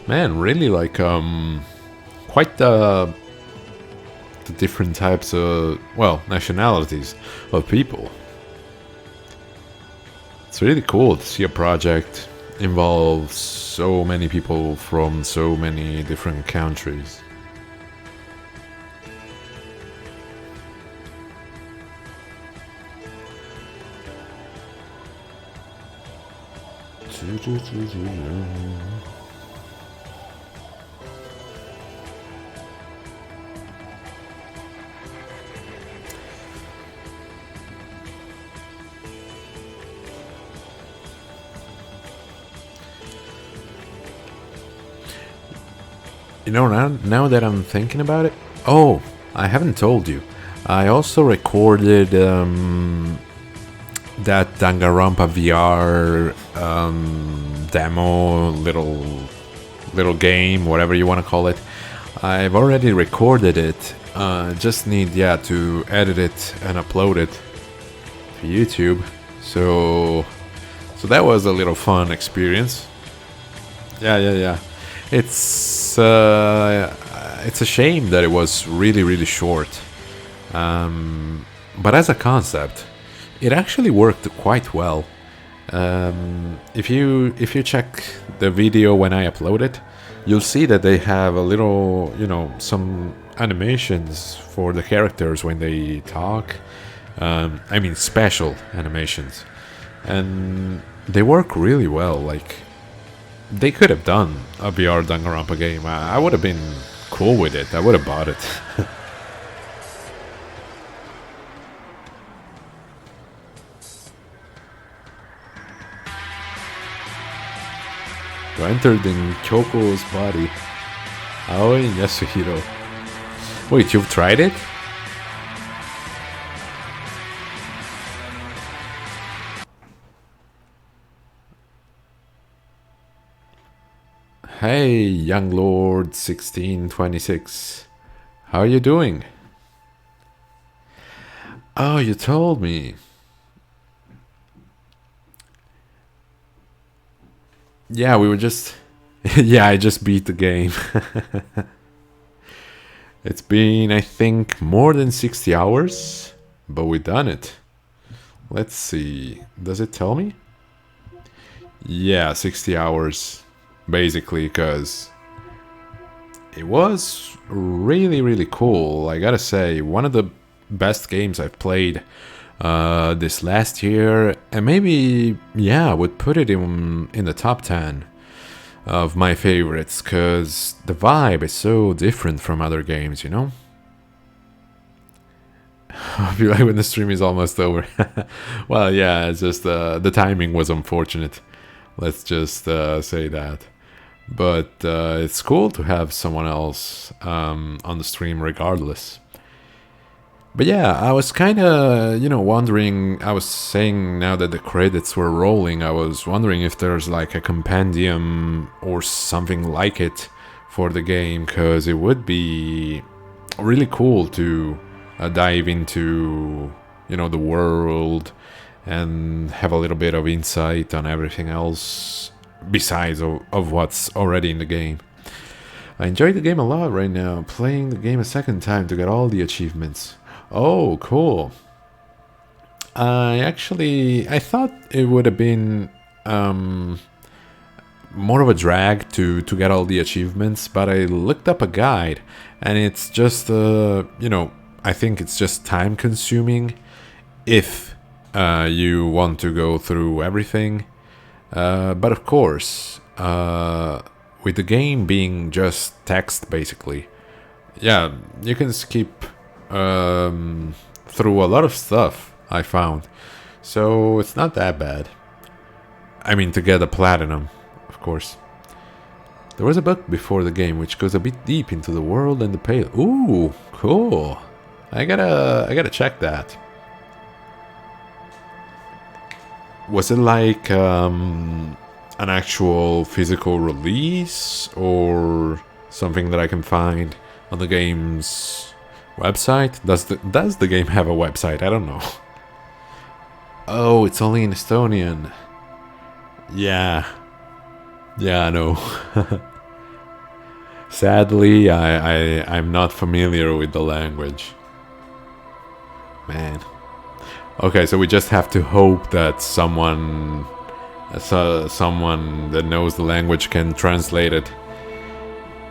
Man, really like quite the different types of, well, nationalities of people. It's really cool to see a project involve so many people from so many different countries. You know, now that I'm thinking about it... Oh, I haven't told you. I also recorded that Danganronpa VR demo, little game, whatever you want to call it. I've already recorded it. Just need, to edit it and upload it to YouTube. So that was a little fun experience. Yeah. It's a shame that it was really short. But as a concept, it actually worked quite well. If you check the video when I upload it, you'll see that they have a little, some animations for the characters when they talk. I mean, special animations, and they work really well. Like, they could have done a VR Danganronpa game. I would have been cool with it. I would have bought it. You entered in Kyoko's body. Aoi and Yasuhiro. Wait, you've tried it? Hey, young lord 1626. How are you doing? Oh, you told me. Yeah, we were just... yeah, I just beat the game. It's been, I think, more than 60 hours, but we done it. Let's see. Does it tell me? Yeah, 60 hours, basically, because it was really, really cool. I gotta say, one of the best games I've played this last year, and maybe, yeah, I would put it in the top 10 of my favorites, because the vibe is so different from other games, you know? I'll be like when the stream is almost over. Well, yeah, it's just the timing was unfortunate. Let's just say that. But it's cool to have someone else on the stream regardless. But yeah, I was kind of, wondering, I was saying now that the credits were rolling, I was wondering if there's like a compendium or something like it for the game, because it would be really cool to dive into, the world and have a little bit of insight on everything else besides of what's already in the game. I enjoy the game a lot right now, playing the game a second time to get all the achievements. Oh, cool. I thought it would have been more of a drag to get all the achievements, but I looked up a guide, and it's just, I think it's just time consuming if you want to go through everything. But of course, with the game being just text basically, yeah, you can skip through a lot of stuff, I found. So it's not that bad. I mean, to get a platinum, of course. There was a book before the game which goes a bit deep into the world and the pale. Ooh, cool. I gotta check that. Was it like an actual physical release or something that I can find on the game's website? Does the game have a website? I don't know. Oh, it's only in Estonian. Yeah, I know. Sadly, I'm not familiar with the language. Man. Okay, so we just have to hope that someone that knows the language can translate it.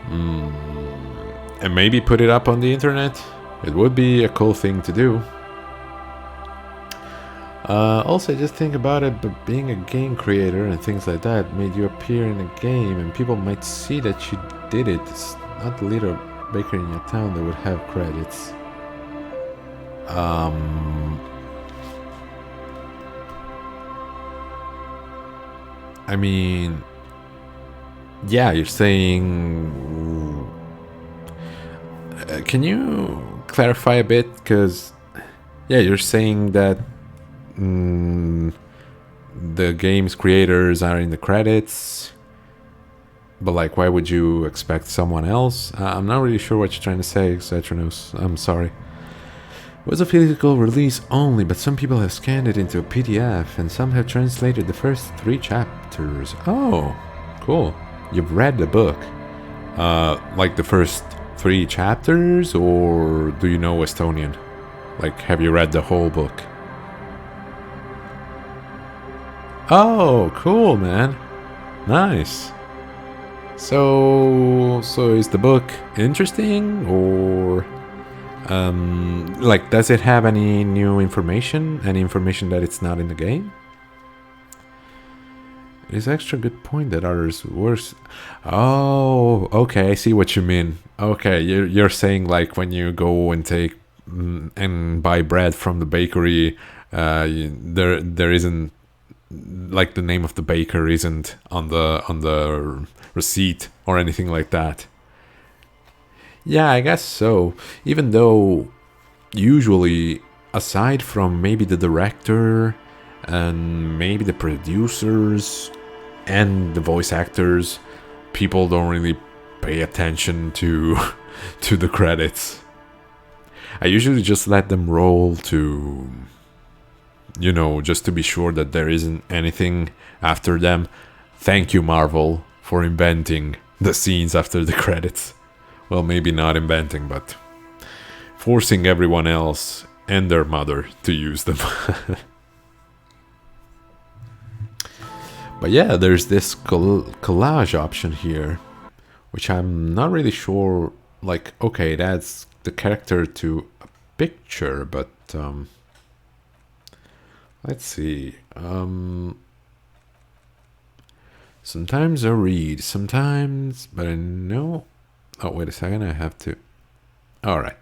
And maybe put it up on the internet. It would be a cool thing to do. Also, just think about it, but being a game creator and things like that made you appear in a game, and people might see that you did it. It's not the little baker in your town that would have credits. I mean, yeah, you're saying... can you clarify a bit? Because, yeah, you're saying that the game's creators are in the credits, but like, why would you expect someone else? I'm not really sure what you're trying to say, Xetronos. I'm sorry. It was a physical release only, but some people have scanned it into a PDF, and some have translated the first 3 chapters. Oh, cool. You've read the book. Like the first 3 chapters, or do you know Estonian? Like, have you read the whole book? Oh, cool, man. Nice. So is the book interesting, or like, does it have any new information? Any information that it's not in the game? It's extra good point that others worse. Oh, okay, I see what you mean. Okay, you're saying like when you go and take and buy bread from the bakery, there isn't, like, the name of the baker isn't on the receipt or anything like that. Yeah, I guess so. Even though usually, aside from maybe the director and maybe the producers and the voice actors, people don't really pay attention to the credits. I usually just let them roll to, just to be sure that there isn't anything after them. Thank you, Marvel, for inventing the scenes after the credits. Well, maybe not inventing, but forcing everyone else and their mother to use them. But yeah, there's this collage option here, which I'm not really sure. Like, okay, that's the character to a picture, but let's see. Sometimes I read, sometimes, but I know. Oh, wait a second, I have to. All right,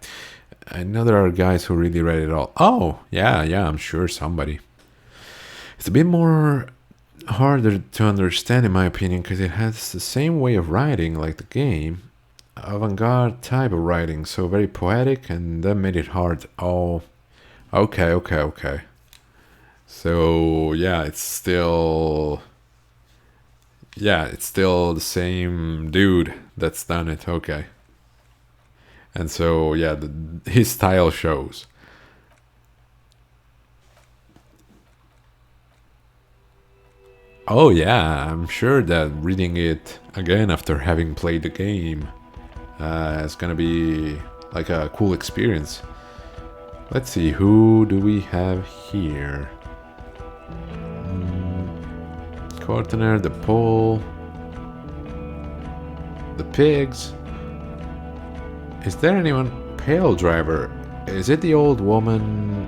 I know there are guys who really read it all. Oh, yeah, I'm sure somebody. It's a bit more harder to understand in my opinion because it has the same way of writing like the game, avant-garde type of writing, so very poetic, and that made it hard. Oh, okay. So yeah, it's still the same dude that's done it. Okay. And so yeah, his style shows. Oh yeah, I'm sure that reading it again after having played the game is gonna be like a cool experience. Let's see, who do we have here? Cortiner, the pole, the pigs. Is there anyone? Pale driver. Is it the old woman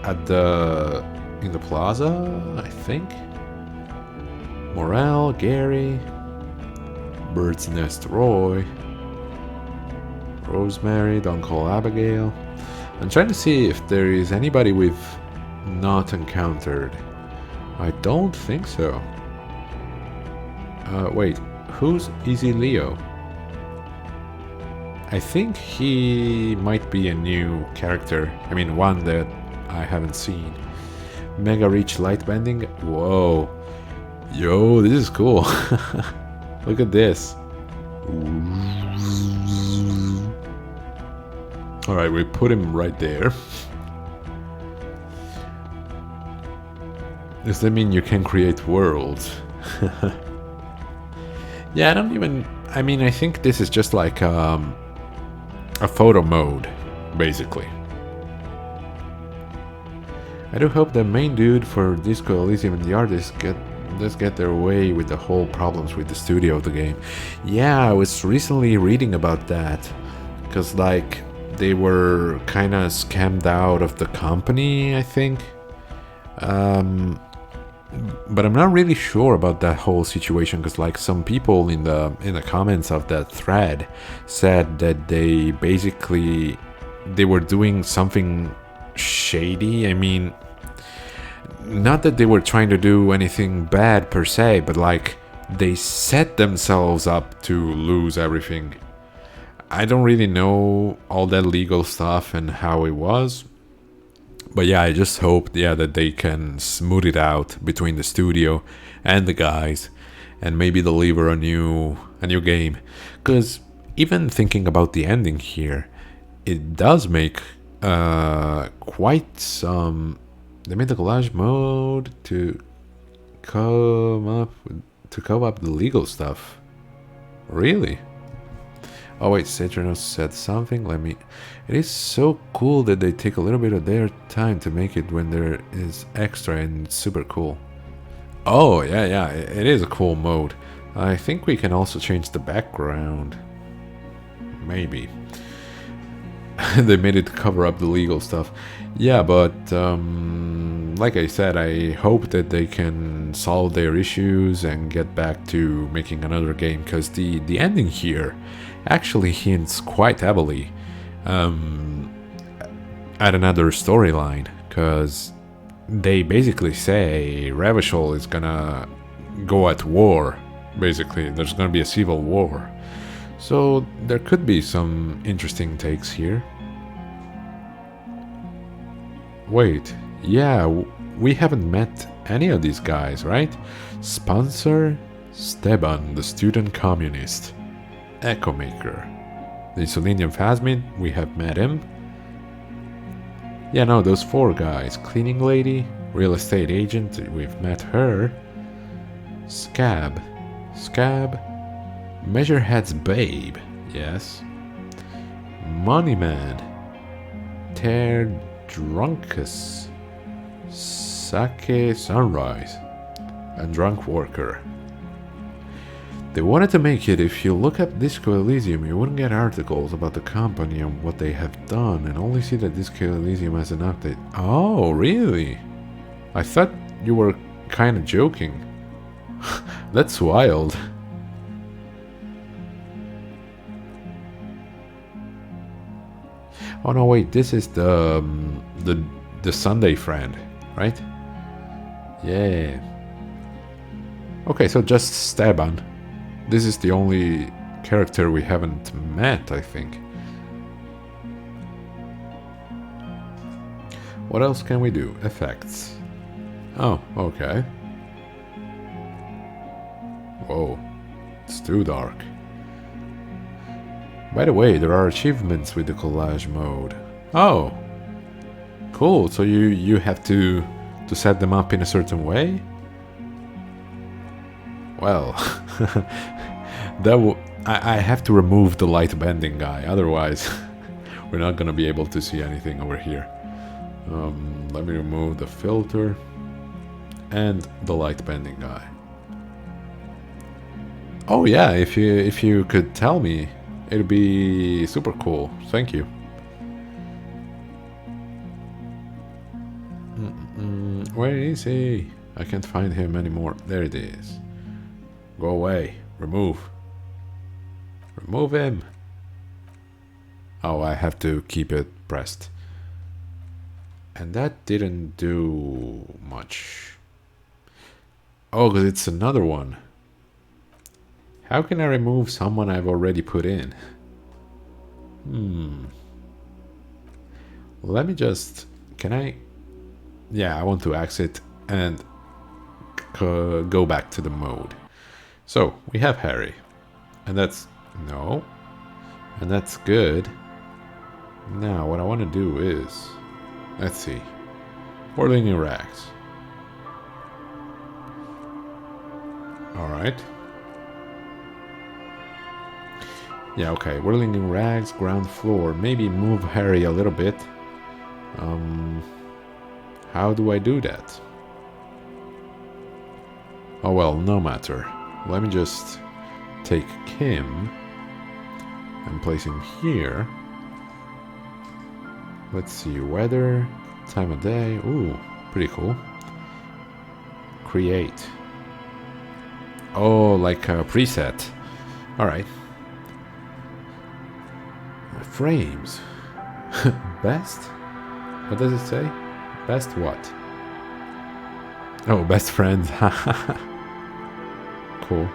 in the plaza? I think. Morale, Gary, Bird's Nest Roy, Rosemary, Don't Call Abigail. I'm trying to see if there is anybody we've not encountered. I don't think so. Wait, who's Easy Leo? I think he might be a new character. I mean, one that I haven't seen. Mega Reach Light Bending. Whoa. Yo, this is cool. Look at this. Alright, we put him right there. Does that mean you can create worlds? Yeah, I think this is just like a photo mode, basically. I do hope the main dude for Disco Elysium and the artist get their way with the whole problems with the studio of the game. Yeah, I was recently reading about that, because like they were kind of scammed out of the company, I think. But I'm not really sure about that whole situation, because like some people in the comments of that thread said that they were doing something shady. I mean, not that they were trying to do anything bad per se, but like they set themselves up to lose everything. I don't really know all that legal stuff and how it was, but yeah, I just hope that they can smooth it out between the studio and the guys and maybe deliver a new game. Because even thinking about the ending here, it does make quite some. They made the collage mode to come up the legal stuff. Really? Oh wait, Citranos said something. It is so cool that they take a little bit of their time to make it when there is extra, and it's super cool. Oh yeah, it is a cool mode. I think we can also change the background. Maybe. They made it to cover up the legal stuff. Yeah, but like I said, I hope that they can solve their issues and get back to making another game, because the ending here actually hints quite heavily at another storyline, because they basically say Revachol is gonna go at war. Basically, there's gonna be a civil war. So there could be some interesting takes here. Wait, yeah, we haven't met any of these guys, right? Sponsor Steban, the student communist. Echo Maker. The Insulinian Phasmid, we have met him. Yeah, no, those four guys. Cleaning lady, real estate agent, we've met her. Scab. Measurehead's babe, yes. Money man. Tear Drunkus. Sake Sunrise. and drunk worker. They wanted to make it if you look up Disco Elysium, you wouldn't get articles about the company and what they have done, and only see that Disco Elysium as an update. Oh, really? I thought you were kind of joking. That's wild. Oh no, wait, this is the Sunday friend, right? Yeah. Okay, so just Steban. This is the only character we haven't met, I think. What else can we do? Effects. Oh, okay. Whoa, it's too dark. By the way, there are achievements with the collage mode. Oh, cool. So you have to set them up in a certain way? Well, I have to remove the light bending guy, otherwise we're not gonna be able to see anything over here. Let me remove the filter and the light bending guy. Oh yeah, if you could tell me, it'd be super cool. Thank you. Where is he? I can't find him anymore. There it is. Go away. Remove. Remove him. Oh, I have to keep it pressed. And that didn't do much. Oh, because it's another one. How can I remove someone I've already put in? Let me just... Can I... Yeah, I want to exit and go back to the mode. So, we have Harry. And that's... No. And that's good. Now, what I want to do is... Let's see. Whirling in Rags. Alright. Yeah, okay. Whirling in Rags, ground floor. Maybe move Harry a little bit. How do I do that? Oh well, no matter. Let me just take Kim and place him here. Let's see, weather, time of day. Ooh, pretty cool. Create. Oh, like a preset. Alright. Frames. Best? What does it say? Best what? Oh, best friends. Cool.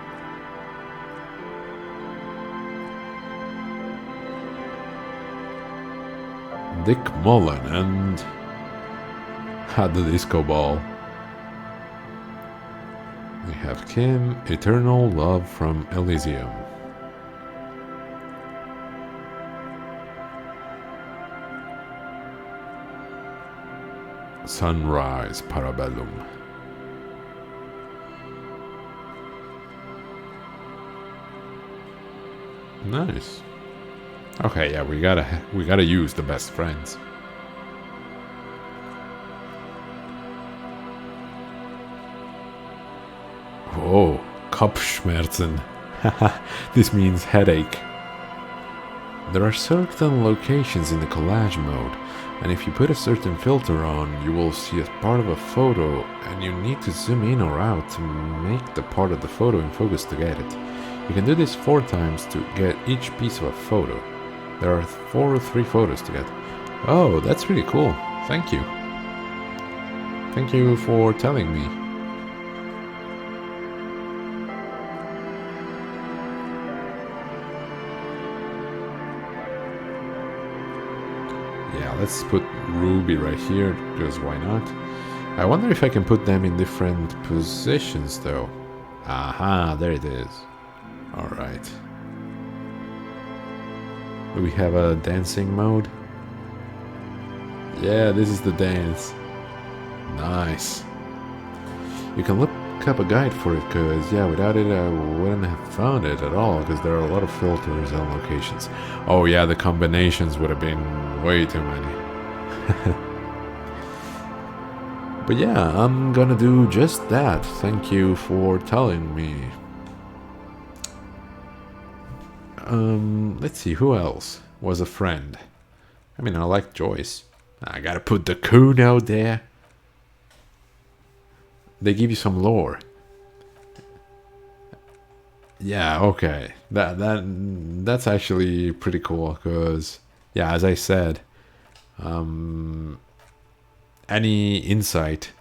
Dick Mullen and had the disco ball. We have Kim, Eternal Love from Elysium. Sunrise, Parabellum. Nice. Okay, yeah, we gotta use the best friends. Oh, Kopfschmerzen. This means headache. There are certain locations in the collage mode, and if you put a certain filter on, you will see a part of a photo, and you need to zoom in or out to make the part of the photo in focus to get it. You can do this 4 times to get each piece of a photo. There are 3 photos to get. Oh, that's really cool. Thank you. Thank you for telling me. Yeah, let's put Ruby right here, because why not? I wonder if I can put them in different positions though. Aha, there it is. Alright. Do we have a dancing mode? Yeah, this is the dance. Nice. You can look up a guide for it, because yeah, without it I wouldn't have found it at all, because there are a lot of filters and locations. Oh yeah, the combinations would have been way too many. But yeah, I'm gonna do just that. Thank you for telling me. Let's see, who else was a friend? I mean, I like Joyce. I gotta put the coon out there. They give you some lore. Yeah, okay. That's actually pretty cool, because yeah, as I said, any insight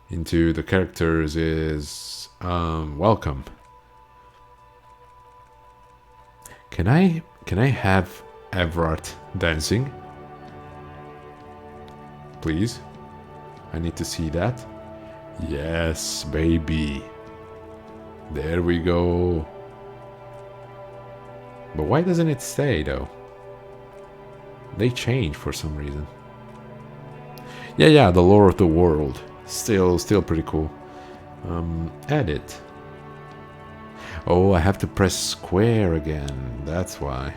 into the characters is welcome. Can I have Everett dancing? Please? I need to see that. Yes, baby. There we go. But why doesn't it stay though? They change for some reason. Yeah, the lore of the world. Still pretty cool. Edit. Oh, I have to press square again. That's why.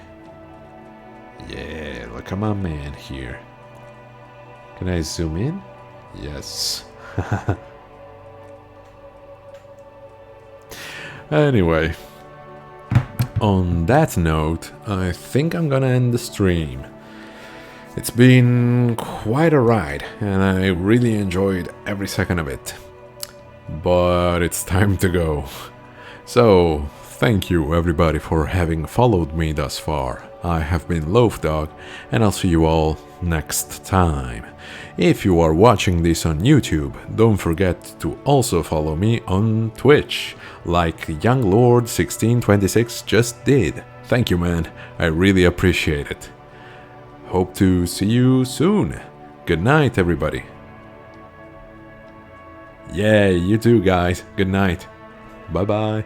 Yeah, look at my man here. Can I zoom in? Yes. Anyway, on that note, I think I'm gonna end the stream. It's been quite a ride, and I really enjoyed every second of it. But it's time to go. So, thank you everybody for having followed me thus far. I have been Loaf Dog, and I'll see you all next time. If you are watching this on YouTube, don't forget to also follow me on Twitch, like YoungLord1626 just did. Thank you, man. I really appreciate it. Hope to see you soon. Good night, everybody. Yeah, you too, guys. Good night. Bye-bye.